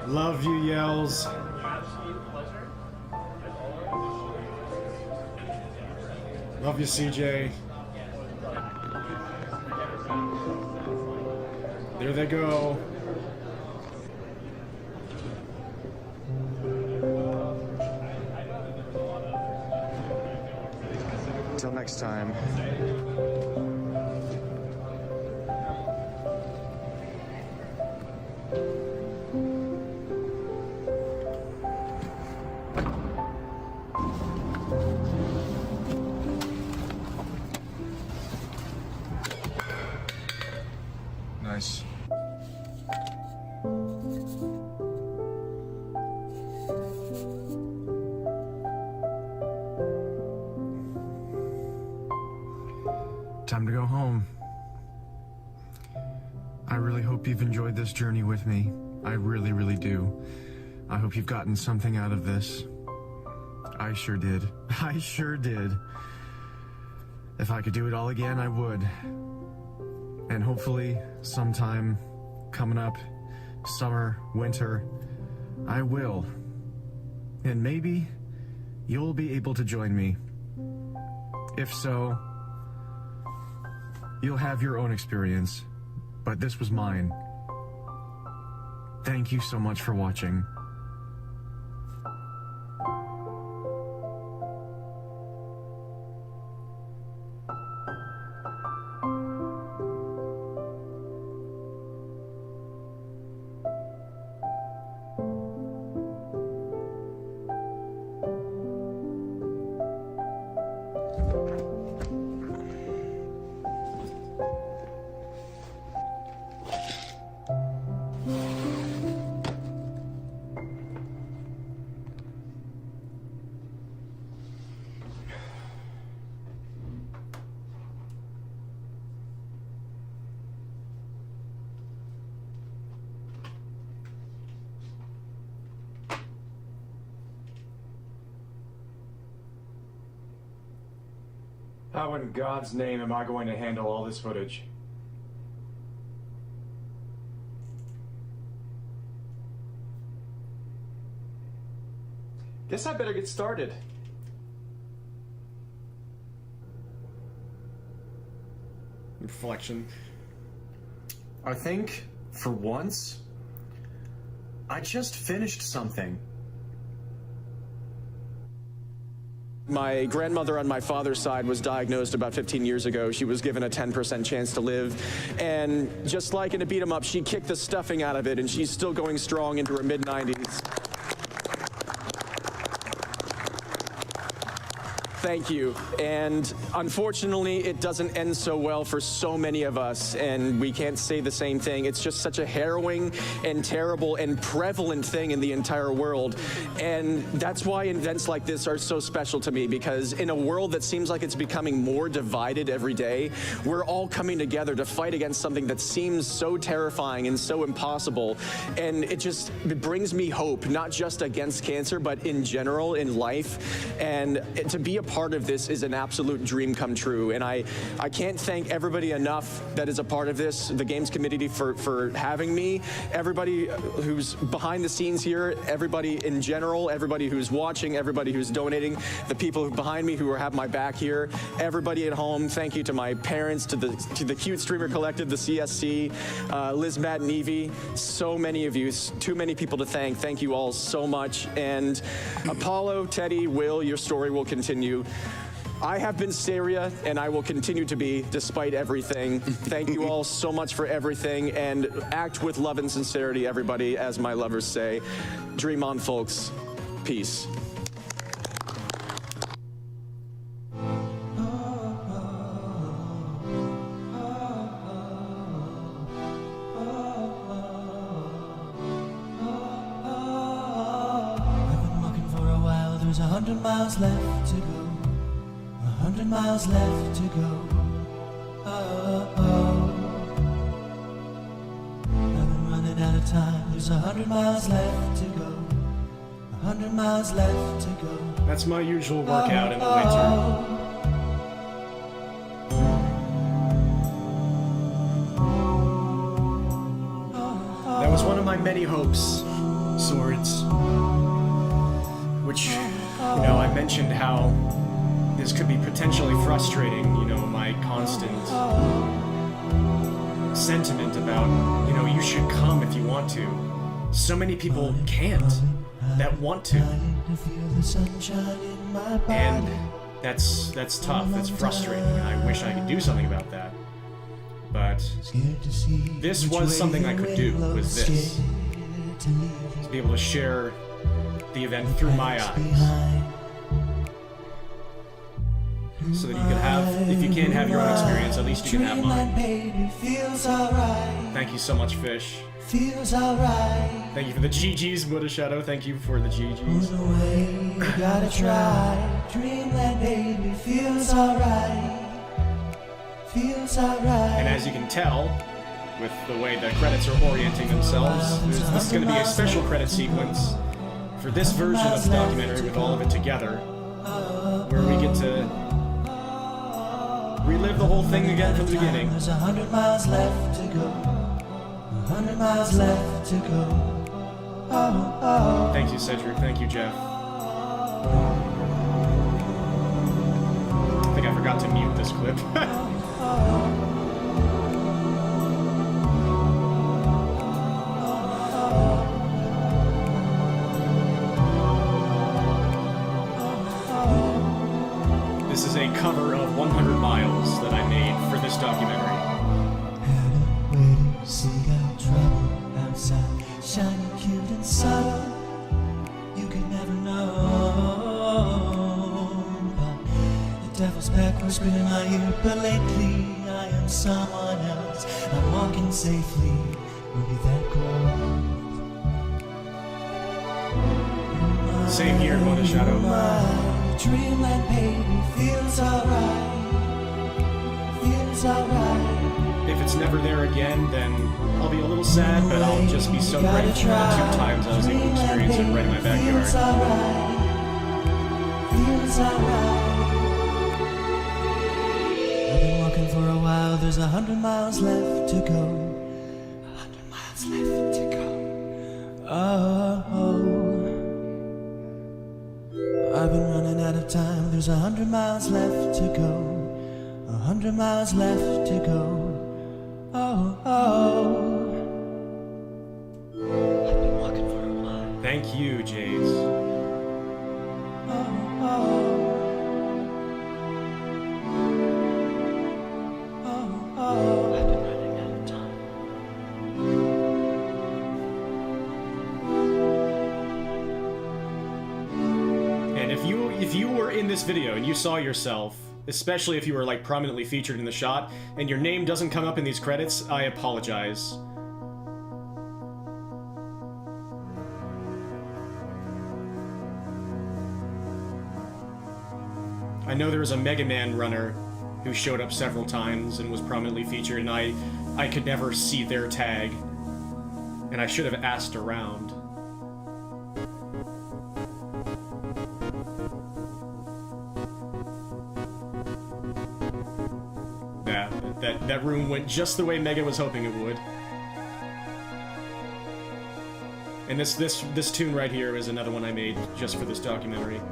Love you, Yells. Love you, CJ. There they go. Till next time. Nice. Time to go home. I really hope you've enjoyed this journey with me. I really, really do. I hope you've gotten something out of this. I sure did. I sure did. If I could do it all again, I would. And hopefully, sometime coming up, summer, winter, I will. And maybe you'll be able to join me. If so, you'll have your own experience, but this was mine. Thank you so much for watching. How in God's name am I going to handle all this footage? Guess I better get started. Reflection. I think, for once, I just finished something. My grandmother on my father's side was diagnosed about 15 years ago. She was given a 10% chance to live. And just like in a beat 'em up, she kicked the stuffing out of it, and she's still going strong into her mid-90s. Thank you. And unfortunately, it doesn't end so well for so many of us, and we can't say the same thing. It's just such a harrowing and terrible and prevalent thing in the entire world. And that's why events like this are so special to me, because in a world that seems like it's becoming more divided every day, we're all coming together to fight against something that seems so terrifying and so impossible. And it brings me hope, not just against cancer, but in general in life. And to be a part of this is an absolute dream come true. And I can't thank everybody enough that is a part of this, the Games Committee for having me, everybody who's behind the scenes here, everybody in general, everybody who's watching, everybody who's donating, the people behind me who have my back here, everybody at home. Thank you to my parents, to the Cute Streamer Collective, the CSC, Liz, Matt, and Evie. So many of you, too many people to thank. Thank you all so much. And Apollo, Teddy, Will, your story will continue. I have been Saria, and I will continue to be, despite everything. Thank you all so much for everything, and act with love and sincerity, everybody, as my lovers say. Dream on, folks. Peace. There's 100 miles left to go. 100 miles left to go. Oh, oh. I've been running out of time. There's 100 miles left to go. 100 miles left to go. That's my usual workout in the winter. That was one of my many hopes, Swords. Which, you know, I mentioned how this could be potentially frustrating, you know, my constant sentiment about, you know, you should come if you want to. So many people can't that want to. And that's tough, that's frustrating. I wish I could do something about that. But this was something I could do, was this. To be able to share the event through my eyes. So that you can have, if you can't have your own experience, at least you can have mine. Thank you so much, Fish. Thank you for the GGs, Buddha Shadow. Thank you for the GGs. You gotta try. Dreamland, baby, feels alright. Feels alright. And as you can tell, with the way the credits are orienting themselves, this is going to be a special credit sequence for this version of the documentary with all of it together, where we get to relive the whole thing again from the beginning. There's 100 miles left to go. 100 miles left to go. Oh, oh. Thank you, Cedric. Thank you, Jeff. I think I forgot to mute this clip. This is a cover of 100 Miles that I made for this documentary. Seek out trouble outside, shining cute and subtle. You could never know. But the devil's back whispering in my ear. But lately I am someone else. I'm walking safely. Will be that close. Same here, Buddha Shadow. Dreamland, baby, feels alright. Feels alright. If it's never there again, then I'll be a little sad, but I'll just be so grateful for the 2 times I was able to experience it right in my backyard. I've been walking for a while, there's 100 miles left to go. 100 miles left to go. Oh, I've been running out of time, there's 100 miles left to go. 100 miles left to go. Oh, I've been walking for a while. Thank you, Jace. I've been running out of time. And if you were in this video and you saw yourself, especially if you were like prominently featured in the shot, and your name doesn't come up in these credits, I apologize. I know there was a Mega Man runner who showed up several times and was prominently featured, and I could never see their tag, and I should have asked around. That room went just the way Mega was hoping it would. And this tune right here is another one I made just for this documentary.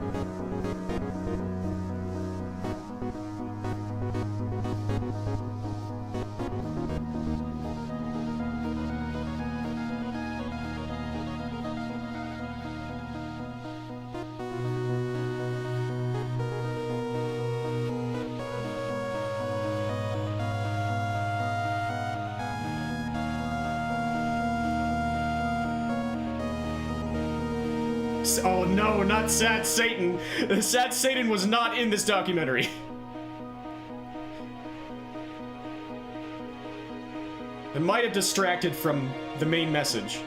Oh no, not Sad Satan. Sad Satan was not in this documentary. It might have distracted from the main message.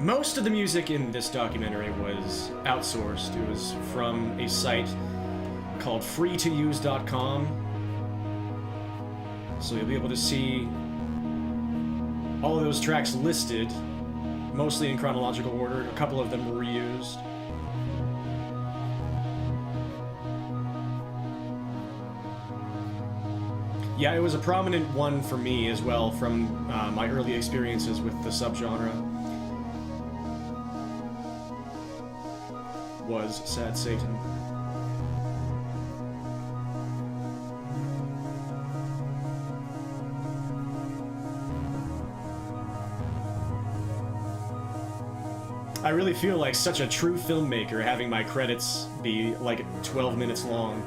Most of the music in this documentary was outsourced. It was from a site called freetouse.com. So you'll be able to see all of those tracks listed, mostly in chronological order. A couple of them were reused. Yeah, it was a prominent one for me as well from my early experiences with the subgenre. Was Sad Satan. I really feel like such a true filmmaker having my credits be like 12 minutes long.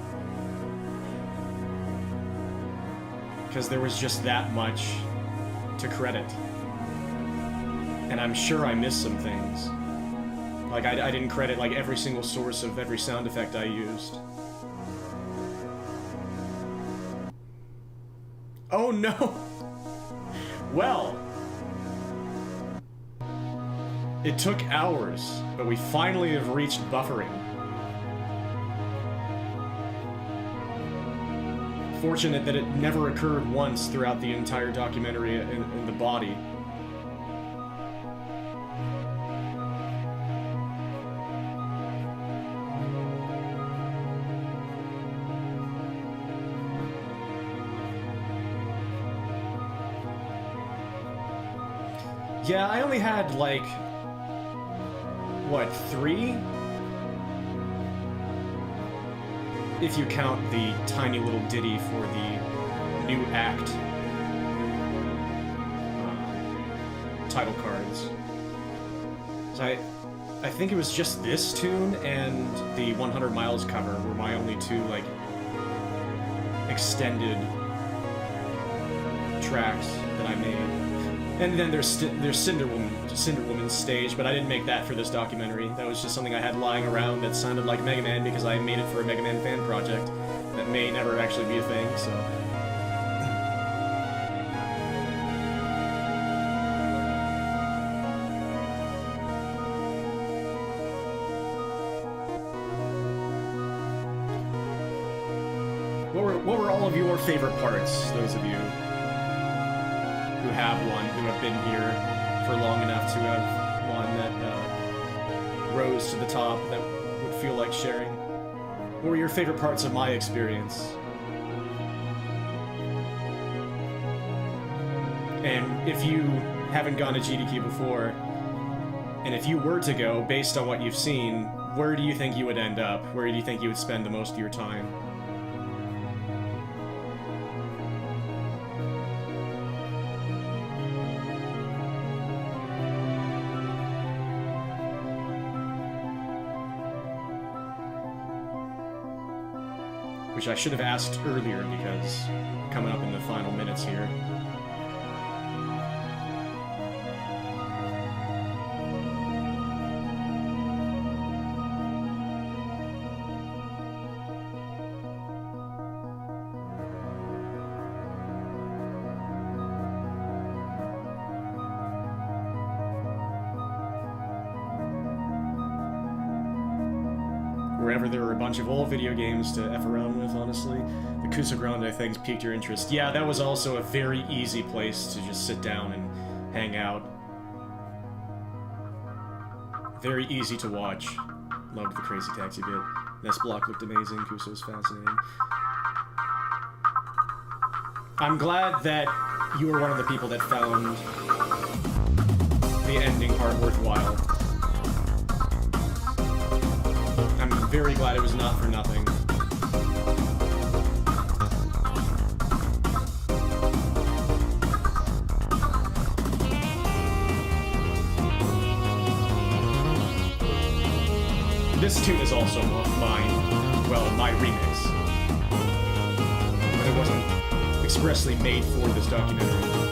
Because there was just that much to credit. And I'm sure I missed some things. Like, I didn't credit, like, every single source of every sound effect I used. Oh no! Well... It took hours, but we finally have reached buffering. Fortunate that it never occurred once throughout the entire documentary in the body. Yeah, I only had, like, what, 3? If you count the tiny little ditty for the new act title cards. So I think it was just this tune and the 100 Miles cover were my only 2, like, extended tracks that I made. And then there's Cinder Woman's stage, but I didn't make that for this documentary. That was just something I had lying around that sounded like Mega Man because I made it for a Mega Man fan project that may never actually be a thing, so... What were all of your favorite parts, those of you who have one, who have been here for long enough to have one that rose to the top that would feel like sharing? What were your favorite parts of my experience? And if you haven't gone to GDQ before, and if you were to go, based on what you've seen, where do you think you would end up? Where do you think you would spend the most of your time? Which I should have asked earlier because coming up in the final minutes here. Wherever there were a bunch of old video games to F around with, honestly. The Casa Grande things piqued your interest. Yeah, that was also a very easy place to just sit down and hang out. Very easy to watch. Loved the Crazy Taxi bit. Nest Block looked amazing. Kusa was fascinating. I'm glad that you were one of the people that found the ending part worthwhile. I'm very glad it was not for nothing. This tune is also mine. Well, my remix. But it wasn't expressly made for this documentary.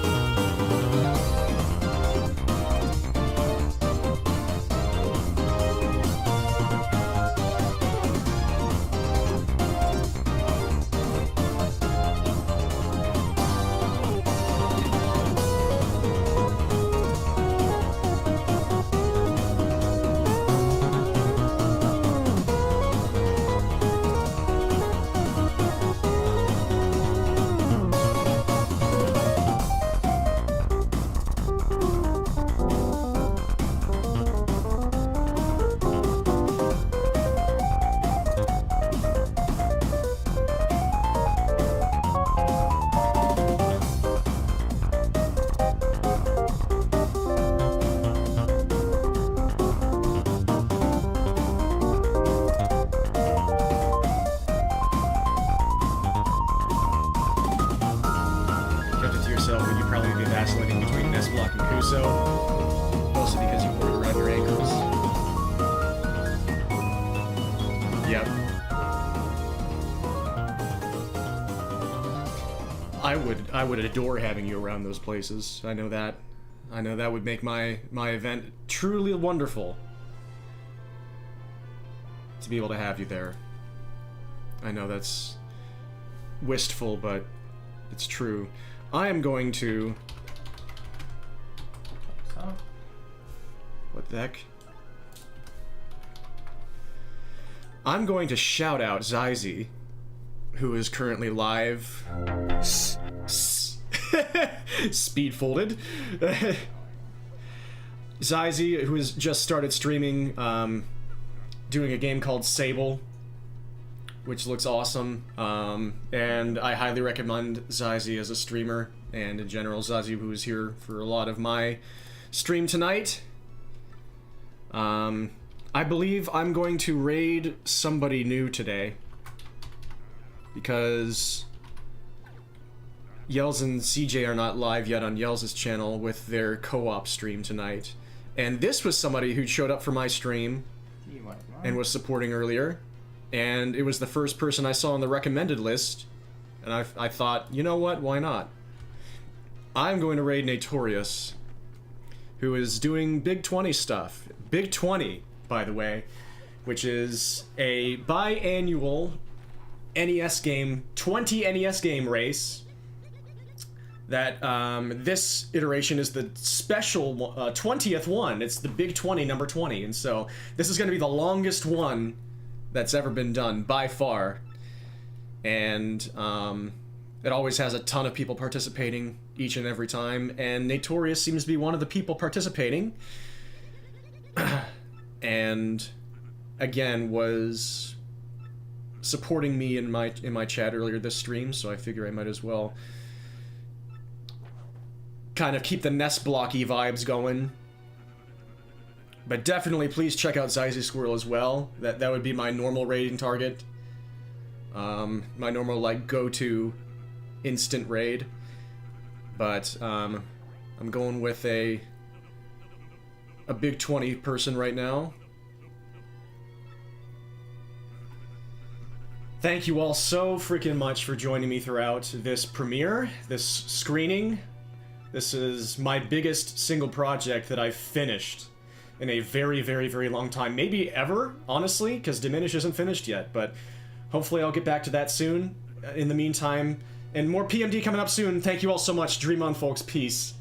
nest block in Kuso, mostly because you wore it around your ankles. Yep. I would adore having you around those places. I know that. I know that would make my event truly wonderful. To be able to have you there. I know that's wistful, but it's true. I am going to... What the heck? I'm going to shout out Zyzy, who is currently live. Speed folded. Zyzy, who has just started streaming, doing a game called Sable, which looks awesome, and I highly recommend Zyzy as a streamer, and in general Zyzy, who is here for a lot of my stream tonight. I believe I'm going to raid somebody new today, because Yells and CJ are not live yet on Yells' channel with their co-op stream tonight, and this was somebody who showed up for my stream and was supporting earlier. And it was the first person I saw on the recommended list, and I thought, you know what, why not? I'm going to raid Natorius, who is doing Big 20 stuff. Big 20, by the way, which is a biannual NES game, 20 NES game race, that this iteration is the special 20th one. It's the Big 20, number 20, and so this is going to be the longest one that's ever been done, by far. And it always has a ton of people participating each and every time, and Natorius seems to be one of the people participating. And again, was supporting me in my chat earlier this stream, so I figure I might as well kind of keep the nest blocky vibes going. But definitely please check out Zyzy Squirrel as well. That would be my normal raiding target. My normal, like, go-to instant raid. But I'm going with a Big 20 person right now. Thank you all so freaking much for joining me throughout this premiere, this screening. This is my biggest single project that I've finished in a very, very, very long time. Maybe ever, honestly, because Diminish isn't finished yet, but hopefully I'll get back to that soon. In the meantime, and more PMD coming up soon. Thank you all so much. Dream on, folks. Peace.